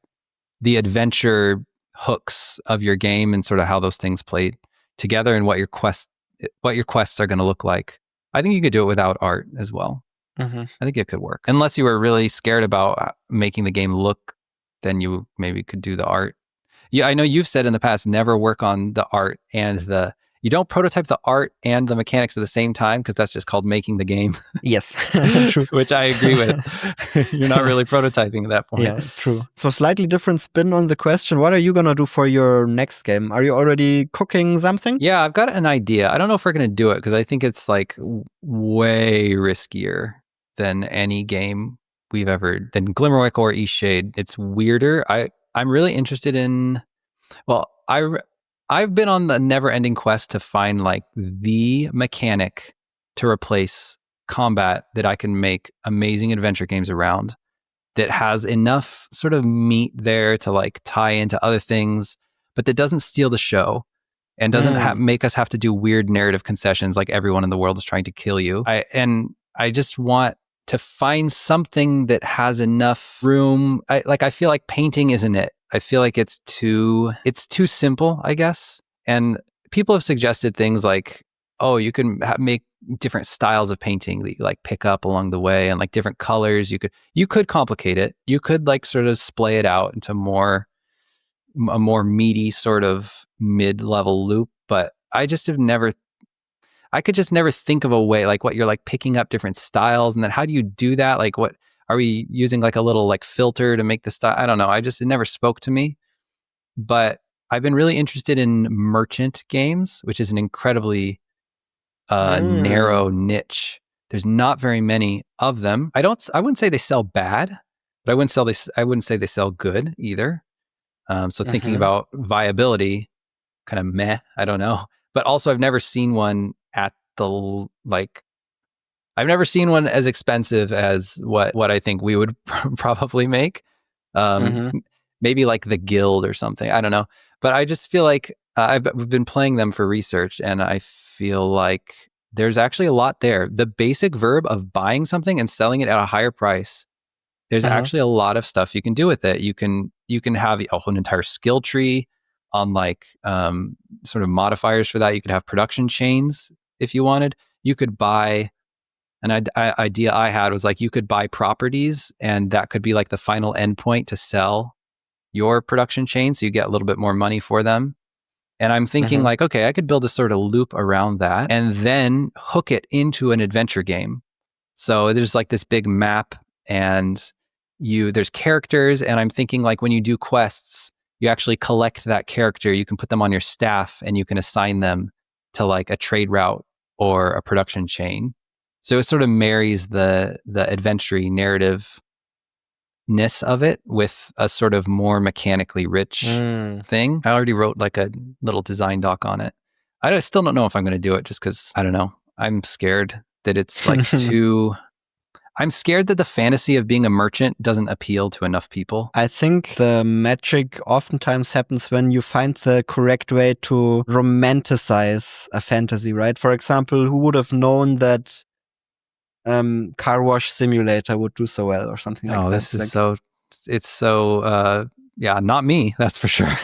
the adventure hooks of your game and sort of how those things play together and what your quests are going to look like. I think you could do it without art as well. I think it could work. Unless you were really scared about making the game look, then you maybe could do the art. Yeah, I know you've said in the past, never work on the art and you don't prototype the art and the mechanics at the same time, because that's just called making the game. Yes, true. Which I agree with. You're not really prototyping at that point. Yeah, true. So slightly different spin on the question. What are you going to do for your next game? Are you already cooking something? Yeah, I've got an idea. I don't know if we're going to do it, because I think it's like way riskier than any game we've ever, than Glimmerwick or Eastshade. It's weirder. I'm really interested in, well, I've been on the never-ending quest to find like the mechanic to replace combat that I can make amazing adventure games around, that has enough sort of meat there to like tie into other things, but that doesn't steal the show and doesn't make us have to do weird narrative concessions like everyone in the world is trying to kill you. I just want to find something that has enough room. I feel like painting isn't it. I feel like it's too simple, I guess. And people have suggested things like, oh, you can make different styles of painting that you like pick up along the way, and like different colors. You could complicate it. You could like sort of splay it out into a more meaty sort of mid-level loop. But I could just never think of a way, like what you're like picking up different styles, and then how do you do that? Like, what are we using, like a little like filter to make the style? I don't know. It never spoke to me. But I've been really interested in merchant games, which is an incredibly narrow niche. There's not very many of them. I wouldn't say they sell bad, but I wouldn't say they sell good either. So thinking about viability, kind of meh, I don't know. But also I've never seen one I've never seen one as expensive as what I think we would probably make. Maybe like the Guild or something. I don't know. But I just feel like I've been playing them for research, and I feel like there's actually a lot there. The basic verb of buying something and selling it at a higher price, there's actually a lot of stuff you can do with it. You can have an entire skill tree on like sort of modifiers for that. You could have production chains if you wanted. You could buy, an idea I had was like you could buy properties, and that could be like the final endpoint to sell your production chain, so you get a little bit more money for them. And I'm thinking like, okay, I could build a sort of loop around that and then hook it into an adventure game. So there's like this big map, and there's characters, and I'm thinking like when you do quests, you actually collect that character, you can put them on your staff, and you can assign them to like a trade route or a production chain. So it sort of marries the adventure-y narrative ness of it with a sort of more mechanically rich thing. I already wrote like a little design doc on it. I still don't know if I'm going to do it, just because I don't know. I'm scared that it's like I'm scared that the fantasy of being a merchant doesn't appeal to enough people. I think the magic oftentimes happens when you find the correct way to romanticize a fantasy, right? For example, who would have known that Car Wash Simulator would do so well, or something like that? Oh, this is like, it's so not me, that's for sure.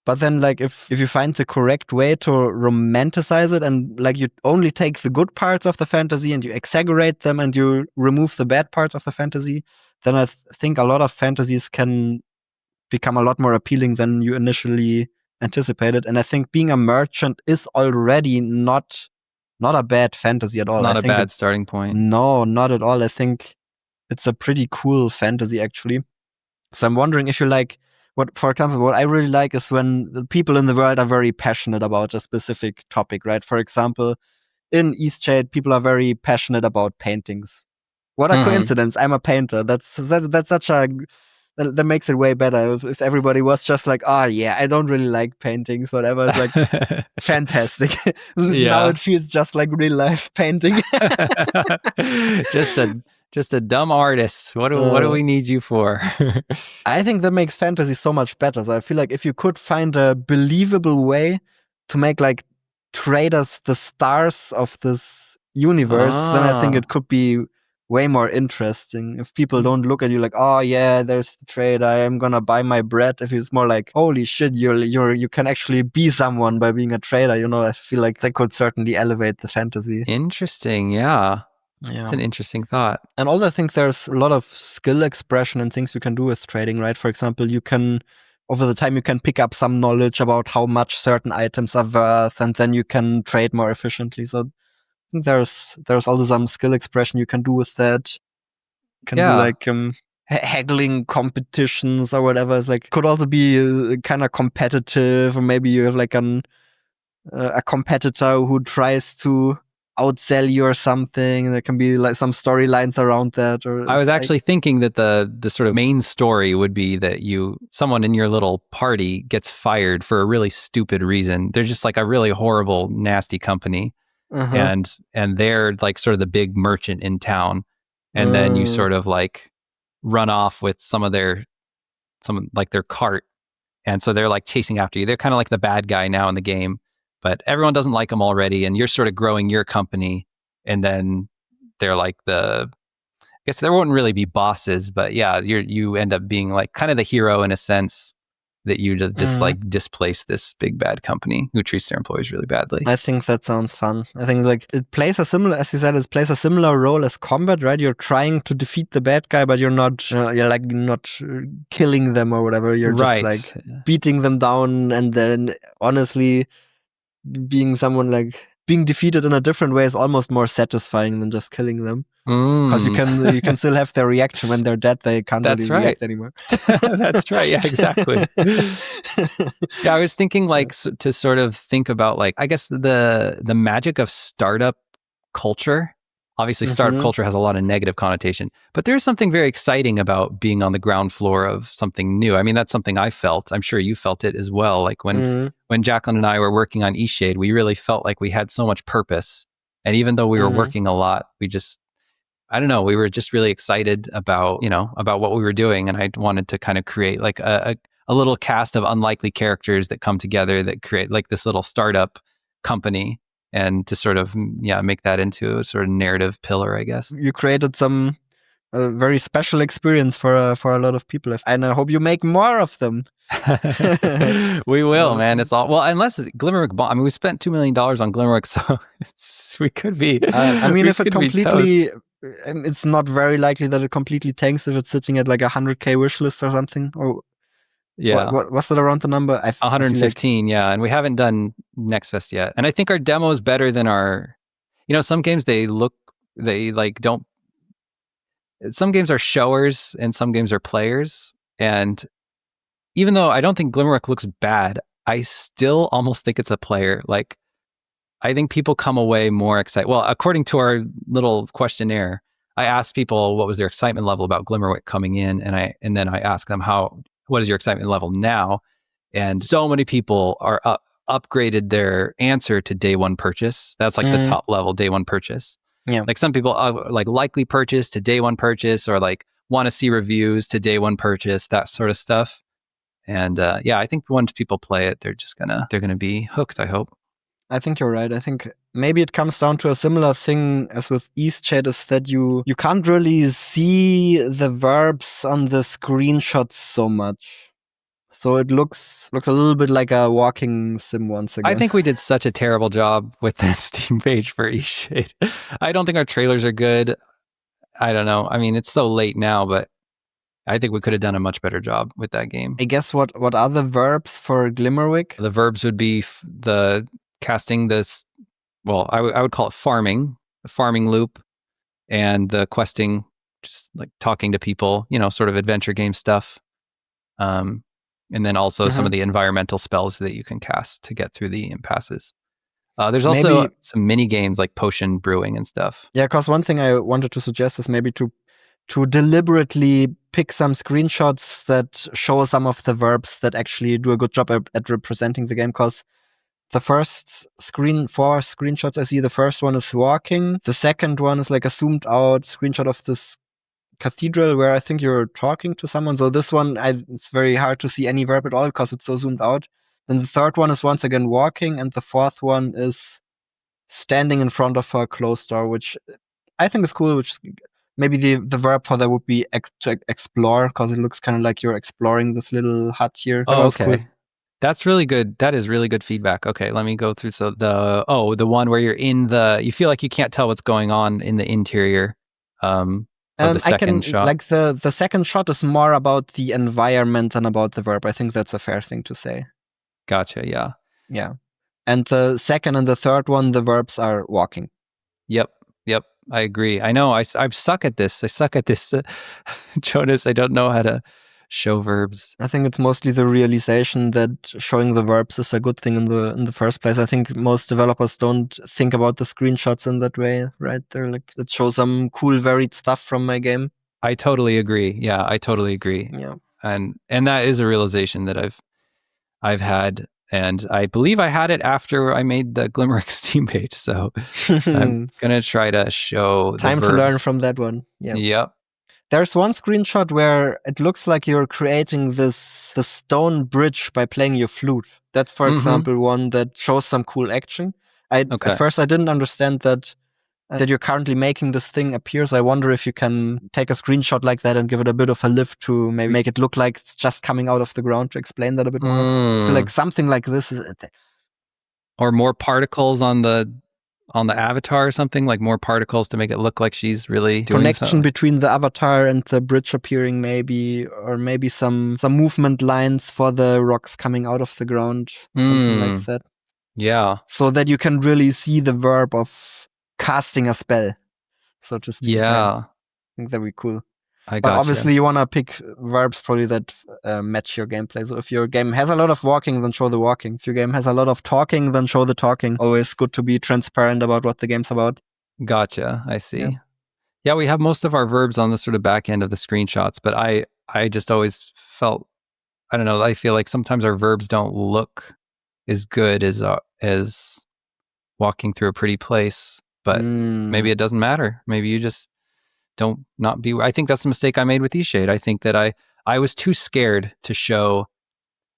But then, like, if you find the correct way to romanticize it, and like you only take the good parts of the fantasy and you exaggerate them and you remove the bad parts of the fantasy, then I think a lot of fantasies can become a lot more appealing than you initially anticipated. And I think being a merchant is already not a bad fantasy at all. Not a bad starting point. No, not at all. I think it's a pretty cool fantasy, actually. So I'm wondering if you like, for example, what I really like is when the people in the world are very passionate about a specific topic, right? For example, in Eastshade, people are very passionate about paintings. What a coincidence! I'm a painter. That's such a that makes it way better if everybody was just like, oh yeah, I don't really like paintings, whatever. It's like fantastic. Now it feels just like real life painting. Just a dumb artist. What do we need you for? I think that makes fantasy so much better. So I feel like if you could find a believable way to make like traders the stars of this universe, then I think it could be way more interesting. If people don't look at you like, oh yeah, there's the trade, I am gonna buy my bread. If it's more like, holy shit, you can actually be someone by being a trader, I feel like that could certainly elevate the fantasy. Interesting, yeah. It's an interesting thought. And also I think there's a lot of skill expression and things you can do with trading, right? For example, you can over the time you can pick up some knowledge about how much certain items are worth, and then you can trade more efficiently. So I think there's also some skill expression you can do with that. You can do like haggling competitions or whatever. It's like could also be kind of competitive, or maybe you have like a competitor who tries to outsell you or something. There can be like some storylines around that. Or I was actually thinking that the sort of main story would be that someone in your little party gets fired for a really stupid reason. They're just like a really horrible, nasty company. And they're like sort of the big merchant in town. And then you sort of like run off with some their cart. And so they're like chasing after you. They're kind of like the bad guy now in the game, but everyone doesn't like them already. And you're sort of growing your company. And then they're like I guess there won't really be bosses, but yeah, you end up being like kind of the hero in a sense that you just like displace this big bad company who treats their employees really badly. I think that sounds fun. I think like it plays a similar, as you said, it plays a similar role as combat, right? You're trying to defeat the bad guy, but you're not killing them or whatever. You're just like beating them down, and then honestly, being someone like being defeated in a different way is almost more satisfying than just killing them. Because you can still have their reaction when they're dead. They can't really react anymore. That's right. Yeah, exactly. Yeah, I was thinking like to sort of think about like, I guess the magic of startup culture. Obviously, startup culture has a lot of negative connotation, but there's something very exciting about being on the ground floor of something new. I mean, that's something I felt. I'm sure you felt it as well. Like when Jacqueline and I were working on Eastshade, we really felt like we had so much purpose. And even though we were working a lot, I don't know, we were just really excited about what we were doing. And I wanted to kind of create like a little cast of unlikely characters that come together that create like this little startup company, and to sort of, make that into a sort of narrative pillar, I guess. You created some very special experience for a lot of people. And I hope you make more of them. We will, man. It's all, well, unless Glimmerwick, I mean, we spent $2 million on Glimmerwick, so we could be. I mean, if it completely, it's not very likely that it completely tanks if it's sitting at like 100K wishlist or something. Or what's it around the number? 115, yeah. And we haven't done Next Fest yet. And I think our demo is better than our, some games some games are showers and some games are players. And even though I don't think Glimmerwick looks bad, I still almost think it's a player. Like, I think people come away more excited. Well, according to our little questionnaire, I asked people what was their excitement level about Glimmerwick coming in, and then I asked them what is your excitement level now? And so many people are upgraded their answer to day one purchase. That's like the top level day one purchase. Yeah. Like some people like likely purchase to day one purchase, or like want to see reviews to day one purchase, that sort of stuff. And I think once people play it, they're gonna be hooked, I hope. I think you're right. I think maybe it comes down to a similar thing as with Eastshade, is that you can't really see the verbs on the screenshots so much. So it looks a little bit like a walking sim once again. I think we did such a terrible job with the Steam page for Eastshade. I don't think our trailers are good. I don't know. I mean, it's so late now, but I think we could have done a much better job with that game. I guess what are the verbs for Glimmerwick? The verbs would be the casting this, well, I would call it farming, the farming loop, and the questing, just like talking to people, sort of adventure game stuff. And then also some of the environmental spells that you can cast to get through the impasses. There's also some mini games like potion brewing and stuff. Yeah, because one thing I wanted to suggest is maybe to deliberately pick some screenshots that show some of the verbs that actually do a good job at representing the game, because the first four screenshots I see, the first one is walking. The second one is like a zoomed out screenshot of this cathedral where I think you're talking to someone. So this one, it's very hard to see any verb at all because it's so zoomed out. Then the third one is once again walking, and the fourth one is standing in front of a closed door, which I think is cool, which maybe the verb for that would be to explore, because it looks kind of like you're exploring this little hut here. Oh, okay. Cool. That's really good. That is really good feedback. Okay, let me go through. So the one where you're you feel like you can't tell what's going on in the interior. of the second shot? Like the second shot is more about the environment than about the verb. I think that's a fair thing to say. Gotcha. Yeah. Yeah. And the second and the third one, the verbs are walking. Yep. I agree. I know. I suck at this. Jonas, I don't know how to show verbs. I think it's mostly the realization that showing the verbs is a good thing in the first place. I think most developers don't think about the screenshots in that way, right? They're like, let's show some cool varied stuff from my game. I totally agree. Yeah, I totally agree. Yeah. And that is a realization that I've had, and I believe I had it after I made the Glimmerwick Steam page. So I'm gonna try to show time the to verbs. learn from that one. Yeah. Yep. There's one screenshot where it looks like you're creating the stone bridge by playing your flute. That's, for example, one that shows some cool action. At first, I didn't understand that you're currently making this thing appear. So I wonder if you can take a screenshot like that and give it a bit of a lift to maybe make it look like it's just coming out of the ground, to explain that a bit more. I feel like something like this is... Or more particles on the avatar or something, like more particles to make it look like she's really doing connection something. Between the avatar and the bridge appearing, maybe, or maybe some movement lines for the rocks coming out of the ground, something like that. Yeah. So that you can really see the verb of casting a spell, so to speak. Yeah. I think that'd be cool. But obviously you want to pick verbs probably that match your gameplay. So if your game has a lot of walking, then show the walking. If your game has a lot of talking, then show the talking. Always good to be transparent about what the game's about. Gotcha. I see. Yeah, we have most of our verbs on the sort of back end of the screenshots, but I just always felt, I don't know, I feel like sometimes our verbs don't look as good as walking through a pretty place, but maybe it doesn't matter. Maybe you just I think that's the mistake I made with Eastshade. I think that I was too scared to show,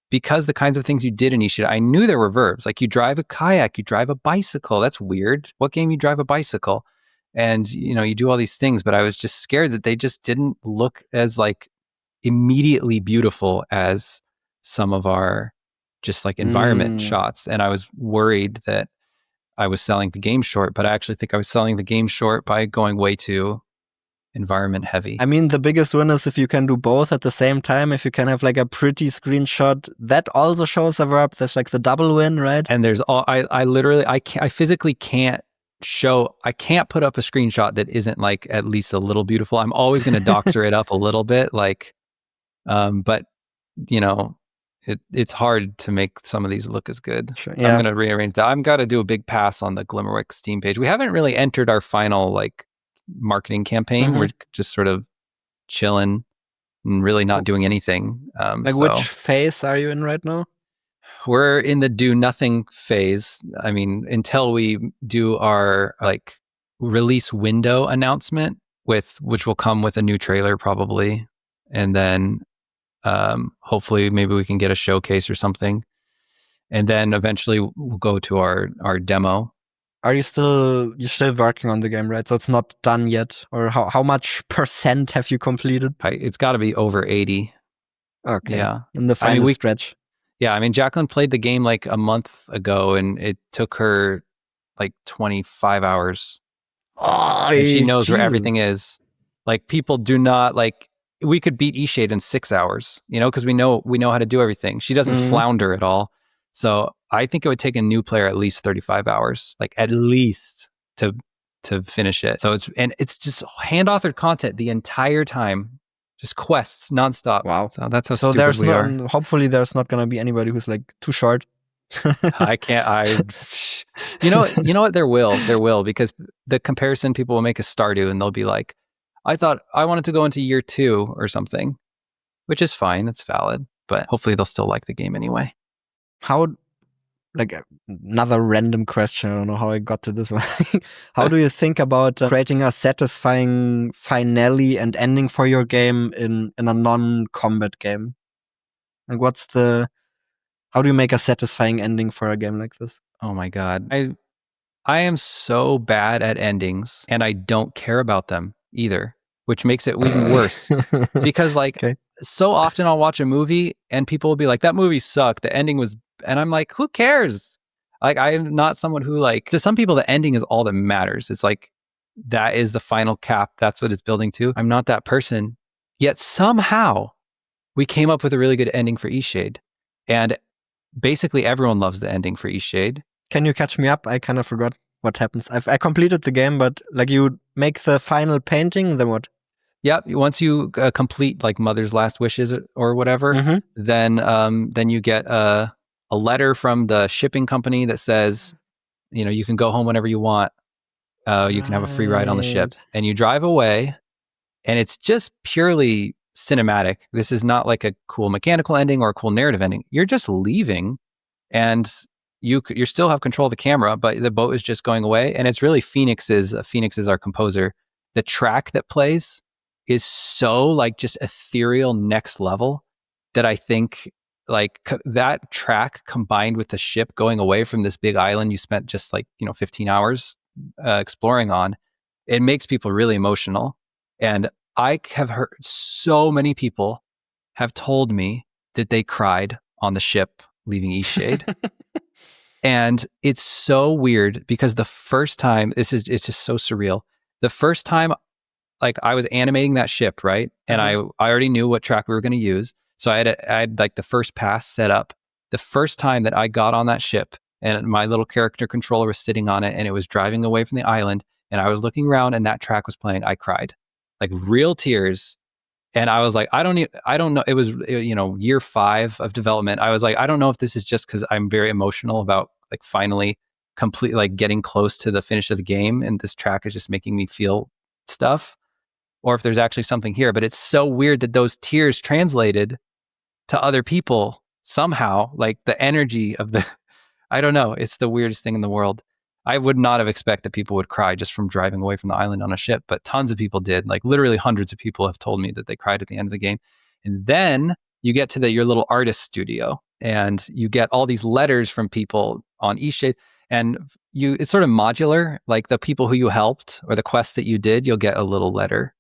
because the kinds of things you did in Eastshade, I knew there were verbs. Like you drive a kayak, you drive a bicycle. That's weird. What game you drive a bicycle? And you do all these things, but I was just scared that they just didn't look as like immediately beautiful as some of our just like environment shots. And I was worried that I was selling the game short, but I actually think I was selling the game short by going way too environment heavy. I mean, the biggest win is if you can do both at the same time. If you can have like a pretty screenshot that also shows a verb, that's like the double win, right? And there's I physically can't put up a screenshot that isn't like at least a little beautiful. I'm always going to doctor it up a little bit, like, but it's hard to make some of these look as good. Sure, yeah. I'm going to rearrange that. I've got to do a big pass on the Glimmerwick Steam page. We haven't really entered our final like marketing campaign. We're just sort of chilling and really not doing anything. Which phase are you in right now? We're in the do nothing phase. I mean, until we do our like release window announcement which will come with a new trailer probably, and then hopefully maybe we can get a showcase or something, and then eventually we'll go to our demo. You're still working on the game, right? So it's not done yet, or how much % have you completed? It's got to be over 80. Okay. Yeah. In the final stretch. Yeah, I mean, Jacqueline played the game like a month ago, and it took her like 25 hours. And she knows where everything is. Like people do not like. We could beat Eastshade in 6 hours, because we know how to do everything. She doesn't flounder at all. So I think it would take a new player at least 35 hours, like at least to finish it. So it's just hand authored content the entire time, just quests nonstop. Wow. So that's how stupid we are. Hopefully there's not going to be anybody who's like too short. You know what? There will, because the comparison people will make a Stardew and they'll be like, I thought I wanted to go into year 2 or something, which is fine. It's valid, but hopefully they'll still like the game anyway. How, like another random question, I don't know how I got to this one. How do you think about creating a satisfying finale and ending for your game in a non-combat game? Like how do you make a satisfying ending for a game like this? Oh my God. I am so bad at endings, and I don't care about them either, which makes it even worse. Because so often I'll watch a movie and people will be like, that movie sucked. The ending was, and I'm like, who cares? Like, I'm not someone who to some people, the ending is all that matters. It's like that is the final cap. That's what it's building to. I'm not that person. Yet somehow we came up with a really good ending for Eastshade. And basically everyone loves the ending for Eastshade. Can you catch me up? I kind of forgot what happens. I completed the game, but like you make the final painting, then what? Yep. Once you complete like Mother's Last Wishes or whatever, then you get a letter from the shipping company that says, you can go home whenever you want. You can have a free ride on the ship, and you drive away, and it's just purely cinematic. This is not like a cool mechanical ending or a cool narrative ending. You're just leaving, and you still have control of the camera, but the boat is just going away. And it's really Phoenix is our composer. The track that plays is so like just ethereal next level that I think like that track combined with the ship going away from this big island you spent just like 15 hours exploring on, it makes people really emotional. And I have heard so many people have told me that they cried on the ship leaving Eastshade. And it's so weird because the first time, it's just so surreal. The first time like I was animating that ship, right? And I already knew what track we were going to use. So I had like the first pass set up. The first time that I got on that ship and my little character controller was sitting on it and it was driving away from the island and I was looking around and that track was playing, I cried. Like real tears. And I was like, I don't know. It was, year 5 of development. I was like, I don't know if this is just because I'm very emotional about like finally complete, like getting close to the finish of the game. And this track is just making me feel stuff, or if there's actually something here. But it's so weird that those tears translated to other people somehow, like the energy of I don't know. It's the weirdest thing in the world. I would not have expected that people would cry just from driving away from the island on a ship, but tons of people did. Like literally hundreds of people have told me that they cried at the end of the game. And then you get to your little artist studio and you get all these letters from people on Eastshade, and it's sort of modular. Like the people who you helped or the quests that you did, you'll get a little letter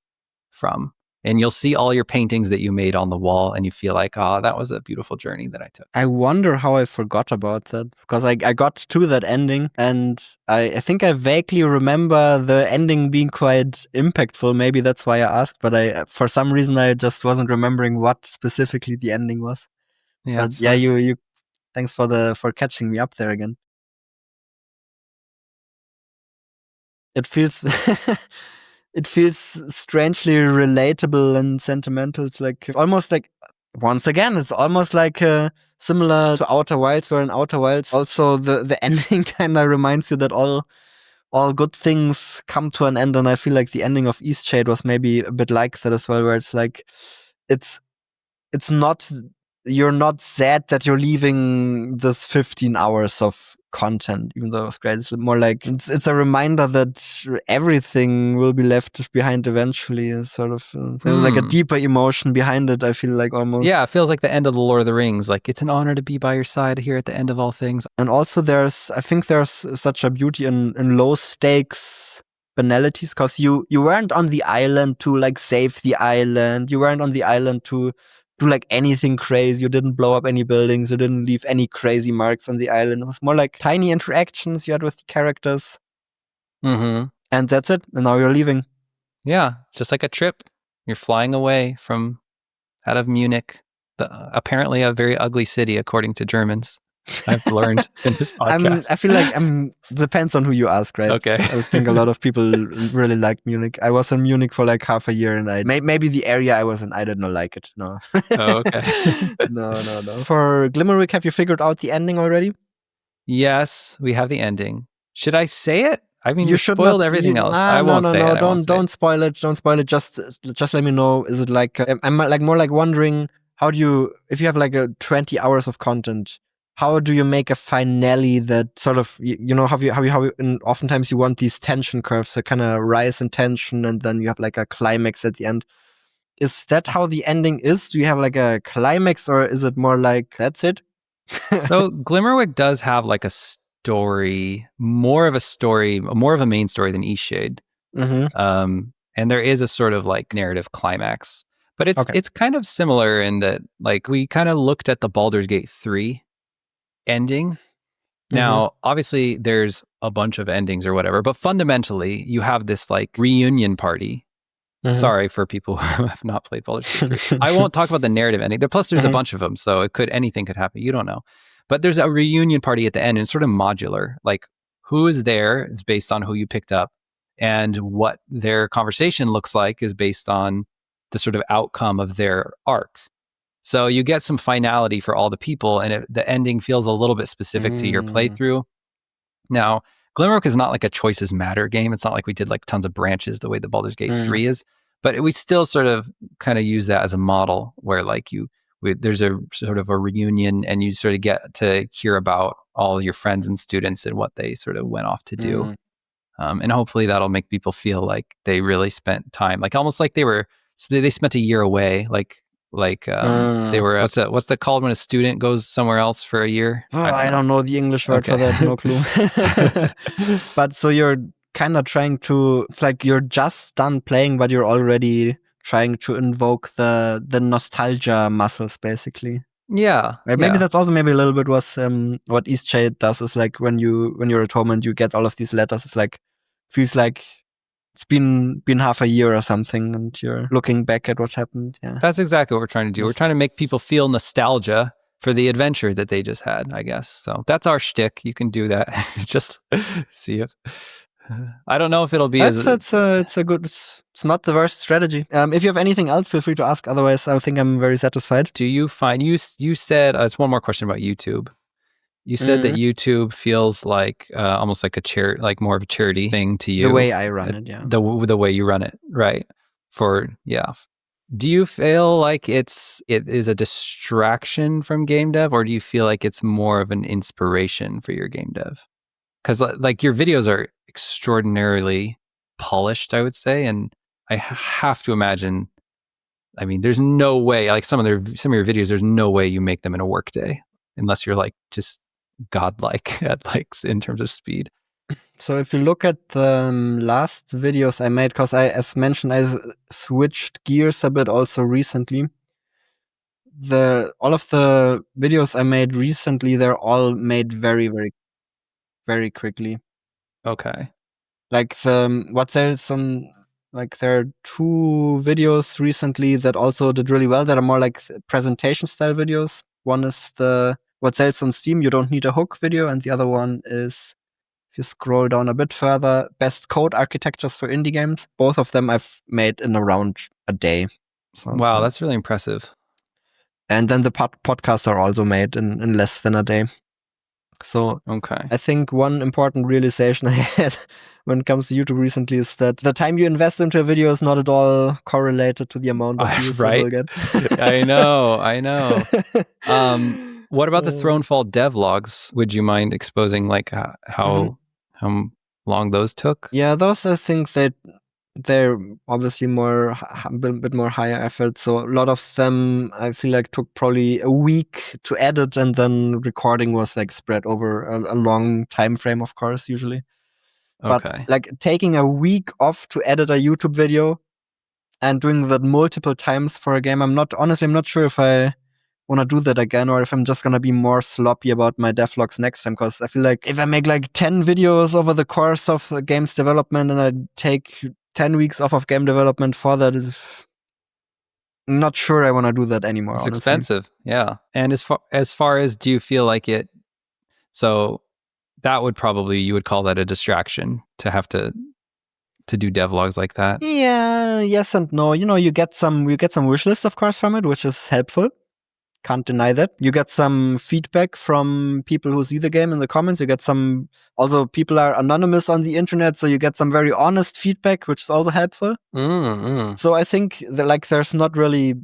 from. And you'll see all your paintings that you made on the wall and you feel like, oh, that was a beautiful journey that I took. I wonder how I forgot about that, because I got to that ending and I think I vaguely remember the ending being quite impactful. Maybe that's why I asked, but for some reason I just wasn't remembering what specifically the ending was. Yeah, but yeah, you thanks for catching me up there again. It feels it feels strangely relatable and sentimental. It's almost like, once again, it's almost like similar to Outer Wilds, where in Outer Wilds also the ending kind of reminds you that all good things come to an end. And I feel like the ending of Eastshade was maybe a bit like that as well, where it's like it's not, you're not sad that you're leaving this 15 hours of content, even though it's great. It's more like it's a reminder that everything will be left behind eventually. It's sort of there's like a deeper emotion behind it, I feel like, almost. Yeah, it feels like the end of the Lord of the Rings. Like, it's an honor to be by your side here at the end of all things. And also I think there's such a beauty in low stakes banalities, because you weren't on the island to like save the island. You weren't on the island to do like anything crazy. You didn't blow up any buildings. You didn't leave any crazy marks on the island. It was more like tiny interactions you had with the characters. Mm-hmm. And that's it. And now you're leaving. Yeah, it's just like a trip. You're flying away out of Munich, apparently a very ugly city according to Germans. I've learned in this podcast. I feel like depends on who you ask, right? Okay. I think a lot of people really like Munich. I was in Munich for like half a year, and maybe the area I was in, I didn't like it. No. Oh, okay. No. For Glimmerwick, have you figured out the ending already? Yes, we have the ending. Should I say it? I mean, you spoiled everything else. I won't say it. Don't spoil it. Don't spoil it. Just let me know. Is it like I'm like more like wondering, how do you, if you have like 20 hours of content, how do you make a finale that sort of, how and oftentimes you want these tension curves that kind of rise in tension and then you have like a climax at the end. Is that how the ending is? Do you have like a climax, or is it more like, that's it? So Glimmerwick does have like a story, more of a main story than Eastshade. Mm-hmm. And there is a sort of like narrative climax, but it's kind of similar in that like we kind of looked at the Baldur's Gate 3 ending. Now, obviously there's a bunch of endings or whatever. But fundamentally, you have this like reunion party. Sorry for people who have not played Baldur's Gate 3. I won't talk about the narrative ending. Plus, there's a bunch of them, so anything could happen. You don't know. But there's a reunion party at the end, and it's sort of modular. Like, who is there is based on who you picked up, and what their conversation looks like is based on the sort of outcome of their arc. So you get some finality for all the people, and the ending feels a little bit specific to your playthrough. Now, Glimmerwick is not like a choices matter game. It's not like we did like tons of branches the way the Baldur's Gate 3 is, but we still sort of kind of use that as a model where like there's a sort of a reunion and you sort of get to hear about all your friends and students and what they sort of went off to do. And hopefully that'll make people feel like they really spent time, like almost like they spent a year away, they were what's that called when a student goes somewhere else for a year? I don't know the English word for that, no clue. But so you're kind of trying to, it's like you're just done playing, but you're already trying to invoke the nostalgia muscles, basically. Yeah. Right? Maybe that's also maybe a little bit was what Eastshade does, is like when you're at home and you get all of these letters, it's like feels like it's been half a year or something, and you're looking back at what happened. Yeah, that's exactly what we're trying to do. We're trying to make people feel nostalgia for the adventure that they just had, I guess. So that's our shtick. You can do that. Just see if. I don't know if it'll be it's a good. It's not the worst strategy. If you have anything else, feel free to ask. Otherwise, I think I'm very satisfied. Do you find you said it's one more question about YouTube? You said that YouTube feels like almost like like more of a charity thing to you. The way I run it, yeah. The way you run it, right? Do you feel like it is a distraction from game dev, or do you feel like it's more of an inspiration for your game dev? Because like your videos are extraordinarily polished, I would say, and I have to imagine. I mean, there's no way, like some of your videos, there's no way you make them in a workday unless you're like just godlike at like in terms of speed. So if you look at the last videos I made, because as mentioned, I switched gears a bit also recently. All of the videos I made recently, they're all made very, very, very quickly. Okay. Like there are 2 videos recently that also did really well that are more like presentation style videos. One is the what sells on Steam, you don't need a hook video, and the other one is, if you scroll down a bit further, best code architectures for indie games. Both of them I've made in around a day. Wow, that's really impressive. And then the podcasts are also made in less than a day. So okay. I think one important realization I had when it comes to YouTube recently is that the time you invest into a video is not at all correlated to the amount of views you will get. I know. What about the Thronefall devlogs? Would you mind exposing like how long those took? Yeah, those I think they're obviously a bit more higher effort. So a lot of them I feel like took probably a week to edit, and then recording was like spread over a long time frame, of course, usually. Okay. But like taking a week off to edit a YouTube video and doing that multiple times for a game, I'm not sure if I want to do that again, or if I'm just going to be more sloppy about my devlogs next time. Because I feel like if I make like 10 videos over the course of the game's development and I take 10 weeks off of game development for that, is not sure I want to do that anymore. It's honestly. Expensive. Yeah. And as far as do you feel like it, so that would probably, you would call that a distraction to have to do devlogs like that? Yeah, yes and no. You get some wish lists, of course, from it, which is helpful. Can't deny that. You get some feedback from people who see the game in the comments. You get some, also people are anonymous on the internet, so you get some very honest feedback, which is also helpful. So I think that there's not really,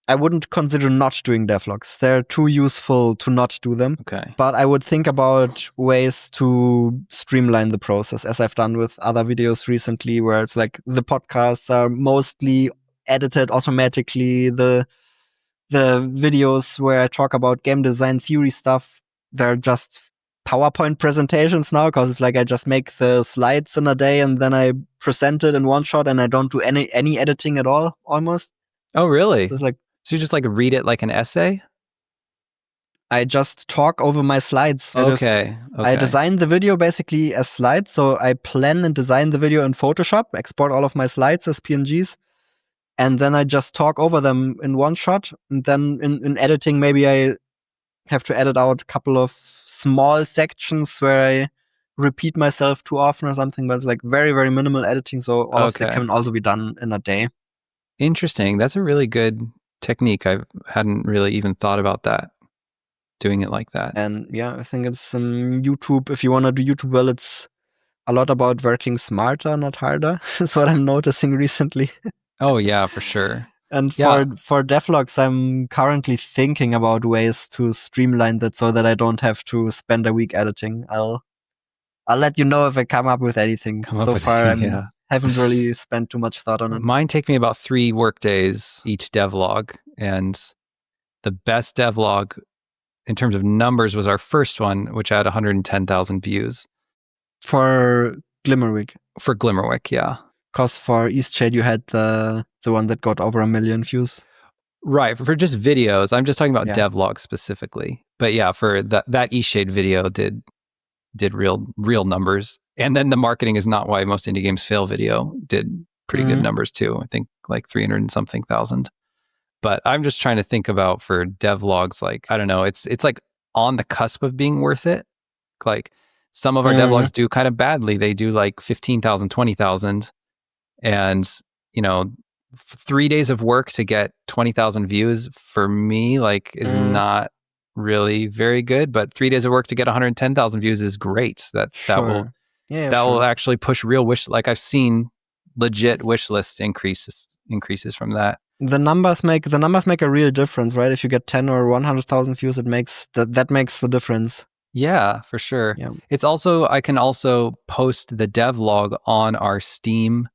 I wouldn't consider not doing devlogs. They're too useful to not do them. Okay. But I would think about ways to streamline the process, as I've done with other videos recently, where it's like the podcasts are mostly edited automatically. The videos where I talk about game design theory stuff, they're just PowerPoint presentations now, because it's like I just make the slides in a day and then I present it in one shot, and I don't do any editing at all, almost. Oh, really? So it's like, so you just like read it like an essay? I just talk over my slides. Okay. I design the video basically as slides. So I plan and design the video in Photoshop, export all of my slides as PNGs, and then I just talk over them in one shot. And then in editing, maybe I have to edit out a couple of small sections where I repeat myself too often or something, but it's like very, very minimal editing. So all of that can also be done in a day. Interesting. That's a really good technique. I hadn't really even thought about that, doing it like that. And yeah, I think it's YouTube. If you want to do YouTube well, it's a lot about working smarter, not harder. That's what I'm noticing recently. Oh yeah, for sure. And for devlogs, I'm currently thinking about ways to streamline that so that I don't have to spend a week editing. I'll let you know if I come up with anything. So far, I haven't really spent too much thought on it. Mine take me about 3 work days each devlog, and the best devlog in terms of numbers was our first one, which had 110,000 views. For Glimmerwick? For Glimmerwick, yeah. Because for Eastshade, you had the one that got over 1 million views. Right, for just videos. I'm just talking about devlogs specifically. But yeah, for that Eastshade video did real numbers. And then the marketing is not why most indie games fail video did pretty good numbers too. I think like 300 and something thousand. But I'm just trying to think about for devlogs, like, I don't know, it's like on the cusp of being worth it. Like some of our devlogs do kind of badly. They do like 15,000, 20,000. And, 3 days of work to get 20,000 views for me, like, is not really very good. But 3 days of work to get 110,000 views is great. That will actually push real like I've seen legit wish list increases from that. The numbers make a real difference, right? If you get 10 or 100,000 views, it makes that makes the difference. Yeah, for sure. Yeah. It's also, I can also post the devlog on our Steam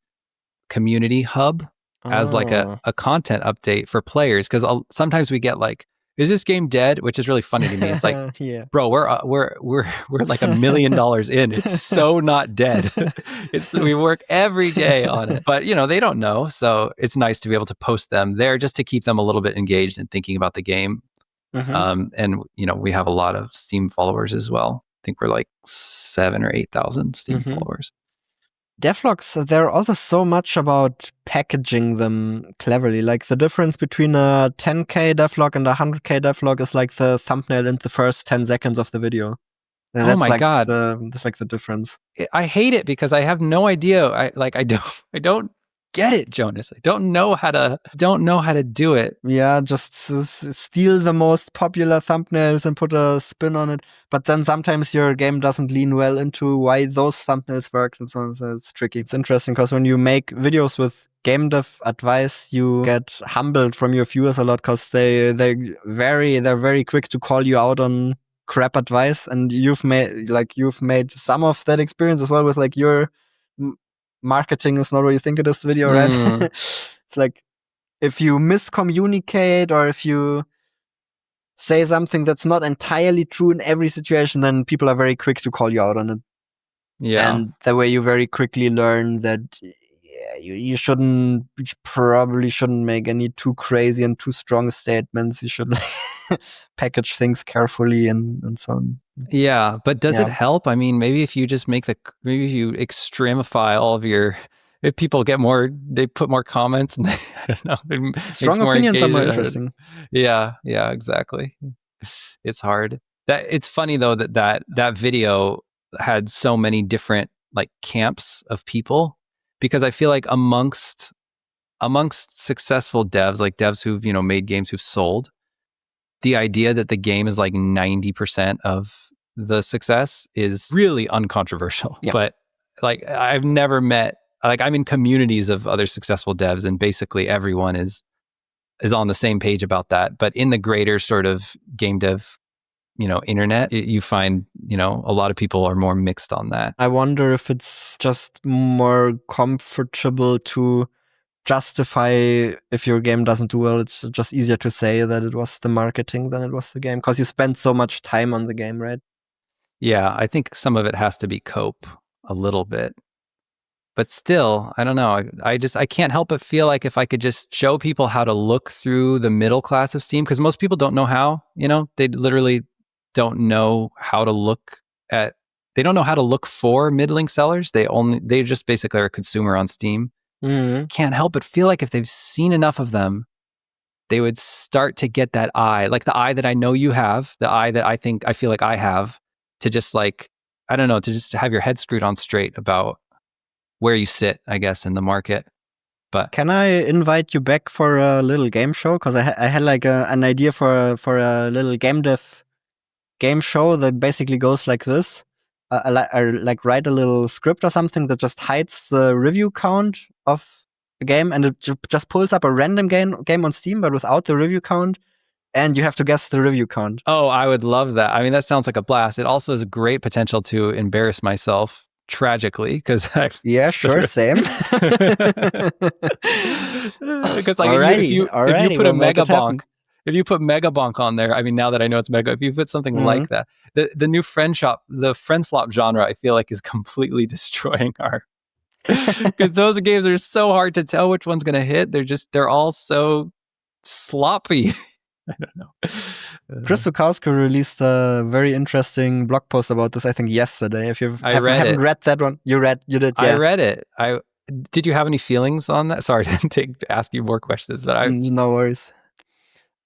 community hub as like a content update for players, because sometimes we get like, is this game dead? Which is really funny to me. It's like, bro, we're like $1 million in. It's so not dead. We work every day on it, but they don't know. So it's nice to be able to post them there just to keep them a little bit engaged and thinking about the game. And we have a lot of Steam followers as well. I think we're like 7,000 or 8,000 Steam followers. Devlogs, they're also so much about packaging them cleverly. Like the difference between a 10K devlog and a 100K devlog is like the thumbnail in the first 10 seconds of the video. And oh my God. That's like the difference. I hate it because I have no idea. I don't get it, Jonas. I don't know how to do it. Yeah, just steal the most popular thumbnails and put a spin on it. But then sometimes your game doesn't lean well into why those thumbnails work and so on. So it's tricky. It's interesting because when you make videos with game dev advice, you get humbled from your viewers a lot because they're very quick to call you out on crap advice, and you've made some of that experience as well with like your marketing is not what you think it is video, right? It's like if you miscommunicate or if you say something that's not entirely true in every situation, then people are very quick to call you out on it. Yeah. And that way you very quickly learn that you probably shouldn't make any too crazy and too strong statements. You should package things carefully and so on. Yeah, but does it help? I mean, maybe if you just maybe if you extremify all of if people get more, they put more comments and I don't know. Strong opinions are more interesting. Yeah, exactly. It's hard. It's funny though that video had so many different like camps of people, because I feel like amongst successful devs, like devs who've made games who've sold, the idea that the game is like 90% of the success is really uncontroversial. Yeah. But like I've never met, like I'm in communities of other successful devs and basically everyone is on the same page about that. But in the greater sort of game dev, internet, you find, a lot of people are more mixed on that. I wonder if it's just more comfortable to justify if your game doesn't do well. It's just easier to say that it was the marketing than it was the game, because you spend so much time on the game, right? Yeah, I think some of it has to be cope a little bit. But still, I don't know. I can't help but feel like if I could just show people how to look through the middle class of Steam, because most people don't know how, they literally don't know how to look at, they don't know how to look for middling sellers. They just basically are a consumer on Steam. Can't help but feel like if they've seen enough of them, they would start to get that eye, like the eye that I know you have, the eye that I feel like I have, to just like, I don't know, to just have your head screwed on straight about where you sit, I guess, in the market. But can I invite you back for a little game show? Because I had like an idea for a little game dev game show that basically goes like this. I like write a little script or something that just hides the review count of a game, and it just pulls up a random game on Steam, but without the review count, and you have to guess the review count. Oh, I would love that. I mean, that sounds like a blast. It also has great potential to embarrass myself tragically, because yeah, sure, same. Because like if you put a mega bonk, if you put mega bonk on there, I mean, now that I know it's mega, if you put something like that, the new the friend slop genre, I feel like is completely destroying our, because those games are so hard to tell which one's going to hit. They're all so sloppy. I don't know. Chris Zukowski released a very interesting blog post about this, I think yesterday. If you haven't read that one, you did. Yeah. I read it. Did you have any feelings on that? Sorry to ask you more questions, but no worries.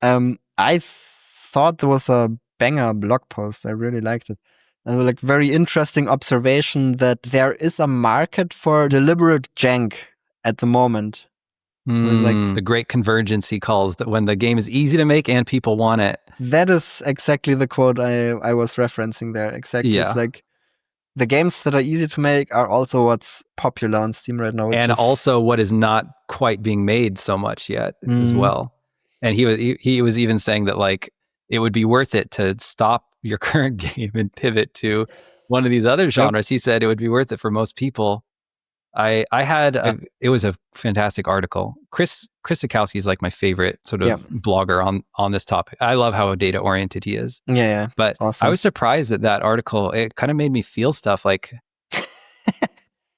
I thought there was a banger blog post. I really liked it. And like very interesting observation that there is a market for deliberate jank at the moment. So it's like the great convergence he calls, that when the game is easy to make and people want it. That is exactly the quote I was referencing there. Exactly. Yeah. It's like the games that are easy to make are also what's popular on Steam right now. And also what is not quite being made so much yet as well. And he was even saying that like it would be worth it to stop your current game and pivot to one of these other genres. Yep. He said it would be worth it for most people. It was a fantastic article. Chris Zukowski is like my favorite sort of blogger on this topic. I love how data oriented he is. Yeah. But awesome. I was surprised that article, it kind of made me feel stuff like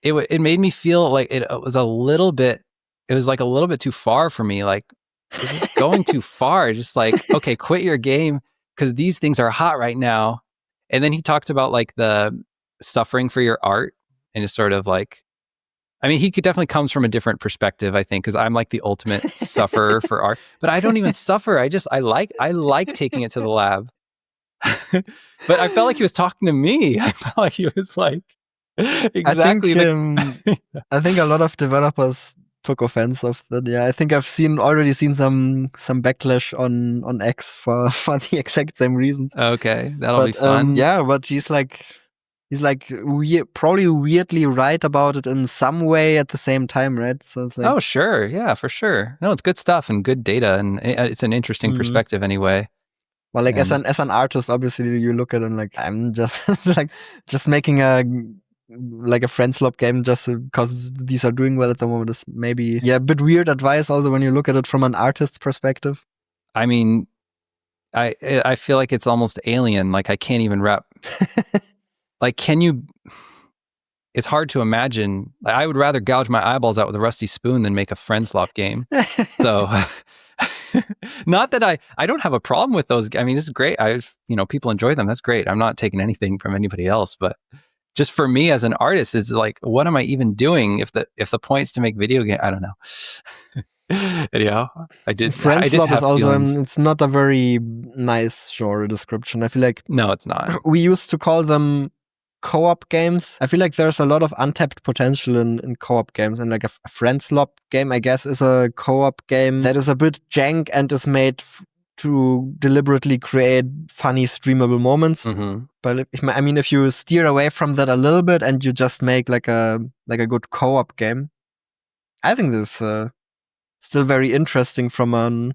it made me feel like it was a little bit too far for me. Like, this is going too far. Just like, okay, quit your game because these things are hot right now. And then he talked about like the suffering for your art, and just sort of like, I mean, he definitely comes from a different perspective, I think, because I'm like the ultimate sufferer for art. But I don't even suffer. I like taking it to the lab. But I felt like he was talking to me. I felt like he was like exactly. I think a lot of developers took offense of that. Yeah, I think I've already seen some backlash on X for the exact same reasons. Okay, that'll be fun. Yeah, but he's probably weirdly right about it in some way at the same time, right? So it's like, oh sure, yeah, for sure. No, it's good stuff and good data, and it's an interesting perspective anyway. Well, like as an artist, obviously you look at it and like, I'm just just making a friend slop game just because these are doing well at the moment is maybe a bit weird advice also when you look at it from an artist's perspective. I mean, I feel like it's almost alien. Like I can't even wrap. Like, it's hard to imagine. Like, I would rather gouge my eyeballs out with a rusty spoon than make a friend slop game. So, not that I don't have a problem with those. I mean, it's great. People enjoy them. That's great. I'm not taking anything from anybody else, but just for me as an artist, it's like, what am I even doing if the point's to make video game? I don't know. Anyhow, I did. Friend slop is also it's not a very nice genre description. I feel like no, it's not. We used to call them co-op games. I feel like there's a lot of untapped potential in co-op games, and like a friend slop game, I guess, is a co-op game that is a bit jank and is made to deliberately create funny streamable moments. But if you steer away from that a little bit and you just make like a good co-op game, I think this is still very interesting from an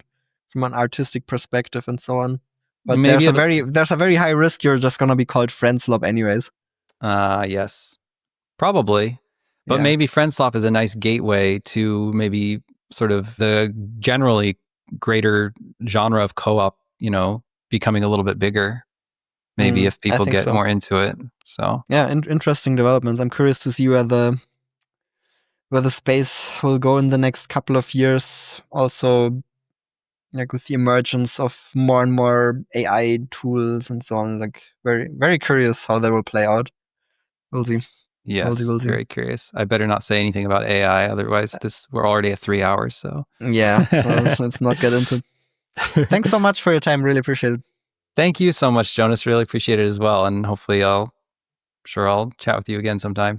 artistic perspective and so on. But there's a very high risk you're just gonna be called friend slop anyways. Yes, probably. But maybe friend slop is a nice gateway to maybe sort of the generally greater genre of co-op, becoming a little bit bigger. Maybe if people get more into it. So yeah, interesting developments. I'm curious to see where the where the space will go in the next couple of years. Also, like with the emergence of more and more AI tools and so on. Like very, very curious how that will play out. We'll see. Yes, we'll see. Very curious. I better not say anything about AI, otherwise we're already at 3 hours. So yeah, let's not get into. Thanks so much for your time. Really appreciate it. Thank you so much, Jonas. Really appreciate it as well, and hopefully I'll chat with you again sometime.